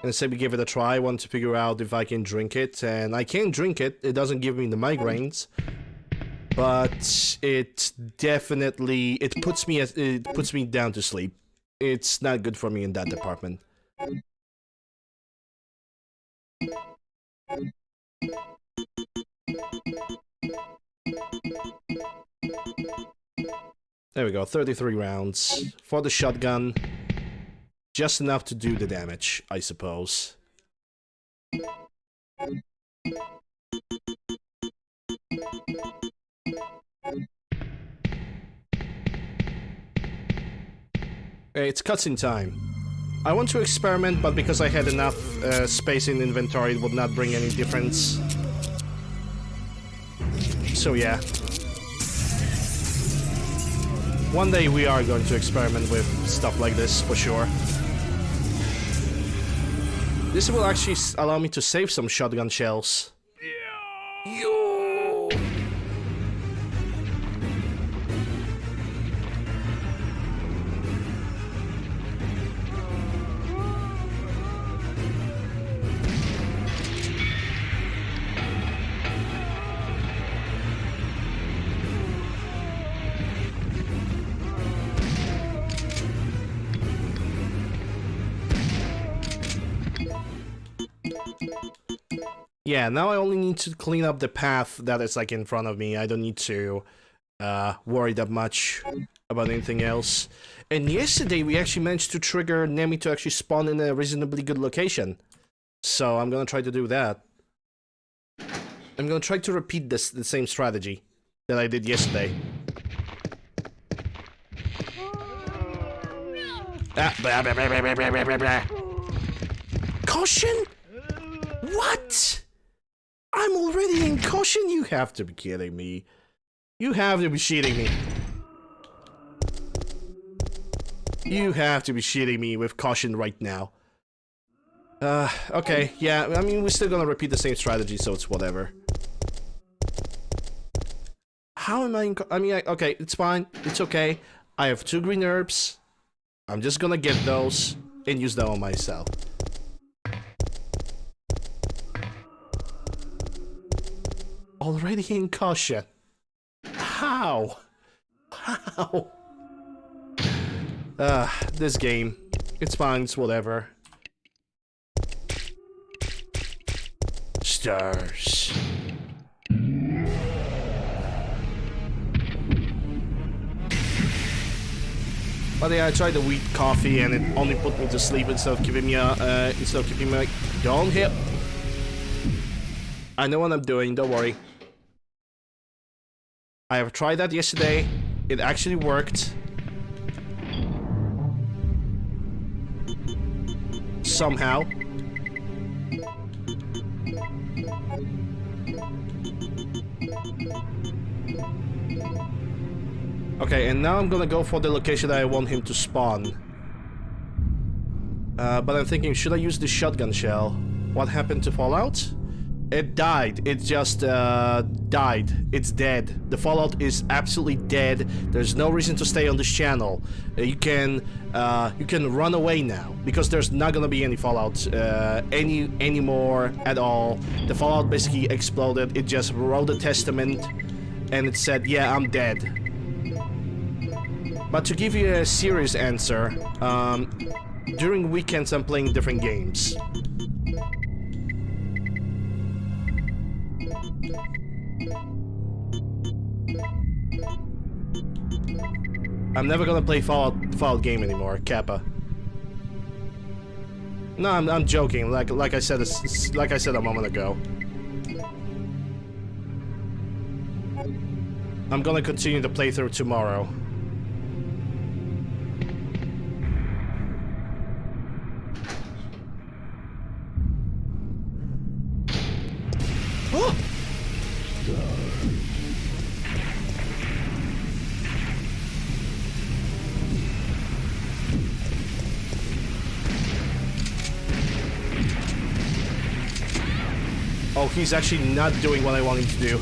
I said we give it a try. I want to figure out if I can drink it. And I can drink it. It doesn't give me the migraines. But it definitely... It puts me down to sleep. It's not good for me in that department. There we go, 33 rounds for the shotgun. Just enough to do the damage, I suppose. It's cutscene time. I want to experiment, but because I had enough space in inventory, it would not bring any difference. So yeah. One day we are going to experiment with stuff like this, for sure. This will actually allow me to save some shotgun shells. Yo! Yeah, now I only need to clean up the path that is like in front of me. I don't need to worry that much about anything else. And yesterday we actually managed to trigger Nemmy to actually spawn in a reasonably good location. So I'm gonna try to do that. I'm gonna try to repeat the same strategy that I did yesterday. Caution? What? I'm already in caution? You have to be kidding me. You have to be cheating me. You have to be cheating me with caution right now. Okay, yeah, I mean, we're still gonna repeat the same strategy, so it's whatever. How am I in okay, it's fine, it's okay. I have 2 green herbs. I'm just gonna get those and use them on myself. Already in caution. How? How? This game. It's fine, it's whatever. Stars. But yeah, I tried the wheat coffee and it only put me to sleep instead of keeping me like, don't hit. I know what I'm doing, don't worry. I have tried that yesterday. It actually worked. Somehow. Okay, and now I'm gonna go for the location that I want him to spawn. But I'm thinking, should I use the shotgun shell? What happened to Fallout? It died. It just died. It's dead. The Fallout is absolutely dead. There's no reason to stay on this channel. You can run away now because there's not gonna be any Fallout anymore at all. The Fallout basically exploded. It just wrote a testament, and it said, "Yeah, I'm dead." But to give you a serious answer, during weekends I'm playing different games. I'm never gonna play Fallout game anymore, Kappa. No, I'm joking. Like I said a moment ago. I'm gonna continue the playthrough tomorrow. Oh! Oh, he's actually not doing what I want him to do.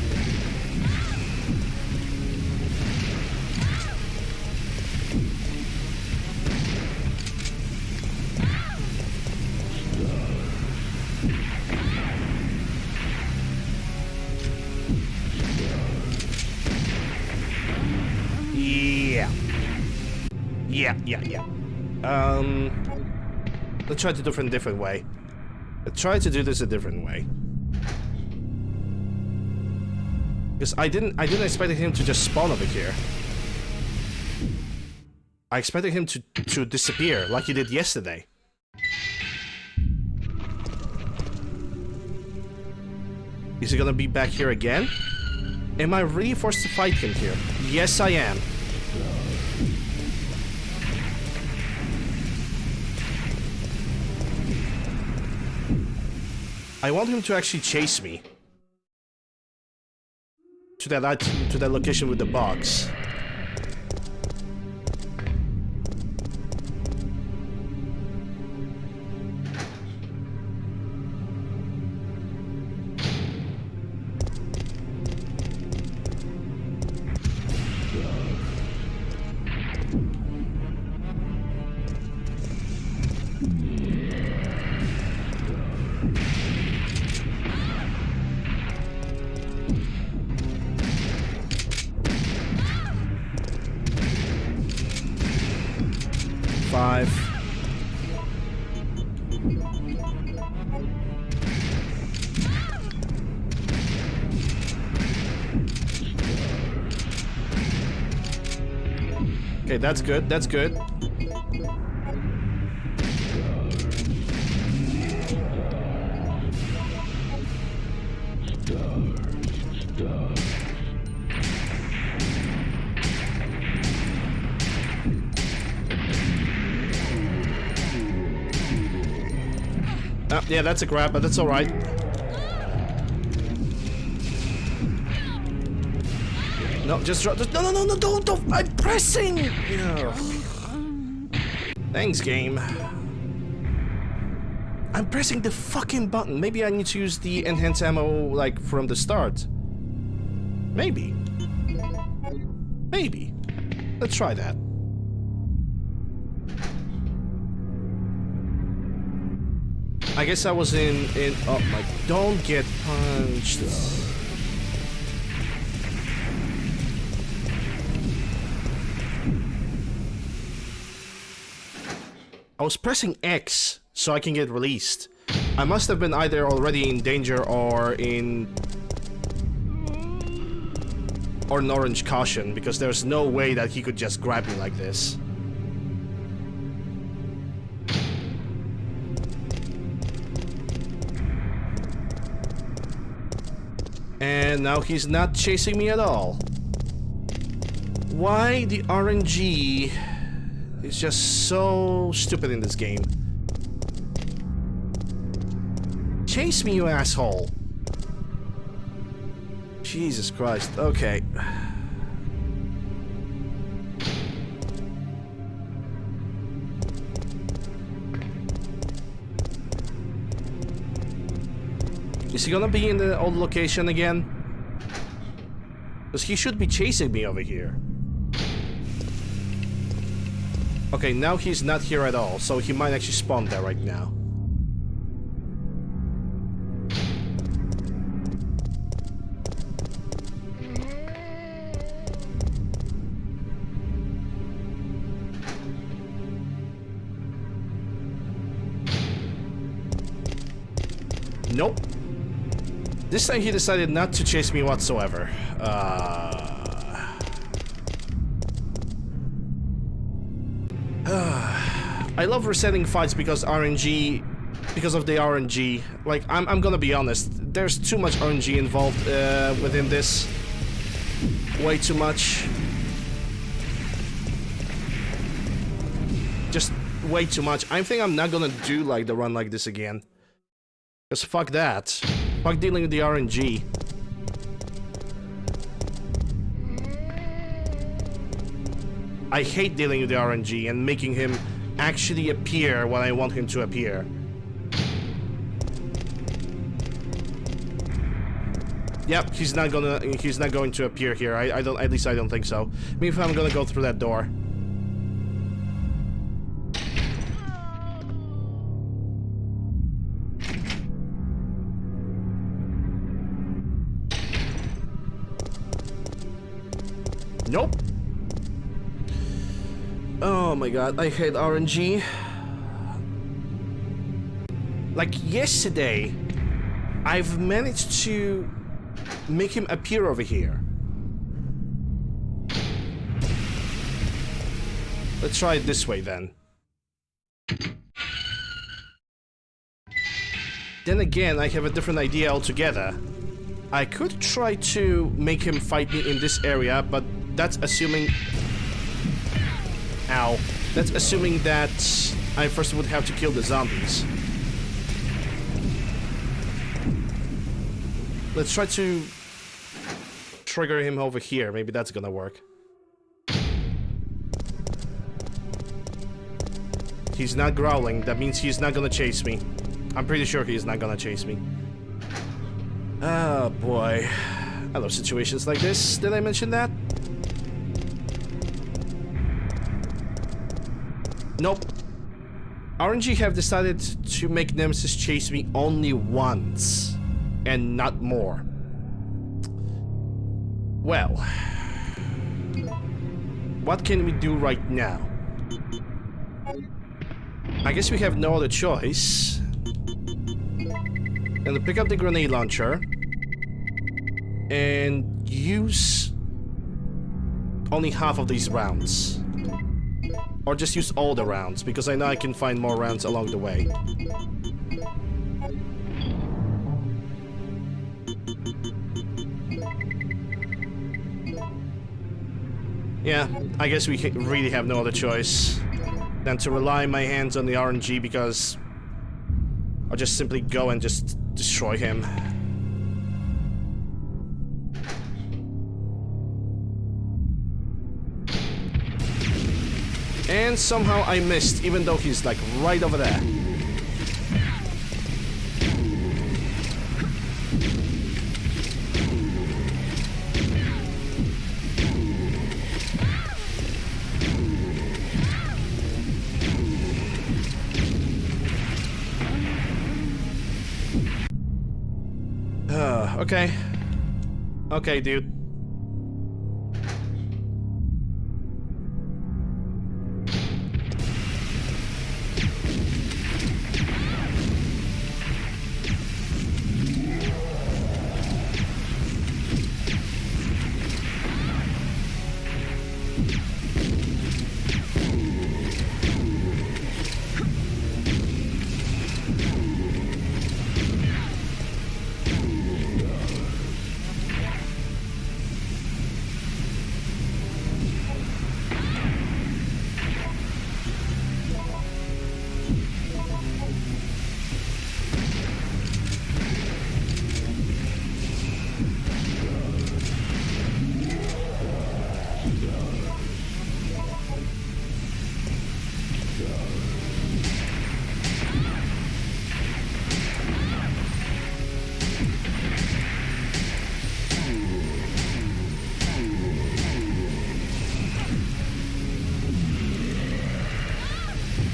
Yeah. Let's try to do it a different way. Let's try to do this a different way. Because I didn't expect him to just spawn over here. I expected him to disappear like he did yesterday. Is he gonna be back here again? Am I really forced to fight him here? Yes, I am. I want him to actually chase me to that location with the box. Okay, that's good, that's good. Yeah, that's a grab, but that's alright. No, just drop. No, don't! I'm pressing! Ugh. Thanks, game. I'm pressing the fucking button. Maybe I need to use the enhanced ammo, like, from the start. Maybe. Maybe. Let's try that. I guess I was in... Oh my... Don't get punched. I was pressing X so I can get released. I must have been either already in danger or in... or an orange caution, because there's no way that he could just grab me like this. And now he's not chasing me at all. Why the RNG is just so stupid in this game? Chase me, you asshole. Jesus Christ. Okay. Is he gonna be in the old location again? Because he should be chasing me over here. Okay, now he's not here at all, so he might actually spawn there right now. Nope. This time he decided not to chase me whatsoever. I love resetting fights because RNG, because of the RNG. Like, I'm gonna be honest, there's too much RNG involved within this. Way too much. Just way too much. I think I'm not gonna do like the run like this again. Because fuck that. Fuck dealing with the RNG. I hate dealing with the RNG and making him actually appear when I want him to appear. Yep, he's not going to appear here. I don't, at least I don't think so. Maybe if I'm gonna go through that door. Nope. Oh my god, I hate RNG. Like yesterday, I've managed to make him appear over here. Let's try it this way then. Then again, I have a different idea altogether. I could try to make him fight me in this area, but that's assuming... Ow. That's assuming that I first would have to kill the zombies. Let's try to trigger him over here. Maybe that's gonna work. He's not growling. That means he's not gonna chase me. I'm pretty sure he's not gonna chase me. Oh boy. I love situations like this. Did I mention that? Nope. RNG have decided to make Nemesis chase me only once. And not more. Well. What can we do right now? I guess we have no other choice. And to pick up the grenade launcher. And use only half of these rounds. Or just use all the rounds, because I know I can find more rounds along the way. Yeah, I guess we really have no other choice than to rely my hands on the RNG, because I'll just simply go and just destroy him. And somehow I missed, even though he's like right over there. Okay. Okay, dude.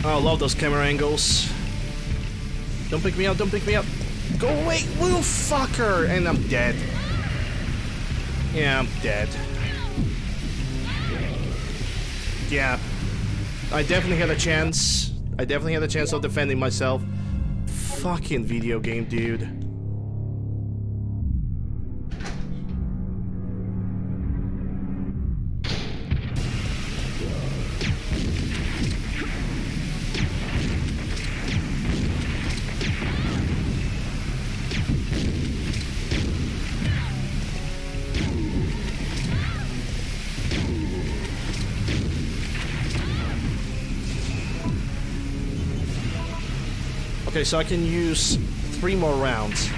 Oh, I love those camera angles. Don't pick me up, don't pick me up. Go away, you fucker! And I'm dead. Yeah, I'm dead. Yeah. I definitely had a chance. I definitely had a chance of defending myself. Fucking video game, dude. Okay, so I can use 3 more rounds.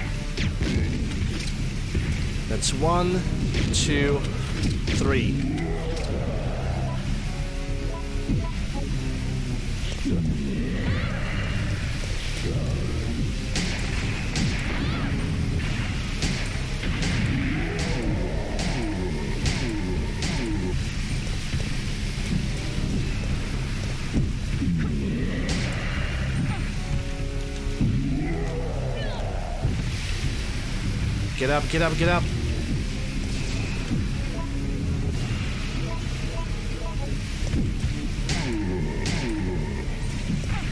That's 1, 2, 3. Get up, get up, get up.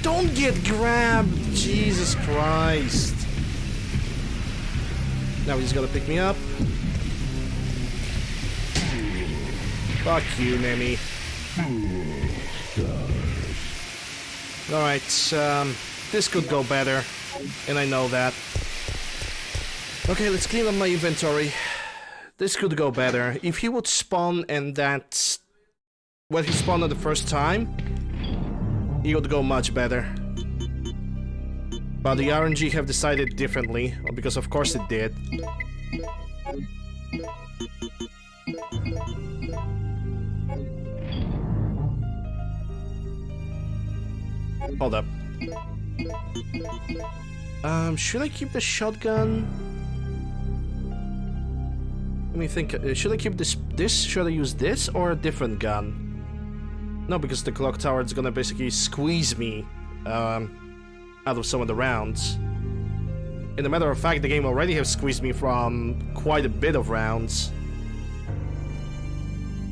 Don't get grabbed, Jesus Christ. Now he's gonna pick me up. Fuck you, Nemmy. Alright, this could go better, and I know that. Okay, let's clean up my inventory. This could go better. If he would spawn and that's when he spawned the first time, it would go much better. But the RNG have decided differently, because of course it did. Hold up. Should I keep the shotgun? Let me think. Should I keep this? Should I use this or a different gun? No, because the clock tower is gonna basically squeeze me out of some of the rounds. In a matter of fact, the game already has squeezed me from quite a bit of rounds.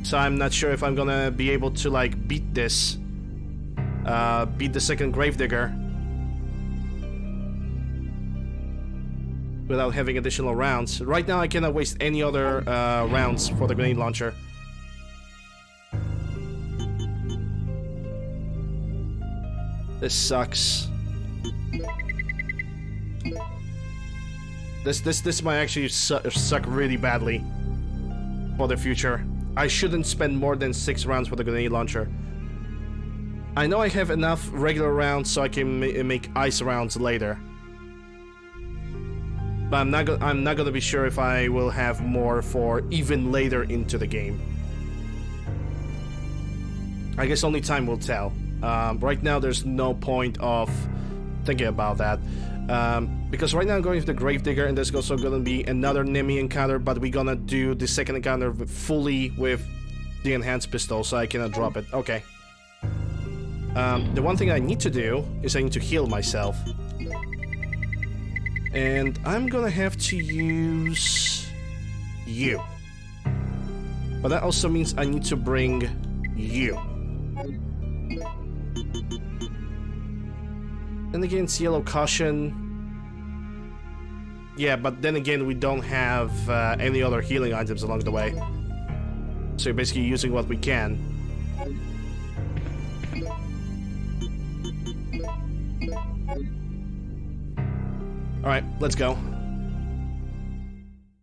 So I'm not sure if I'm gonna be able to like beat this. Beat the second Gravedigger without having additional rounds. Right now I cannot waste any other rounds for the grenade launcher. This sucks. This might actually suck really badly for the future. I shouldn't spend more than 6 rounds for the grenade launcher. I know I have enough regular rounds so I can make ice rounds later. But I'm not gonna be sure if I will have more for even later into the game. I guess only time will tell. Right now there's no point of thinking about that. Because right now I'm going with the Gravedigger, and there's also gonna be another Nemmy encounter, but we're gonna do the second encounter fully with the enhanced pistol, so I cannot drop it. Okay. The one thing I need to do is I need to heal myself. And I'm gonna have to use you. But that also means I need to bring you. And against yellow caution. Yeah, but then again, we don't have any other healing items along the way. So you're basically using what we can. Alright, let's go.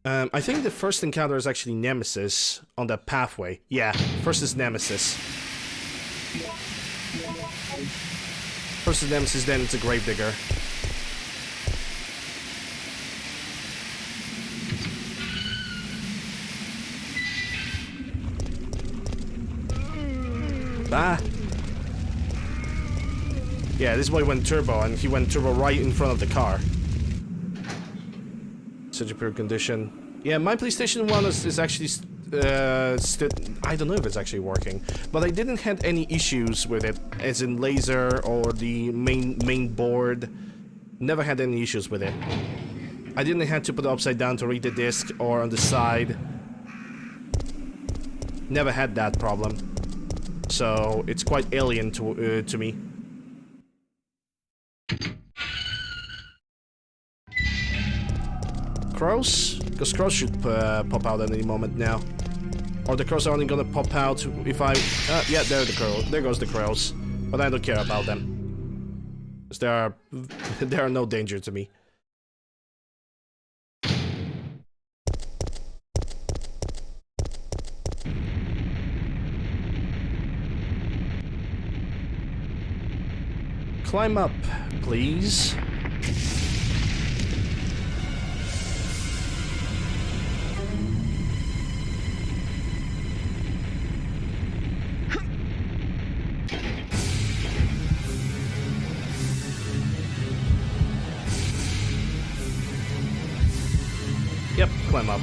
I think the first encounter is actually Nemesis on that pathway. Yeah, first is Nemesis. First is Nemesis, then it's a Gravedigger. Ah! Yeah, this boy went turbo, and he went turbo right in front of the car. Such a pure condition. Yeah, my PlayStation 1 is actually still... I don't know if it's actually working, but I didn't have any issues with it, as in laser or the main board. Never had any issues with it. I didn't have to put it upside down to read the disc or on the side. Never had that problem. So it's quite alien to me. Crows? Because crows should pop out at any moment now. Or the crows are only gonna pop out if I... yeah, there goes the crows. But I don't care about them. Because they are no danger to me. Climb up, please. Yep, climb up.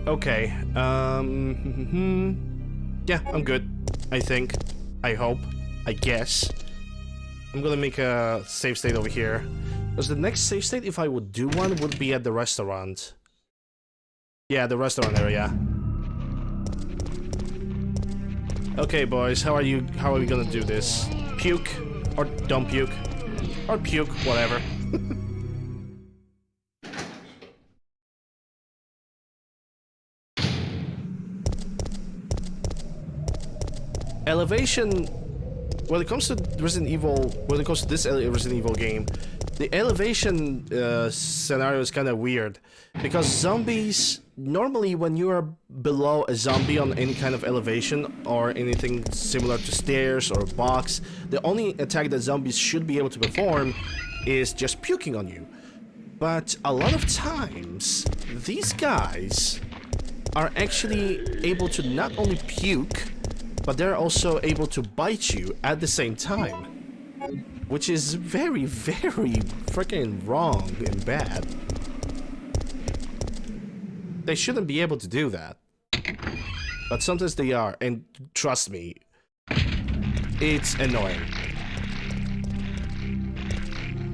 Okay, yeah, I'm good, I think, I hope, I guess. I'm gonna make a save state over here. Because the next save state, if I would do one, would be at the restaurant. Yeah, the restaurant area. Okay, boys, how are we gonna do this? Puke, or don't puke, or puke, whatever. Elevation, when it comes to Resident Evil, when it comes to this Resident Evil game, the elevation scenario is kind of weird. Because zombies, normally when you are below a zombie on any kind of elevation or anything similar to stairs or box, the only attack that zombies should be able to perform is just puking on you. But a lot of times, these guys are actually able to not only puke, but they're also able to bite you at the same time. Which is very, very freaking wrong and bad. They shouldn't be able to do that. But sometimes they are, and trust me, it's annoying.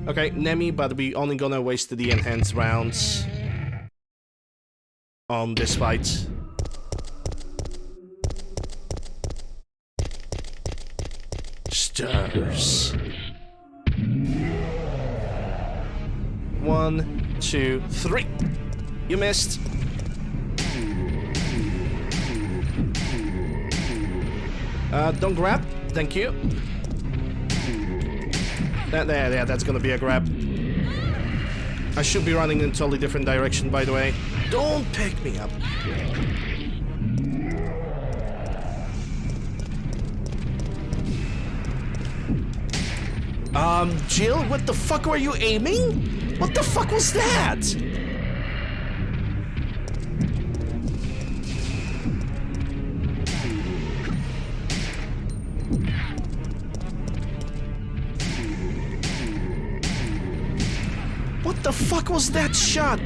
Okay, Nemmy, but we only gonna waste the enhanced rounds on this fight. Stars. 1, 2, 3. You missed. Don't grab. Thank you. There, that's gonna be a grab. I should be running in a totally different direction, by the way. Don't pick me up. Jill, what the fuck were you aiming? What the fuck was that? What the fuck was that shot?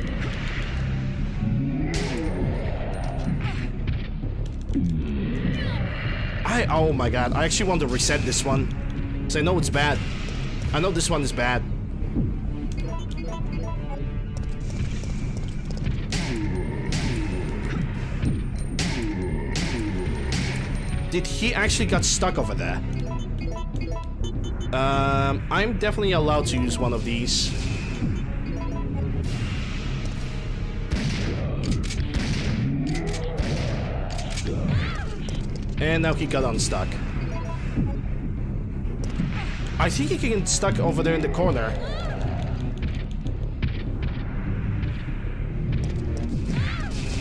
Oh my god, I actually want to reset this one. Because I know it's bad. I know this one is bad. Did he actually got stuck over there? I'm definitely allowed to use one of these. And now he got unstuck. I think he can get stuck over there in the corner.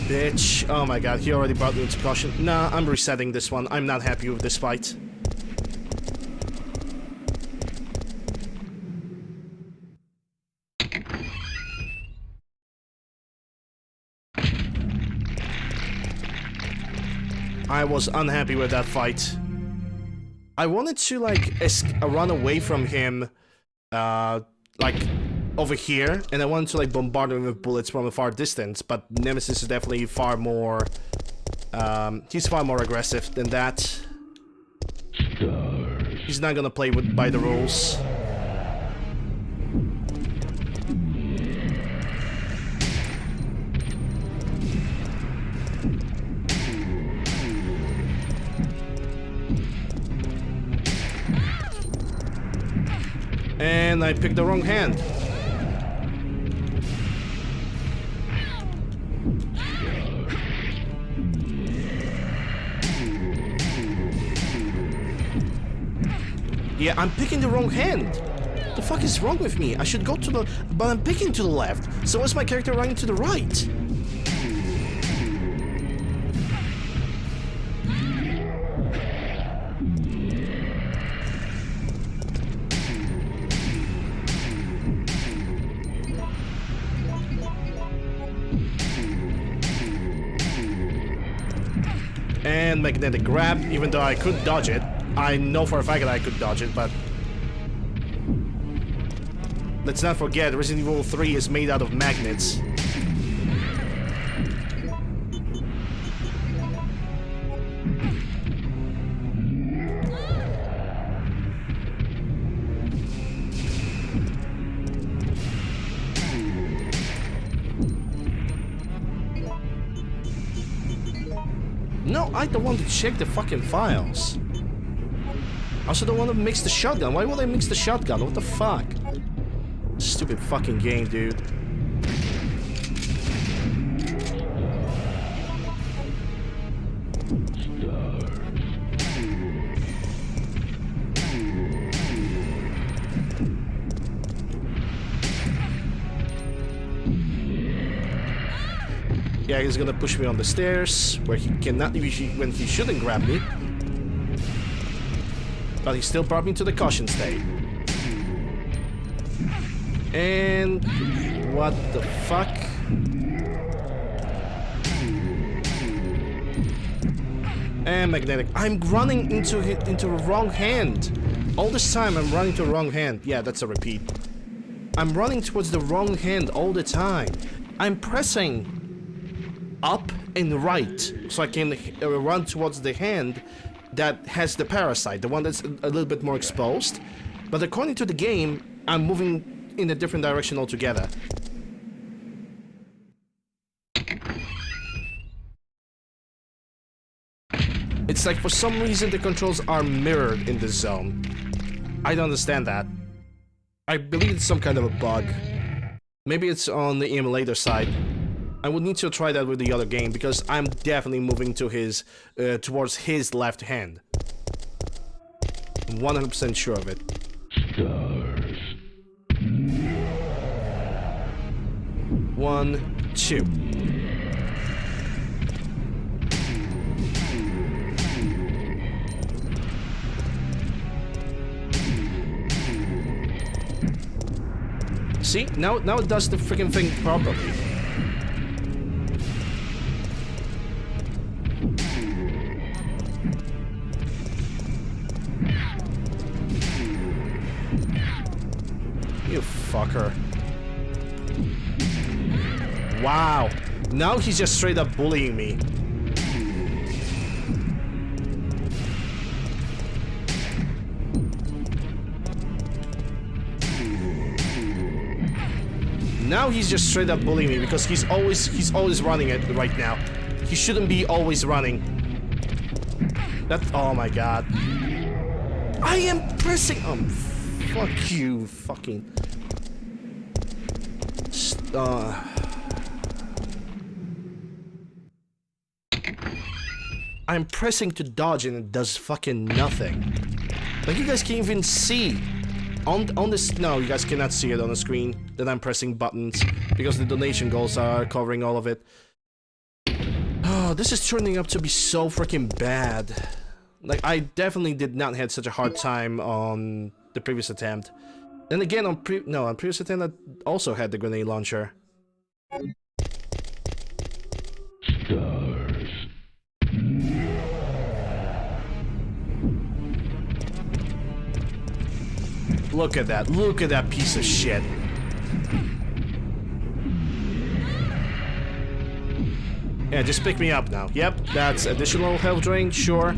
Bitch. Oh my god, he already brought me into caution. Nah, I'm resetting this one. I'm not happy with this fight. I was unhappy with that fight. I wanted to, like, run away from him, like, over here, and I wanted to, like, bombard him with bullets from a far distance, but Nemesis is definitely far more, he's far more aggressive than that. He's not gonna play by the rules. And I picked the wrong hand. Yeah, I'm picking the wrong hand. The fuck is wrong with me? I should go to the... But I'm picking to the left. So is my character running to the right? And magnetic grab, even though I could dodge it. I know for a fact that I could dodge it, but... Let's not forget, Resident Evil 3 is made out of magnets. No, I don't want to check the fucking files. I also don't want to mix the shotgun. Why would I mix the shotgun? What the fuck? Stupid fucking game, dude. Yeah, he's gonna push me on the stairs, where he cannot usually, when he shouldn't grab me. But he still brought me to the caution state. And what the fuck? And magnetic. I'm running into the wrong hand. All this time I'm running to the wrong hand. Yeah, that's a repeat. I'm running towards the wrong hand all the time. I'm pressing up and right so I can run towards the hand that has the parasite, the one that's a little bit more exposed. But according to the game, I'm moving in a different direction altogether. It's It's like for some reason the controls are mirrored in this zone. I don't understand that. I believe it's some kind of a bug. Maybe it's on the emulator side. I would need to try that with the other game because I'm definitely moving to his towards his left hand. I'm 100% sure of it. Stars. 1, 2. See? Now it does the freaking thing properly. You fucker. Wow. Now he's just straight up bullying me. Now he's just straight up bullying me because he's always running it right now. He shouldn't be always running. Oh my god. I am pressing. Fuck you, fucking. I'm pressing to dodge and it does fucking nothing. Like you guys can't even see. On this, no, you guys cannot see it on the screen that I'm pressing buttons because the donation goals are covering all of it. Oh, this is turning up to be so freaking bad. Like, I definitely did not have such a hard time on the previous attempt. Then again, on previous attempt, I also had the grenade launcher. Stars. Look at that piece of shit. Yeah, just pick me up now. Yep, that's additional health drain, sure.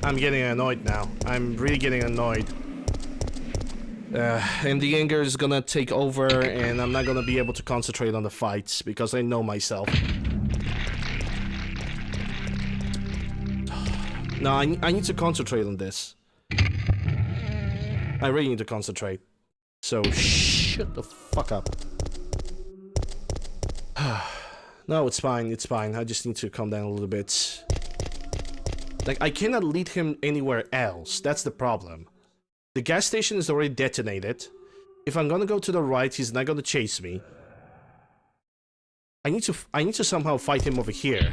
I'm getting annoyed now. I'm really getting annoyed. And the anger is gonna take over and I'm not gonna be able to concentrate on the fights because I know myself. No, I need to concentrate on this. I really need to concentrate. So, shut the fuck up. No, it's fine, it's fine. I just need to calm down a little bit. Like, I cannot lead him anywhere else. That's the problem. The gas station is already detonated. If I'm gonna go to the right, he's not gonna chase me. I need to somehow fight him over here.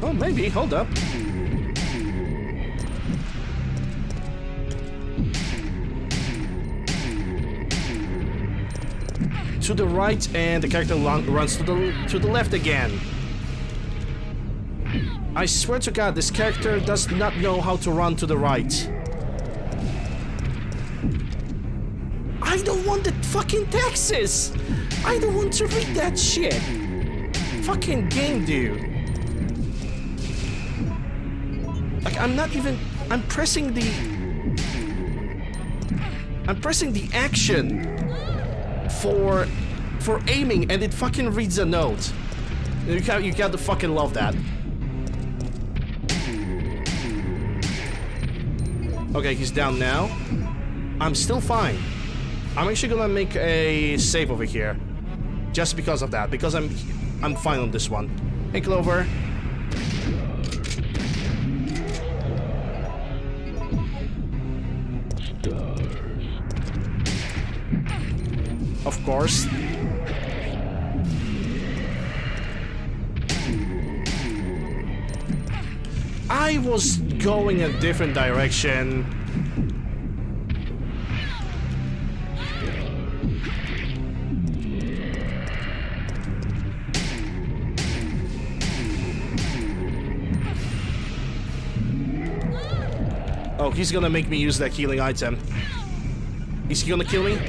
Oh, maybe. Hold up. To the right, and the character runs to the left again. I swear to God, this character does not know how to run to the right. I don't want the fucking taxes! I don't want to read that shit! Fucking game, dude. Like, I'm pressing the action for aiming and it fucking reads a note. You got to fucking love that. Okay, he's down now. I'm still fine. I'm actually gonna make a save over here. Just because of that. Because I'm fine on this one. Hey, Clover. Of course. I was going a different direction. Oh, he's gonna make me use that healing item. Is he gonna kill me?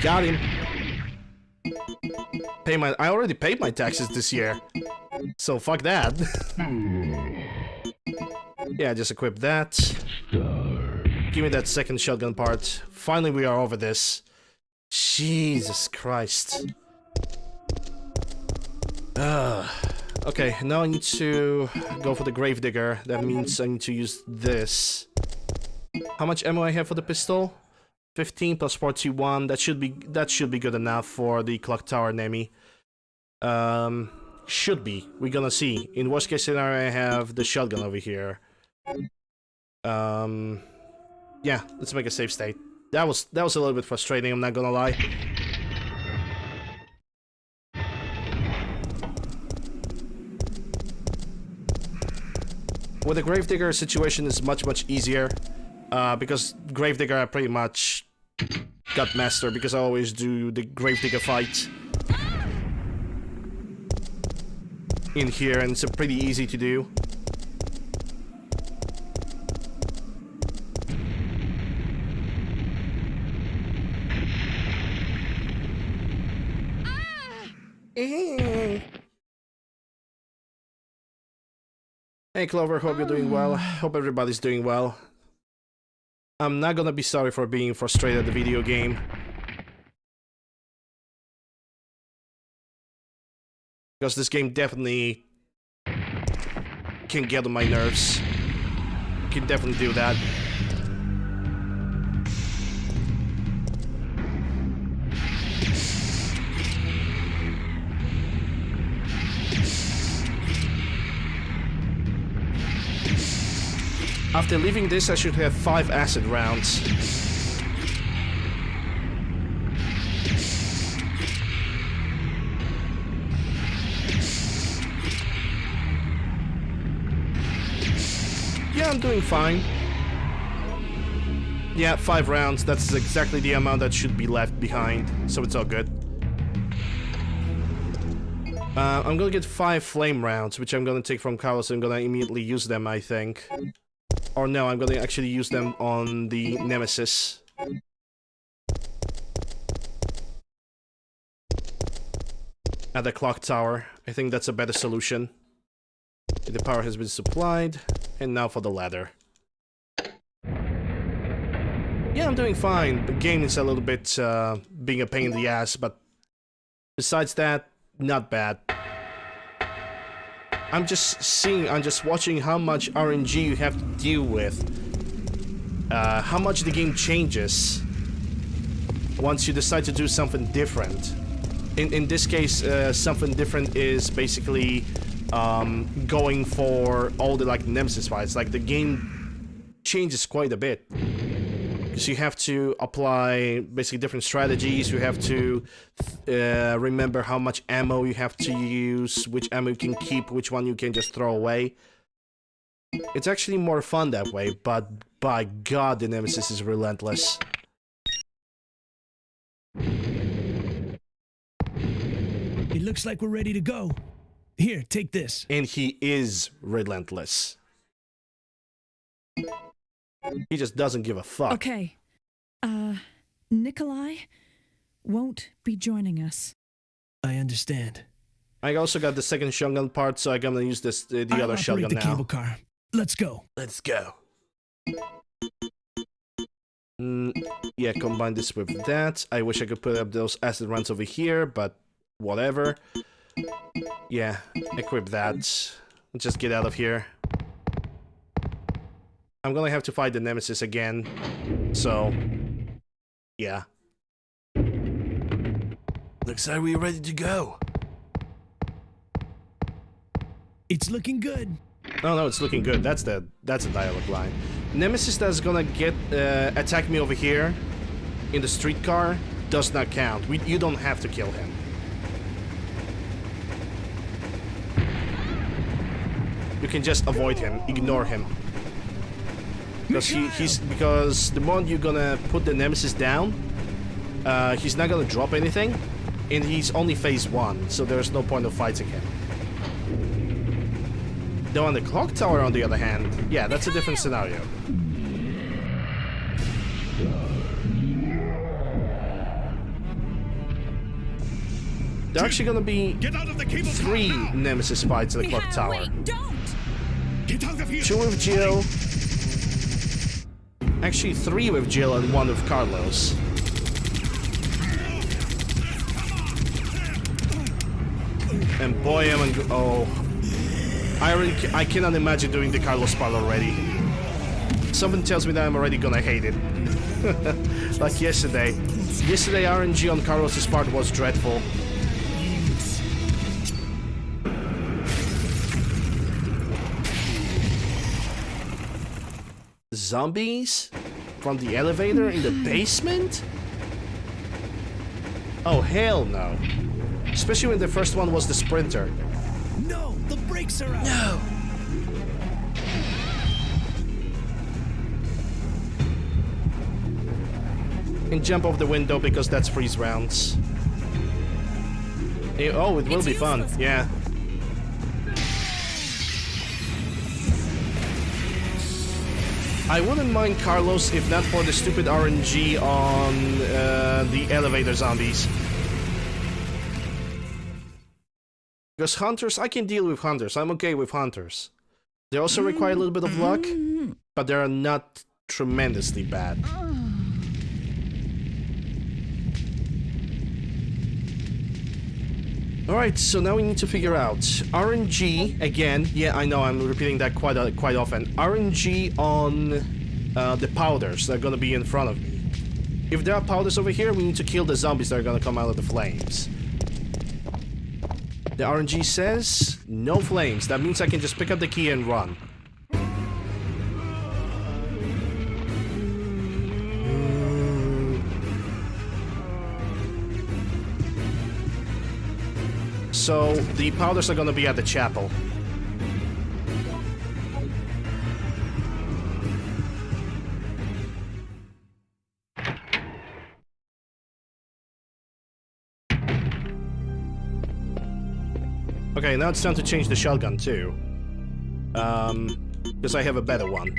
Got him. I already paid my taxes this year. So fuck that. Yeah, just equip that. Give me that second shotgun part. Finally we are over this. Jesus Christ. Okay, now I need to go for the Gravedigger. That means I need to use this. How much ammo I have for the pistol? 15 plus 41. That should be good enough for the clock tower Nemmy. Should be. We're gonna see. In worst case scenario, I have the shotgun over here. Yeah, let's make a safe state. That was a little bit frustrating, I'm not gonna lie. With the Gravedigger, situation is much easier. Because Gravedigger I pretty much got mastered because I always do the Gravedigger fight in here, and it's pretty easy to do. Hey Clover, hope you're doing well. Hope everybody's doing well. I'm not gonna be sorry for being frustrated at the video game. Because this game definitely can get on my nerves. Can definitely do that. After leaving this, I should have 5 acid rounds. Yeah, I'm doing fine. Yeah, 5 rounds, that's exactly the amount that should be left behind, so it's all good. I'm gonna get 5 flame rounds, which I'm gonna take from Carlos, and I'm gonna immediately use them, I think. Or no, I'm gonna actually use them on the Nemesis. At the clock tower. I think that's a better solution. The power has been supplied, and now for the ladder. Yeah, I'm doing fine. The game is a little bit being a pain in the ass, but besides that, not bad. I'm just watching how much RNG you have to deal with. How much the game changes once you decide to do something different. In this case, something different is basically going for all the like Nemesis fights. Like the game changes quite a bit. Because you have to apply basically different strategies, you have to remember how much ammo you have to use, which ammo you can keep, which one you can just throw away. It's actually more fun that way, but by God, the Nemesis is relentless. It looks like we're ready to go. Here, take this. And he is relentless. He just doesn't give a fuck. Okay. Nikolai won't be joining us. I understand. I also got the second shotgun part, so I'm gonna use this the other shotgun the now. cable car. Let's go. Let's go. Yeah, combine this with that. I wish I could put up those acid runs over here, but whatever. Yeah, equip that. Let's just get out of here. I'm gonna have to fight the Nemesis again, so yeah. Looks like we're ready to go. It's looking good. No, it's looking good. That's a dialogue line. Nemesis that's gonna get attack me over here in the streetcar does not count. You don't have to kill him. You can just avoid him, ignore him. Because the moment you're gonna put the Nemesis down, he's not gonna drop anything, and he's only phase 1, so there's no point of fighting him. Though on the clock tower, on the other hand, yeah, that's a different scenario. There are actually gonna be Get out of the cable 3 car now! Nemesis fights in the clock Mihal, tower. wait, don't! Get out of here! 2 with Jill. Actually, 3 with Jill and 1 with Carlos. And boy, oh, I cannot imagine doing the Carlos part already. Something tells me that I'm already gonna hate it. Like yesterday. Yesterday, RNG on Carlos's part was dreadful. Zombies? From the elevator in the basement? Oh, hell no. Especially when the first one was the sprinter. No, the brakes are out. No! And jump off the window because that's freeze rounds. Oh, it will be fun, yeah. I wouldn't mind Carlos if not for the stupid RNG on the elevator zombies. Because hunters, I can deal with hunters. I'm okay with hunters. They also require a little bit of luck, but they're not tremendously bad. Alright, so now we need to figure out RNG again. Yeah, I know I'm repeating that quite often. RNG on the powders that are gonna be in front of me. If there are powders over here, we need to kill the zombies that are gonna come out of the flames. The RNG says no flames. That means I can just pick up the key and run. So the powders are gonna be at the chapel. Okay, now it's time to change the shotgun too. Because I have a better one.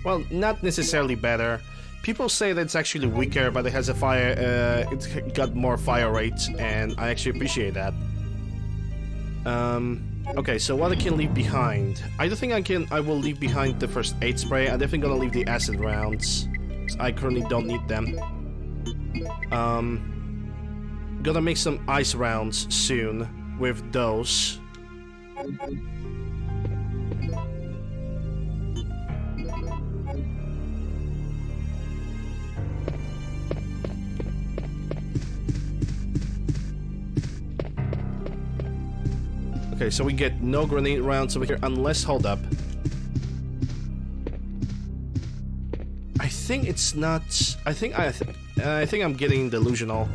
Well, not necessarily better. People say that it's actually weaker, but it has a fire, it's got more fire rate, and I actually appreciate that. Okay, so what I can leave behind? I don't think I will leave behind the first aid spray. I'm definitely gonna leave the acid rounds. I currently don't need them. Gonna make some ice rounds soon with those. Okay, so we get no grenade rounds over here unless, hold up. I think it's not. I think I'm getting delusional.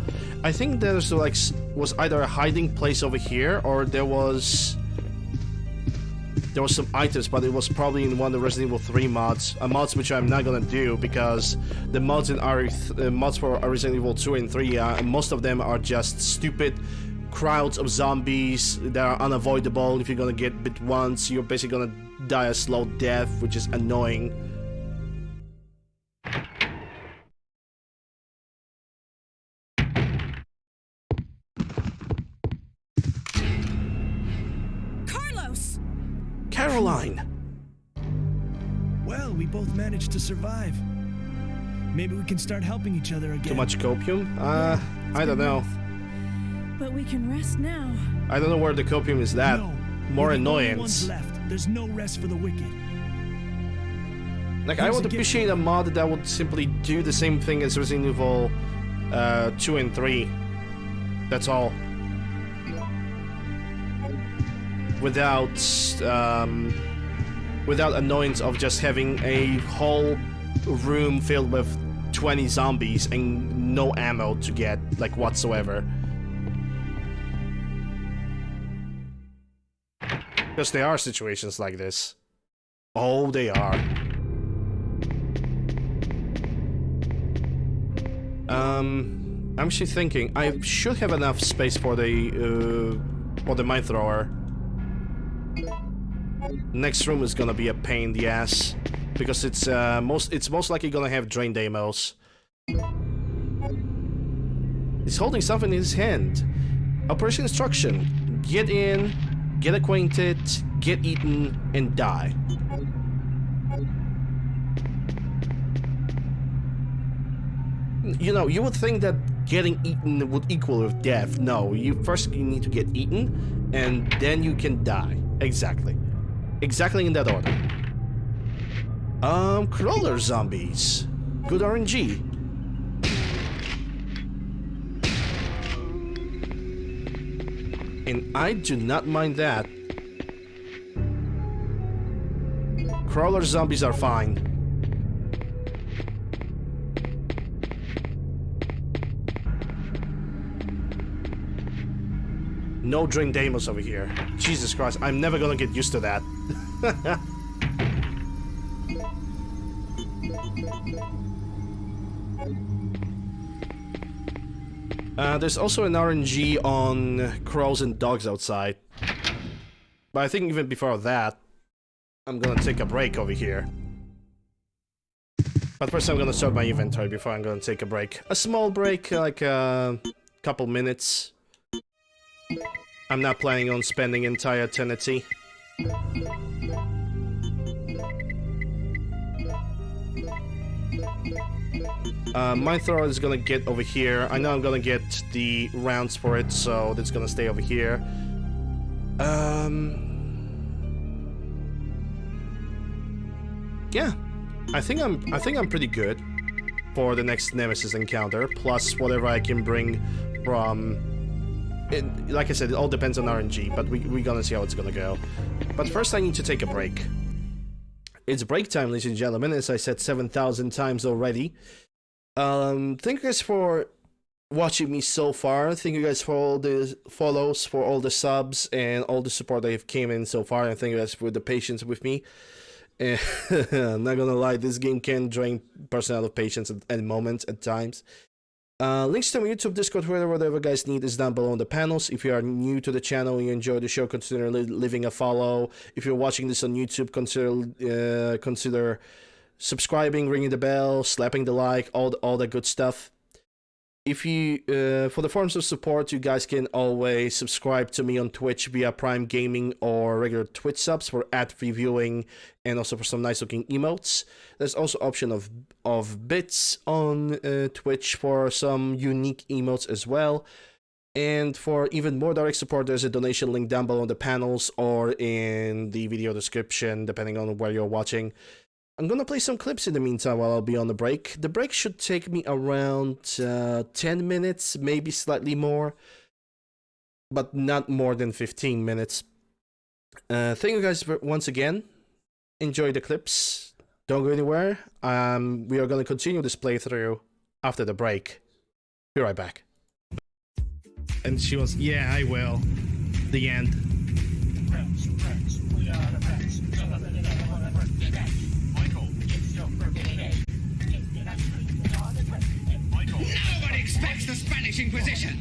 I think there's like was either a hiding place over here or there was some items, but it was probably in one of the Resident Evil 3 mods, mods which I'm not gonna do because the mods in mods for Resident Evil 2 and 3, most of them are just stupid crowds of zombies that are unavoidable. If you're gonna get bit once, you're basically gonna die a slow death, which is annoying. Carlos! Caroline! Well, we both managed to survive. Maybe we can start helping each other again. Too much copium? I don't know. But we can rest now. I don't know where the copium is at. No, More we're the only annoyance. ones left. There's no rest for the wicked. Like, I Here's would a gift. appreciate a mod that would simply do the same thing as Resident Evil 2 and 3. That's all. Without annoyance of just having a whole room filled with 20 zombies and no ammo to get, like, whatsoever. Because there are situations like this. Oh, they are. I'm actually thinking I should have enough space for the mine thrower. Next room is gonna be a pain in the ass because it's most likely gonna have drain demos. He's holding something in his hand. Operation instruction. Get in, get acquainted, get eaten, and die. You know, you would think that getting eaten would equal with death. No, you need to get eaten, and then you can die. Exactly. Exactly in that order. Crawler zombies. Good RNG. And I do not mind that. Crawler zombies are fine. No drink demos over here. Jesus Christ, I'm never gonna get used to that. There's also an RNG on crows and dogs outside. But I think even before that, I'm gonna take a break over here. But first I'm gonna sort my inventory before I'm gonna take a break. A small break, like a couple minutes. I'm not planning on spending entire eternity. My thrower is gonna get over here. I know I'm gonna get the rounds for it, so that's gonna stay over here. Yeah, I think I'm pretty good for the next Nemesis encounter. Plus whatever I can bring from. Like I said, it all depends on RNG, but we're gonna see how it's gonna go. But first I need to take a break. It's break time, ladies and gentlemen, as I said 7,000 times already. Thank you guys for watching me so far. Thank you guys for all the follows, for all the subs, and all the support that have came in so far. And thank you guys for the patience with me. I'm not gonna lie, this game can drain person out of patience at moments, at times. Links to my YouTube, Discord, whatever guys need is down below in the panels. If you are new to the channel and you enjoy the show, consider leaving a follow. If you're watching this on YouTube, consider subscribing, ringing the bell, slapping the like, all that good stuff. If you for the forms of support, you guys can always subscribe to me on Twitch via Prime Gaming or regular Twitch subs for ad reviewing and also for some nice looking emotes. There's also option of bits on Twitch for some unique emotes as well. And for even more direct support, there's a donation link down below in the panels or in the video description, depending on where you're watching. I'm gonna play some clips in the meantime while I'll be on the break. The break should take me around 10 minutes, maybe slightly more, but not more than 15 minutes. Thank you guys once again. Enjoy the clips. Don't go anywhere. We are gonna continue this playthrough after the break. Be right back. And she was, yeah, I will. The end. Nobody expects the Spanish Inquisition!